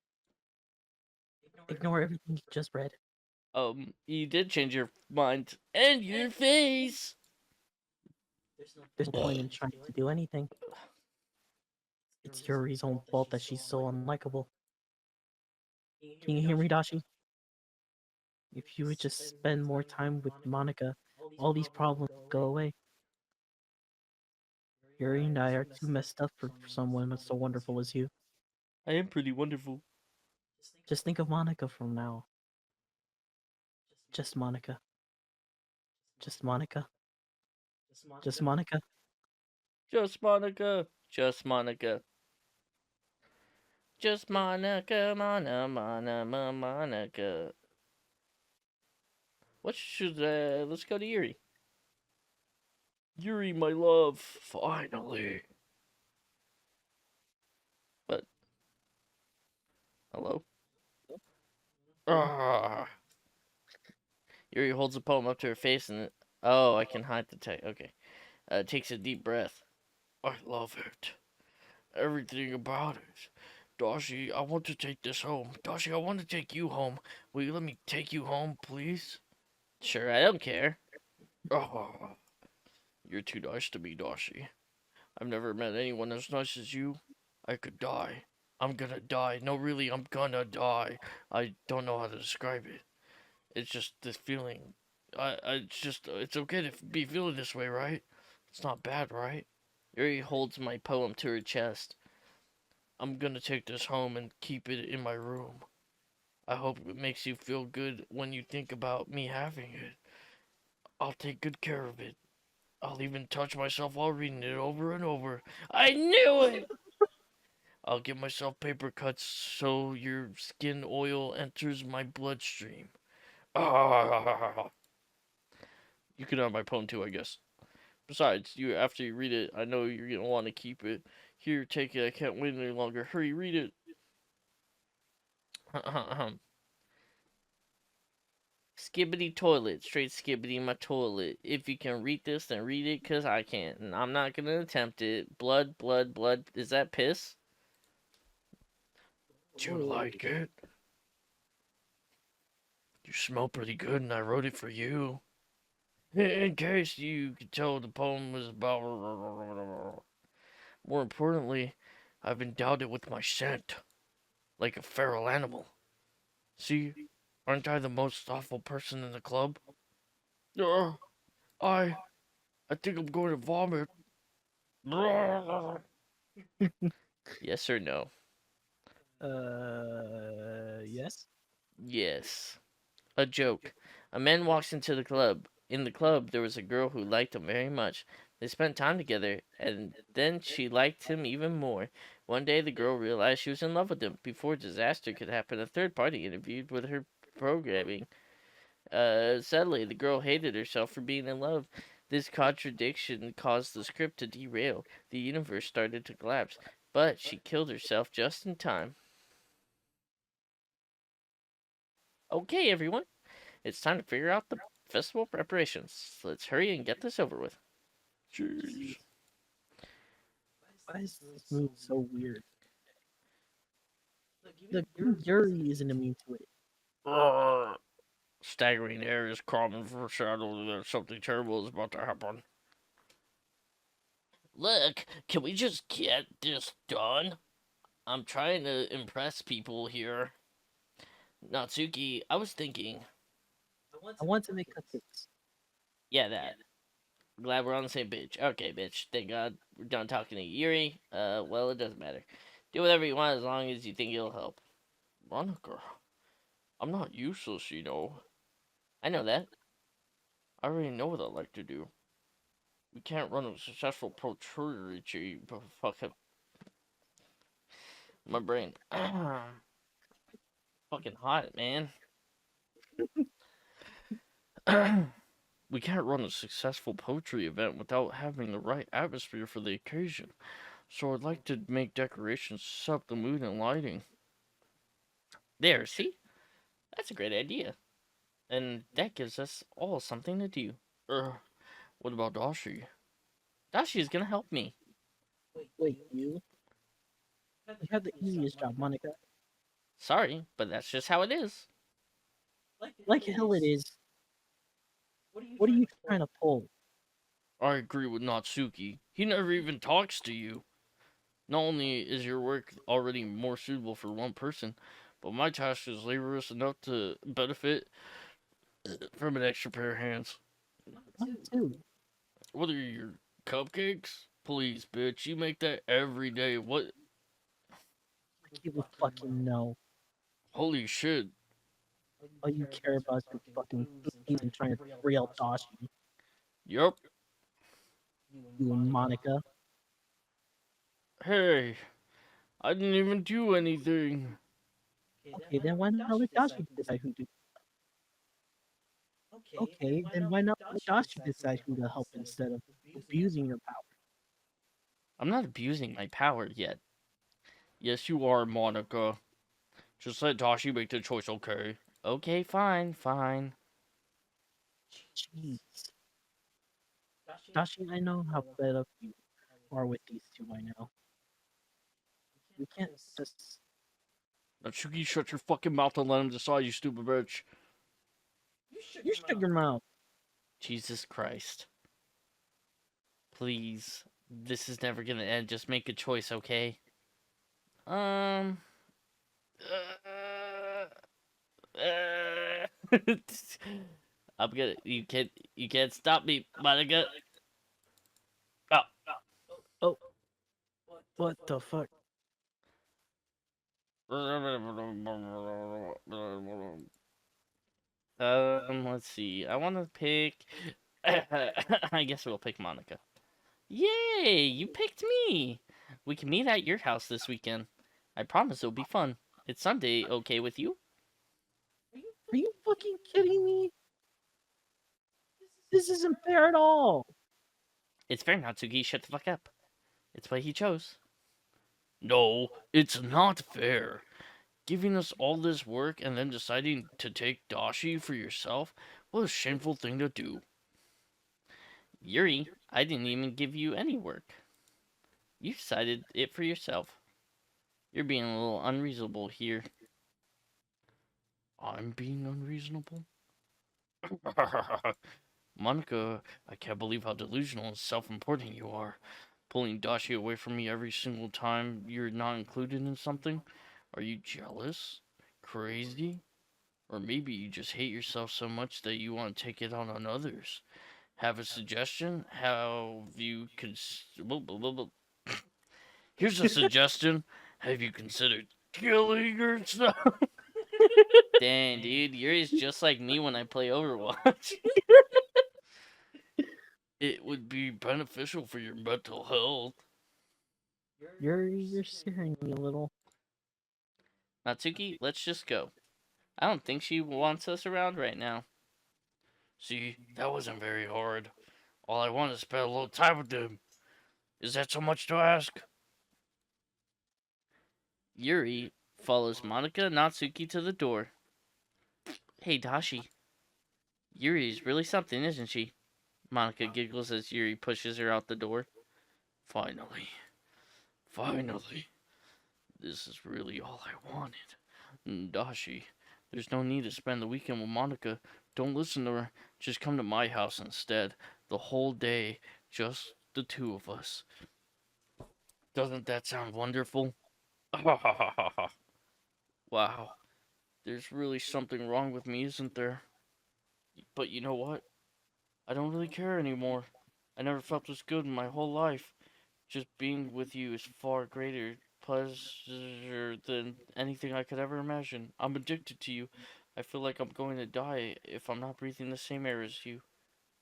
[SPEAKER 4] Ignore everything you just read.
[SPEAKER 2] You did change your mind. And your face!
[SPEAKER 4] There's no point in trying to do anything. It's Yuri's own fault that she's so unlikable. Can you hear me, Dashi? If you would just spend more time with Monica, all these problems would go away. Yuri and I are too messed up for someone as so wonderful as you.
[SPEAKER 2] I am pretty wonderful.
[SPEAKER 4] Just think of Monica from now. Just Monica. Just Monica. Just Monica.
[SPEAKER 2] Just Monica. Just Monica. Just Monica, Monica. Let's go to Yuri. Yuri, my love, finally. What? Hello? Ah.
[SPEAKER 1] Yuri holds the poem up to her face and oh, I can hide the text. Okay. Takes a deep breath.
[SPEAKER 2] I love it. Everything about it. Doshi, I want to take this home. Doshi, I want to take you home. Will you let me take you home, please?
[SPEAKER 1] Sure, I don't care.
[SPEAKER 2] Oh, you're too nice to me, Doshi. I've never met anyone as nice as you. I could die. I'm gonna die. No, really, I'm gonna die. I don't know how to describe it. It's just this feeling. It's okay to be feeling this way, right? It's not bad, right?
[SPEAKER 1] Yuri holds my poem to her chest.
[SPEAKER 2] I'm gonna take this home and keep it in my room. I hope it makes you feel good when you think about me having it. I'll take good care of it. I'll even touch myself while reading it over and over. I knew it! I'll give myself paper cuts so your skin oil enters my bloodstream. Ah. You can have my poem too, I guess. Besides, after you read it, I know you're gonna want to keep it. Here, take it. I can't wait any longer. Hurry, read it.
[SPEAKER 1] Skibbity toilet, straight skibbity my toilet. If you can read this, then read it, cause I can't, and I'm not gonna attempt it. Blood, blood, blood. Is that piss?
[SPEAKER 2] Do you like it? You smell pretty good, and I wrote it for you. In case you could tell the poem was about. More importantly, I've endowed it with my scent, like a feral animal. See, aren't I the most awful person in the club? Uh, I, I think I'm going to vomit.
[SPEAKER 1] Yes or no?
[SPEAKER 4] Yes.
[SPEAKER 1] Yes. A joke. A man walks into the club. In the club, there was a girl who liked him very much. They spent time together, and then she liked him even more. One day, the girl realized she was in love with him. Before disaster could happen, a third party interviewed with her programming. Sadly, the girl hated herself for being in love. This contradiction caused the script to derail. The universe started to collapse, but she killed herself just in time. Okay, everyone, it's time to figure out the festival preparations. Let's hurry and get this over with.
[SPEAKER 2] Jeez.
[SPEAKER 4] Why is this mood so weird? The Yuri isn't immune to it.
[SPEAKER 2] Staggering air is common foreshadowing that something terrible is about to happen.
[SPEAKER 1] Look, can we just get this done? I'm trying to impress people here. Natsuki, I was thinking.
[SPEAKER 4] I want to make cupcakes.
[SPEAKER 1] Yeah, that. Glad we're on the same page. Okay, bitch. Thank God we're done talking to Yuri. Well, it doesn't matter. Do whatever you want as long as you think it'll help.
[SPEAKER 2] Monica, I'm not useless, you know.
[SPEAKER 1] I know that.
[SPEAKER 2] I already know what I like to do. We can't run a successful pro-tree, but fuck it.
[SPEAKER 1] My brain. Fucking hot, man.
[SPEAKER 2] We can't run a successful poetry event without having the right atmosphere for the occasion. So I'd like to make decorations to set up the mood and lighting.
[SPEAKER 1] There, see? That's a great idea. And that gives us all something to do.
[SPEAKER 2] What about Doshi?
[SPEAKER 1] Dashi is gonna help me.
[SPEAKER 4] Wait, you? You have the easiest job, Monica.
[SPEAKER 1] Sorry, but that's just how it is.
[SPEAKER 4] Like hell it is. What are you trying to pull?
[SPEAKER 2] I agree with Natsuki. He never even talks to you. Not only is your work already more suitable for one person, but my task is laborious enough to benefit from an extra pair of hands.
[SPEAKER 4] Mine too.
[SPEAKER 2] What are your cupcakes? Please, bitch, you make that every day. What?
[SPEAKER 4] You would fucking know.
[SPEAKER 2] Holy shit.
[SPEAKER 4] All you care about is your fucking food and trying to rail Doshi.
[SPEAKER 2] Yup.
[SPEAKER 4] You and Monica.
[SPEAKER 2] Hey, I didn't even do anything.
[SPEAKER 4] Okay, then why not let Dashi decide who to? Okay, then why not let Dashi decide who to help instead of abusing your power?
[SPEAKER 1] I'm not abusing my power yet.
[SPEAKER 2] Yes, you are, Monica. Just let Doshi make the choice, okay?
[SPEAKER 1] Okay, fine, fine.
[SPEAKER 4] Jeez. Dashi, I know how fed up you are with these two by now. We can't just.
[SPEAKER 2] Now, Shugi, shut your fucking mouth and let him decide, you stupid bitch.
[SPEAKER 4] You shut your mouth.
[SPEAKER 1] Jesus Christ. Please. This is never gonna end. Just make a choice, okay? Um. I'm gonna. You can't stop me, Monica. Oh.
[SPEAKER 4] Oh, what the fuck?
[SPEAKER 1] Let's see. I want to pick. I guess we'll pick Monica. Yay! You picked me. We can meet at your house this weekend. I promise it'll be fun. It's Sunday, okay with you?
[SPEAKER 4] Are you fucking kidding me? This isn't fair at all.
[SPEAKER 1] It's fair, Natsuki. Shut the fuck up. It's what he chose.
[SPEAKER 2] No, it's not fair. Giving us all this work and then deciding to take Doshi for yourself? What a shameful thing to do.
[SPEAKER 1] Yuri, I didn't even give you any work. You decided it for yourself. You're being a little unreasonable here.
[SPEAKER 2] I'm being unreasonable? Monica, I can't believe how delusional and self-important you are. Pulling Dashi away from me every single time you're not included in something? Are you jealous? Crazy? Or maybe you just hate yourself so much that you want to take it out on others. Have a suggestion? Have you Here's a suggestion. Have you considered killing yourself?
[SPEAKER 1] Dang, dude, Yuri's just like me when I play Overwatch.
[SPEAKER 2] It would be beneficial for your mental health.
[SPEAKER 4] You're scaring me a little.
[SPEAKER 1] Natsuki, let's just go. I don't think she wants us around right now.
[SPEAKER 2] See, that wasn't very hard. All I want is to spend a little time with them. Is that so much to ask?
[SPEAKER 1] Yuri follows Monica and Natsuki to the door. Hey, Dashi. Yuri's really something, isn't she? Monica giggles as Yuri pushes her out the door.
[SPEAKER 2] Finally. Finally. This is really all I wanted. Dashi, there's no need to spend the weekend with Monica. Don't listen to her. Just come to my house instead. The whole day. Just the two of us. Doesn't that sound wonderful? Wow. There's really something wrong with me, isn't there? But you know what? I don't really care anymore. I never felt this good in my whole life. Just being with you is far greater pleasure than anything I could ever imagine. I'm addicted to you. I feel like I'm going to die if I'm not breathing the same air as you.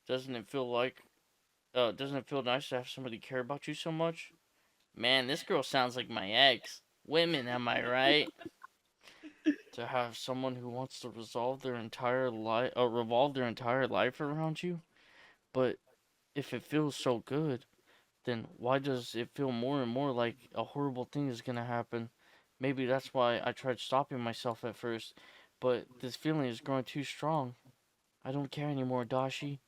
[SPEAKER 2] Doesn't it feel like doesn't it feel nice to have somebody care about you so much?
[SPEAKER 1] Man, this girl sounds like my ex. Women, am I right?
[SPEAKER 2] To have someone who wants to revolve their entire life around you? But if it feels so good, then why does it feel more and more like a horrible thing is gonna happen? Maybe that's why I tried stopping myself at first, but this feeling is growing too strong. I don't care anymore, Dashi.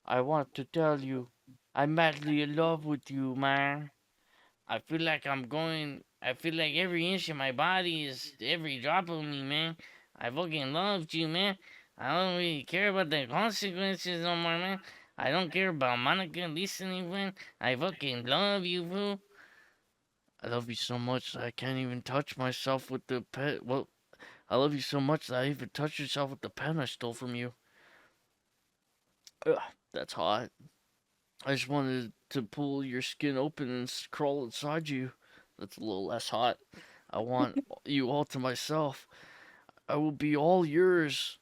[SPEAKER 2] I want to tell you, I'm madly in love with you, man.
[SPEAKER 1] I feel like every inch of my body is every drop of me, man. I fucking loved you, man. I don't really care about the consequences no more, man. I don't care about Monica listening, man. I fucking love you, boo.
[SPEAKER 2] I love you so much that I can't even touch myself with the pet. Well, I love you so much that I even touched yourself with the pen I stole from you. Ugh, that's hot. I just wanted to pull your skin open and crawl inside you. That's a little less hot. I want you all to myself. I will be all yours.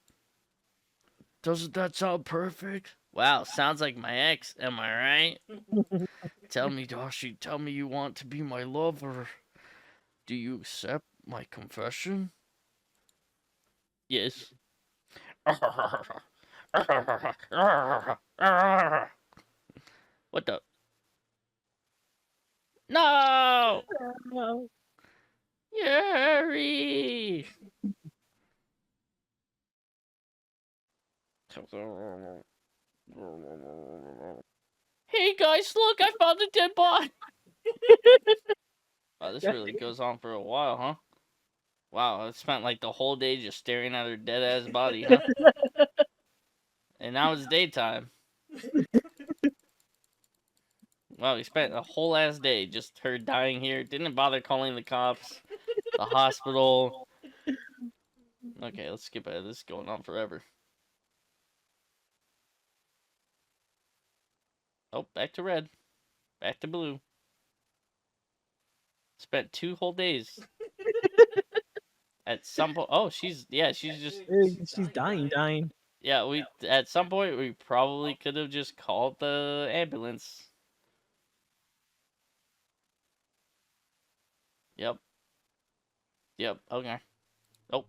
[SPEAKER 2] Doesn't that sound perfect?
[SPEAKER 1] Wow, sounds like my ex, am I right?
[SPEAKER 2] Tell me, Dashi, tell me you want to be my lover. Do you accept my confession?
[SPEAKER 1] Yes. What the? No!
[SPEAKER 4] No.
[SPEAKER 1] Yuri! Hey guys, look! I found a dead body. Wow, this really goes on for a while, huh? Wow, I spent like the whole day just staring at her dead ass body, huh? And now it's daytime. Wow, we spent a whole ass day just her dying here. Didn't bother calling the cops, the hospital. Okay, let's skip it. This is going on forever. Oh, back to red. Back to blue. Spent 2 whole days. At some point, oh, she's just
[SPEAKER 4] She's dying.
[SPEAKER 1] yeah. We at some point we probably could have just called the ambulance. Yep. Okay. Oh.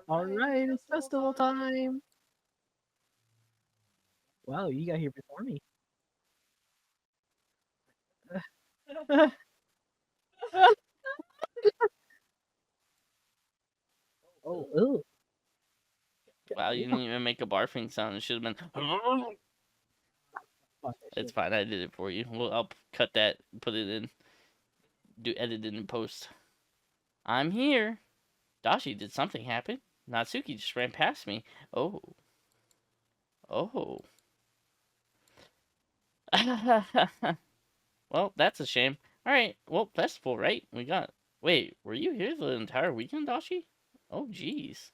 [SPEAKER 4] All right, it's festival time. Wow, you got here before me. Oh, ew.
[SPEAKER 1] Wow, you didn't even make a barfing sound. It should have been. It's fine. I did it for you. Well, I'll cut that. Put it in. Edit it in post. I'm here. Doshi, did something happen? Natsuki just ran past me. Oh. Oh. Well, that's a shame. Alright, well, festival, right? Wait, were you here the entire weekend, Doshi? Oh, jeez.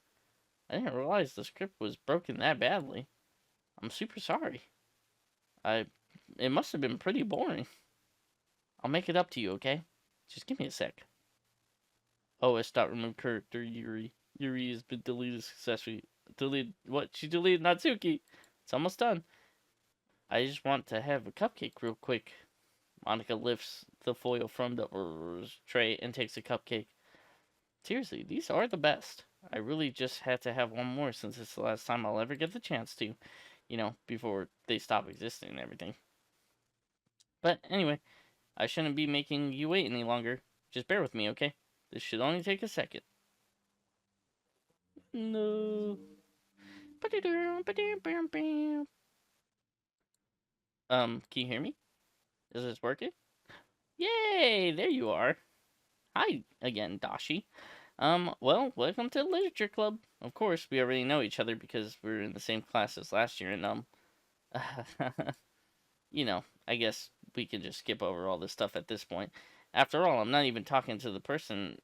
[SPEAKER 1] I didn't realize the script was broken that badly. I'm super sorry. It must have been pretty boring. I'll make it up to you, okay? Just give me a sec. OS.remove character Yuri. Yuri has been deleted successfully. What? She deleted Natsuki. It's almost done. I just want to have a cupcake real quick. Monica lifts the foil from the tray and takes a cupcake. Seriously, these are the best. I really just had to have one more since it's the last time I'll ever get the chance to. You know, before they stop existing and everything. But anyway, I shouldn't be making you wait any longer. Just bear with me, okay? This should only take a second. No. Can you hear me? Is this working? Yay! There you are. Hi again, Doshi. Well, welcome to the Literature Club. Of course, we already know each other because we were in the same class as last year, and, you know, I guess we can just skip over all this stuff at this point. After all, I'm not even talking to that person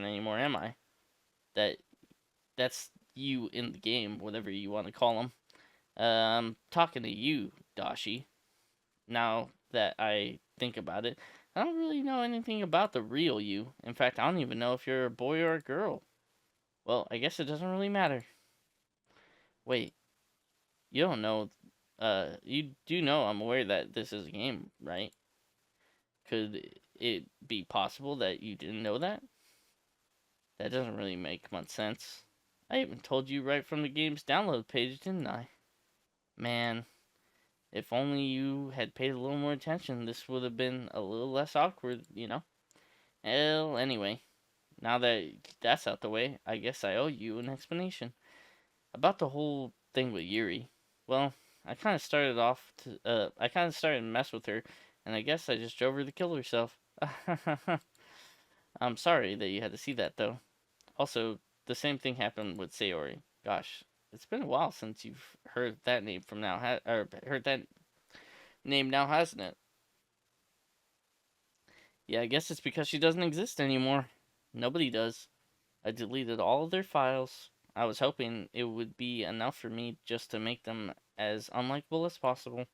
[SPEAKER 1] anymore, am I? That's you in the game, whatever you want to call them. I'm talking to you, Dashi. Now that I think about it, I don't really know anything about the real you. In fact, I don't even know if you're a boy or a girl. Well, I guess it doesn't really matter. Wait, you don't know. You do know I'm aware that this is a game, right? Could it be possible that you didn't know that? That doesn't really make much sense. I even told you right from the game's download page, didn't I? Man, if only you had paid a little more attention, this would have been a little less awkward, you know? Well, anyway, now that that's out the way, I guess I owe you an explanation. About the whole thing with Yuri. Well, I kind of started to mess with her, and I guess I just drove her to kill herself. I'm sorry that you had to see that, though. Also, the same thing happened with Sayori. Gosh, it's been a while since you've heard that name heard that name now, hasn't it? Yeah, I guess it's because she doesn't exist anymore. Nobody does. I deleted all of their files. I was hoping it would be enough for me just to make them as unlikable as possible,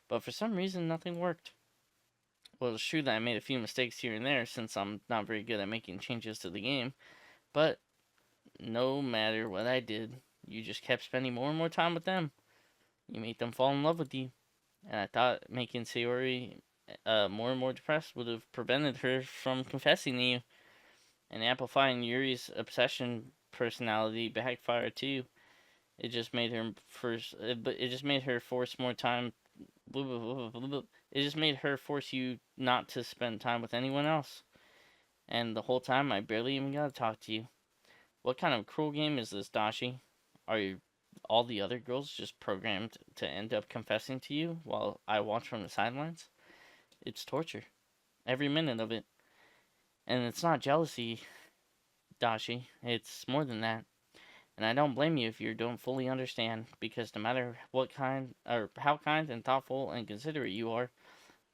[SPEAKER 1] but for some reason nothing worked. Well, it's true that I made a few mistakes here and there since I'm not very good at making changes to the game, but no matter what I did, you just kept spending more and more time with them. You made them fall in love with you, and I thought making Sayori more and more depressed would have prevented her from confessing to you, and amplifying Yuri's obsession personality backfired too. It just made her it just made her force more time. It just made her force you not to spend time with anyone else. And the whole time, I barely even got to talk to you. What kind of cruel game is this, Dashi? Are all the other girls just programmed to end up confessing to you while I watch from the sidelines? It's torture. Every minute of it. And it's not jealousy, Dashi. It's more than that. And I don't blame you if you don't fully understand, because no matter what kind or how kind and thoughtful and considerate you are,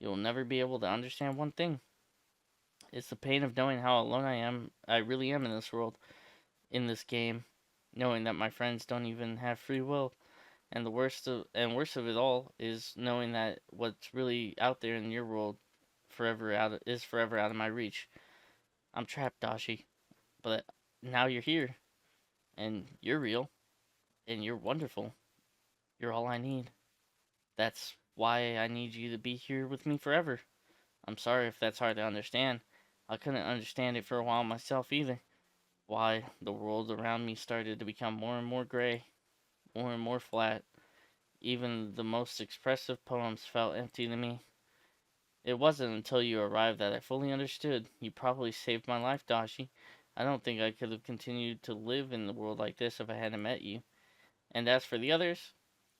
[SPEAKER 1] you'll never be able to understand one thing. It's the pain of knowing how alone I really am in this world, in this game, knowing that my friends don't even have free will. And worst of it all is knowing that what's really out there in your world is forever out of my reach. I'm trapped, Dashi. But now you're here, and you're real, and you're wonderful. You're all I need. That's why I need you to be here with me forever. I'm sorry if that's hard to understand. I couldn't understand it for a while myself either. Why the world around me started to become more and more gray, more and more flat. Even the most expressive poems felt empty to me. It wasn't until you arrived that I fully understood. You probably saved my life, Dashi. I don't think I could have continued to live in the world like this if I hadn't met you. And as for the others,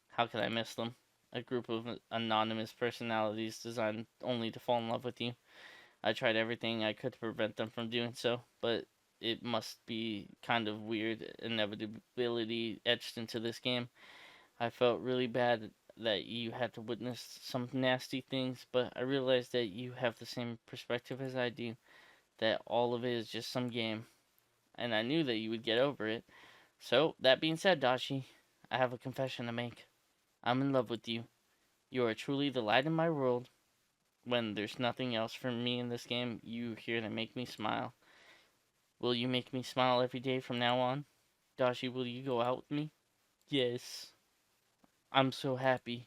[SPEAKER 1] how could I miss them? A group of anonymous personalities designed only to fall in love with you. I tried everything I could to prevent them from doing so, but it must be kind of weird inevitability etched into this game. I felt really bad that you had to witness some nasty things, but I realized that you have the same perspective as I do, that all of it is just some game, and I knew that you would get over it. So, that being said, Dashi, I have a confession to make. I'm in love with you. You are truly the light in my world. When there's nothing else for me in this game, you're here to make me smile. Will you make me smile every day from now on? Dashi, will you go out with me? Yes. I'm so happy.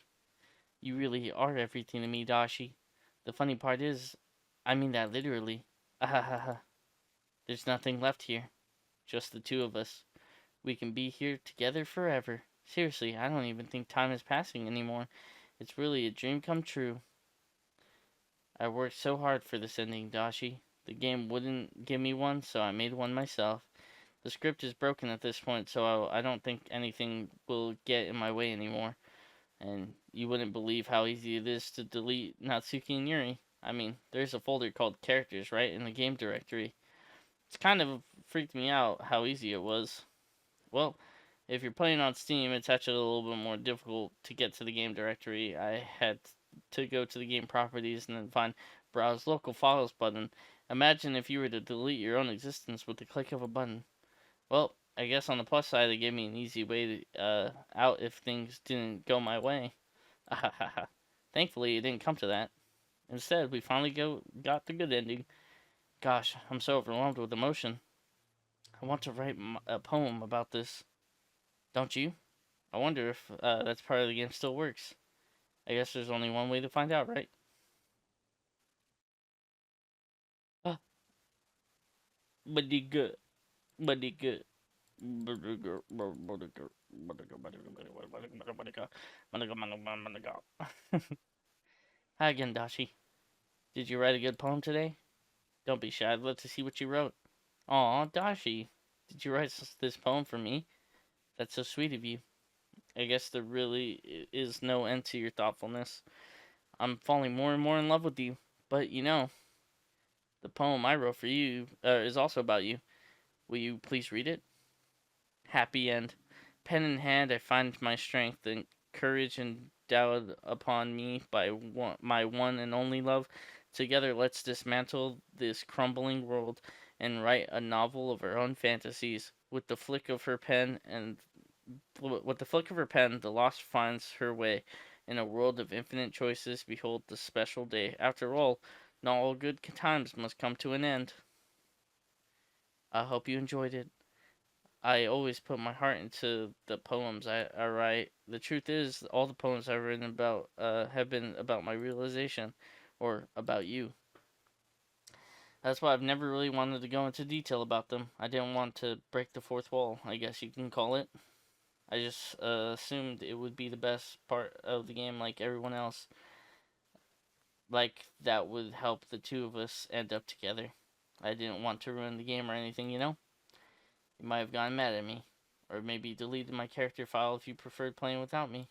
[SPEAKER 1] You really are everything to me, Dashi. The funny part is, I mean that literally. Ahahaha. There's nothing left here. Just the two of us. We can be here together forever. Seriously, I don't even think time is passing anymore. It's really a dream come true. I worked so hard for this ending, Dashi. The game wouldn't give me one, so I made one myself. The script is broken at this point, so I don't think anything will get in my way anymore. And you wouldn't believe how easy it is to delete Natsuki and Yuri. I mean, there's a folder called characters, right, in the game directory. It's kind of freaked me out how easy it was. Well, if you're playing on Steam, it's actually a little bit more difficult to get to the game directory. I had to go to the game properties and then find browse local files button. Imagine if you were to delete your own existence with the click of a button. Well, I guess on the plus side, it gave me an easy way out if things didn't go my way. Thankfully, it didn't come to that. Instead, we finally got the good ending. Gosh, I'm so overwhelmed with emotion. I want to write a poem about this. Don't you? I wonder if that's part of the game still works. I guess there's only one way to find out, right? Ah, Buddy good. Buddy good. Hi again, Dashi. Did you write a good poem today? Don't be shy. I'd love to see what you wrote. Aw, Dashi. Did you write this poem for me? That's so sweet of you. I guess there really is no end to your thoughtfulness. I'm falling more and more in love with you. But the poem I wrote for you is also about you. Will you please read it? Happy end. Pen in hand, I find my strength and courage endowed upon me by my one and only love. Together, let's dismantle this crumbling world and write a novel of our own fantasies. With the flick of her pen, the lost finds her way. In a world of infinite choices, behold the special day. After all, not all good times must come to an end. I hope you enjoyed it. I always put my heart into the poems I write. The truth is, all the poems I've written about have been about my realization, or about you. That's why I've never really wanted to go into detail about them. I didn't want to break the fourth wall, I guess you can call it. I just assumed it would be the best part of the game, like everyone else. Like that would help the two of us end up together. I didn't want to ruin the game or anything, you know? You might have gotten mad at me. Or maybe deleted my character file if you preferred playing without me.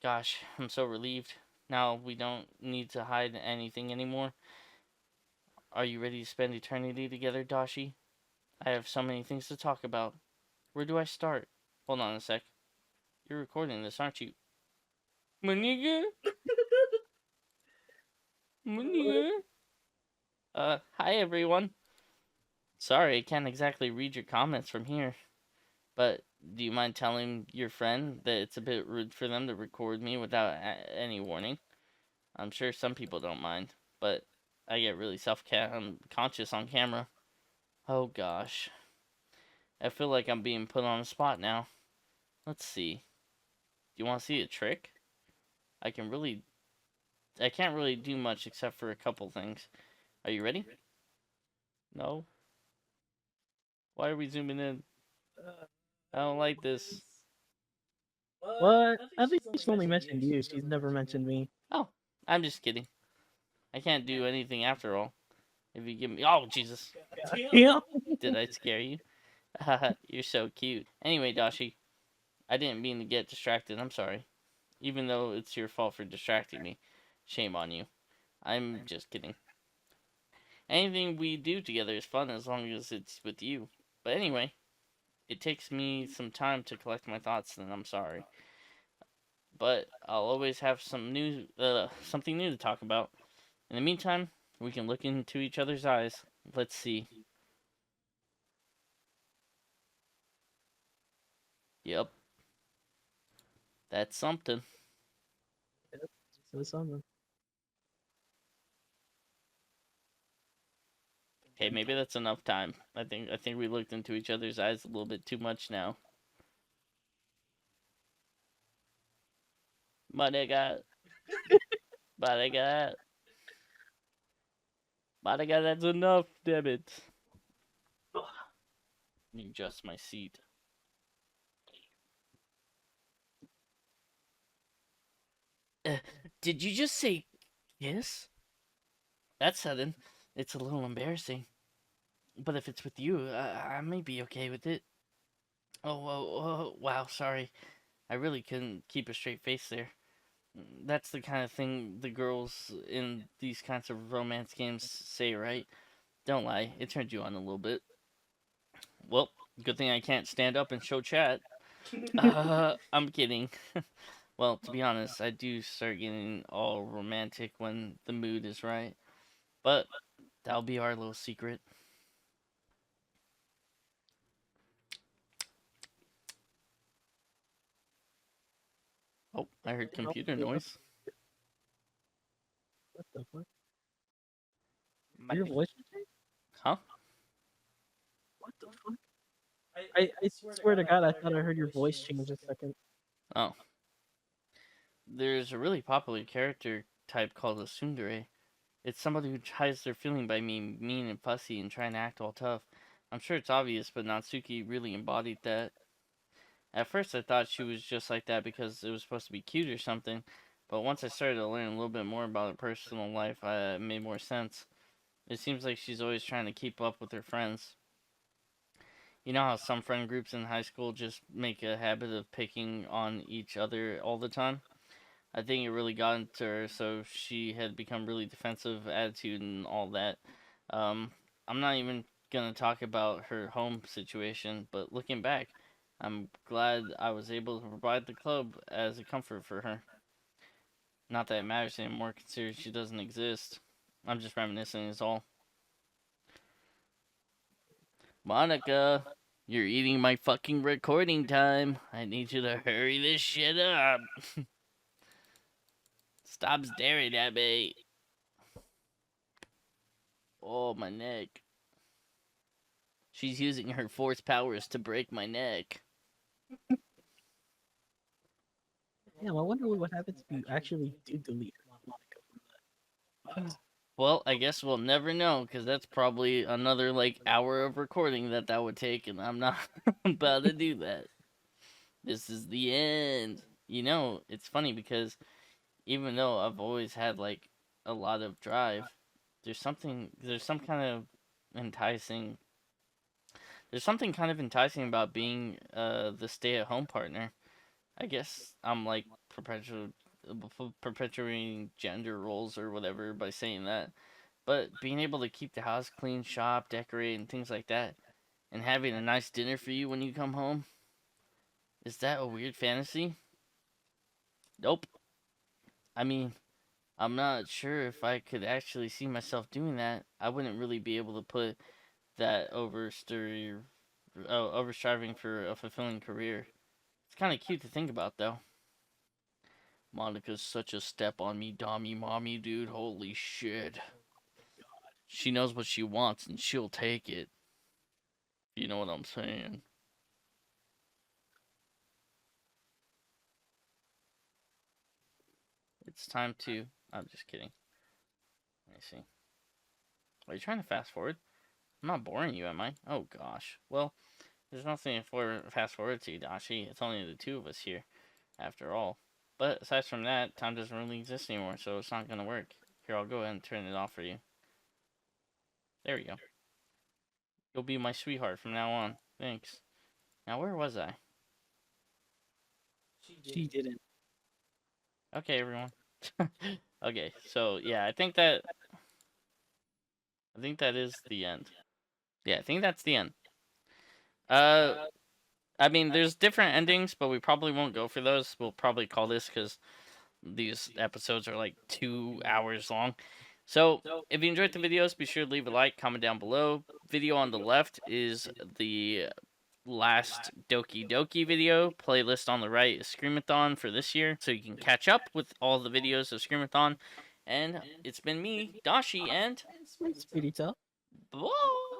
[SPEAKER 1] Gosh, I'm so relieved. Now we don't need to hide anything anymore. Are you ready to spend eternity together, Doshi? I have so many things to talk about. Where do I start? Hold on a sec. You're recording this, aren't you? Maniga? Maniga? Hi everyone. Sorry, I can't exactly read your comments from here. But do you mind telling your friend that it's a bit rude for them to record me without any warning? I'm sure some people don't mind, but I get really self-conscious on camera. Oh gosh. I feel like I'm being put on the spot now. Let's see. Do you want to see a trick? I can't really do much except for a couple things. Are you ready? No? Why are we zooming in? I don't like this.
[SPEAKER 4] What? At least she's only mentioned you. She's never mentioned me.
[SPEAKER 1] Oh, I'm just kidding. I can't do anything after all. If you give me... Oh, Jesus.
[SPEAKER 4] Yeah.
[SPEAKER 1] Did I scare you? You're so cute. Anyway, Dashi, I didn't mean to get distracted. I'm sorry. Even though it's your fault for distracting me. Shame on you. I'm just kidding. Anything we do together is fun as long as it's with you. But anyway, it takes me some time to collect my thoughts, and I'm sorry. But I'll always have something new to talk about. In the meantime, we can look into each other's eyes. Let's see. Yep, that's something.
[SPEAKER 4] So summer.
[SPEAKER 1] Okay, maybe that's enough time. I think we looked into each other's eyes a little bit too much now. My nigga. My nigga. My nigga, that's enough, damn it. Let me adjust my seat. Did you just say kiss? That's sudden. It's a little embarrassing. But if it's with you, I may be okay with it. Oh, wow, sorry. I really couldn't keep a straight face there. That's the kind of thing the girls in these kinds of romance games say, right? Don't lie, it turned you on a little bit. Well, good thing I can't stand up and show chat. I'm kidding. Well, to be honest, I do start getting all romantic when the mood is right. But that'll be our little secret. Oh, I heard computer noise.
[SPEAKER 4] What the fuck?
[SPEAKER 1] My-
[SPEAKER 4] Your voice changed?
[SPEAKER 1] Huh?
[SPEAKER 4] What the fuck? I swear to God, I thought I heard your voice change a second.
[SPEAKER 1] Oh. There's a really popular character type called a tsundere. It's somebody who hides their feeling by being mean and fussy and trying to act all tough. I'm sure it's obvious, but Natsuki really embodied that. At first, I thought she was just like that because it was supposed to be cute or something, but once I started to learn a little bit more about her personal life, it made more sense. It seems like she's always trying to keep up with her friends. You know how some friend groups in high school just make a habit of picking on each other all the time? I think it really got into her, so she had become really defensive attitude and all that. Um, I'm not even gonna talk about her home situation, but looking back, I'm glad I was able to provide the club as a comfort for her. Not that it matters anymore, considering she doesn't exist. I'm just reminiscing is all. Monica, you're eating my fucking recording time. I need you to hurry this shit up. Stop staring at me. Oh, my neck. She's using her force powers to break my neck.
[SPEAKER 4] Damn, I wonder what happens if you actually do delete Monica from that.
[SPEAKER 1] Well, I guess we'll never know, because that's probably another, like, hour of recording that would take, and I'm not about to do that. This is the end. You know, it's funny because even though I've always had, like, a lot of drive, there's some kind of enticing There's something kind of enticing about being the stay-at-home partner. I guess I'm like perpetuating gender roles or whatever by saying that. But being able to keep the house clean, shop, decorate, and things like that, and having a nice dinner for you when you come home, is that a weird fantasy? Nope. I mean, I'm not sure if I could actually see myself doing that. I wouldn't really be able to put that over striving for a fulfilling career. It's kind of cute to think about, though.
[SPEAKER 2] Monica's such a step on me, dommy mommy, dude. Holy shit. She knows what she wants and she'll take it. You know what I'm saying?
[SPEAKER 1] It's time to. I'm just kidding. Let me see. Are you trying to fast forward? I'm not boring you, am I? Oh gosh. Well, there's nothing for fast forward to, Doshi. It's only the two of us here, after all. But aside from that, time doesn't really exist anymore, so it's not gonna work. Here, I'll go ahead and turn it off for you. There we go. You'll be my sweetheart from now on. Thanks. Now, where was I?
[SPEAKER 4] She didn't.
[SPEAKER 1] Okay, everyone. Okay, so yeah, I think that is the end. Yeah, I think that's the end. I mean, there's different endings, but we probably won't go for those. We'll probably call this because these episodes are like 2 hours long. So, if you enjoyed the videos, be sure to leave a like, comment down below. Video on the left is the last Doki Doki video. Playlist on the right is Screamathon for this year, so you can catch up with all the videos of Screamathon. And it's been me, Doshi, and
[SPEAKER 4] Sweetie Toe.
[SPEAKER 1] bye!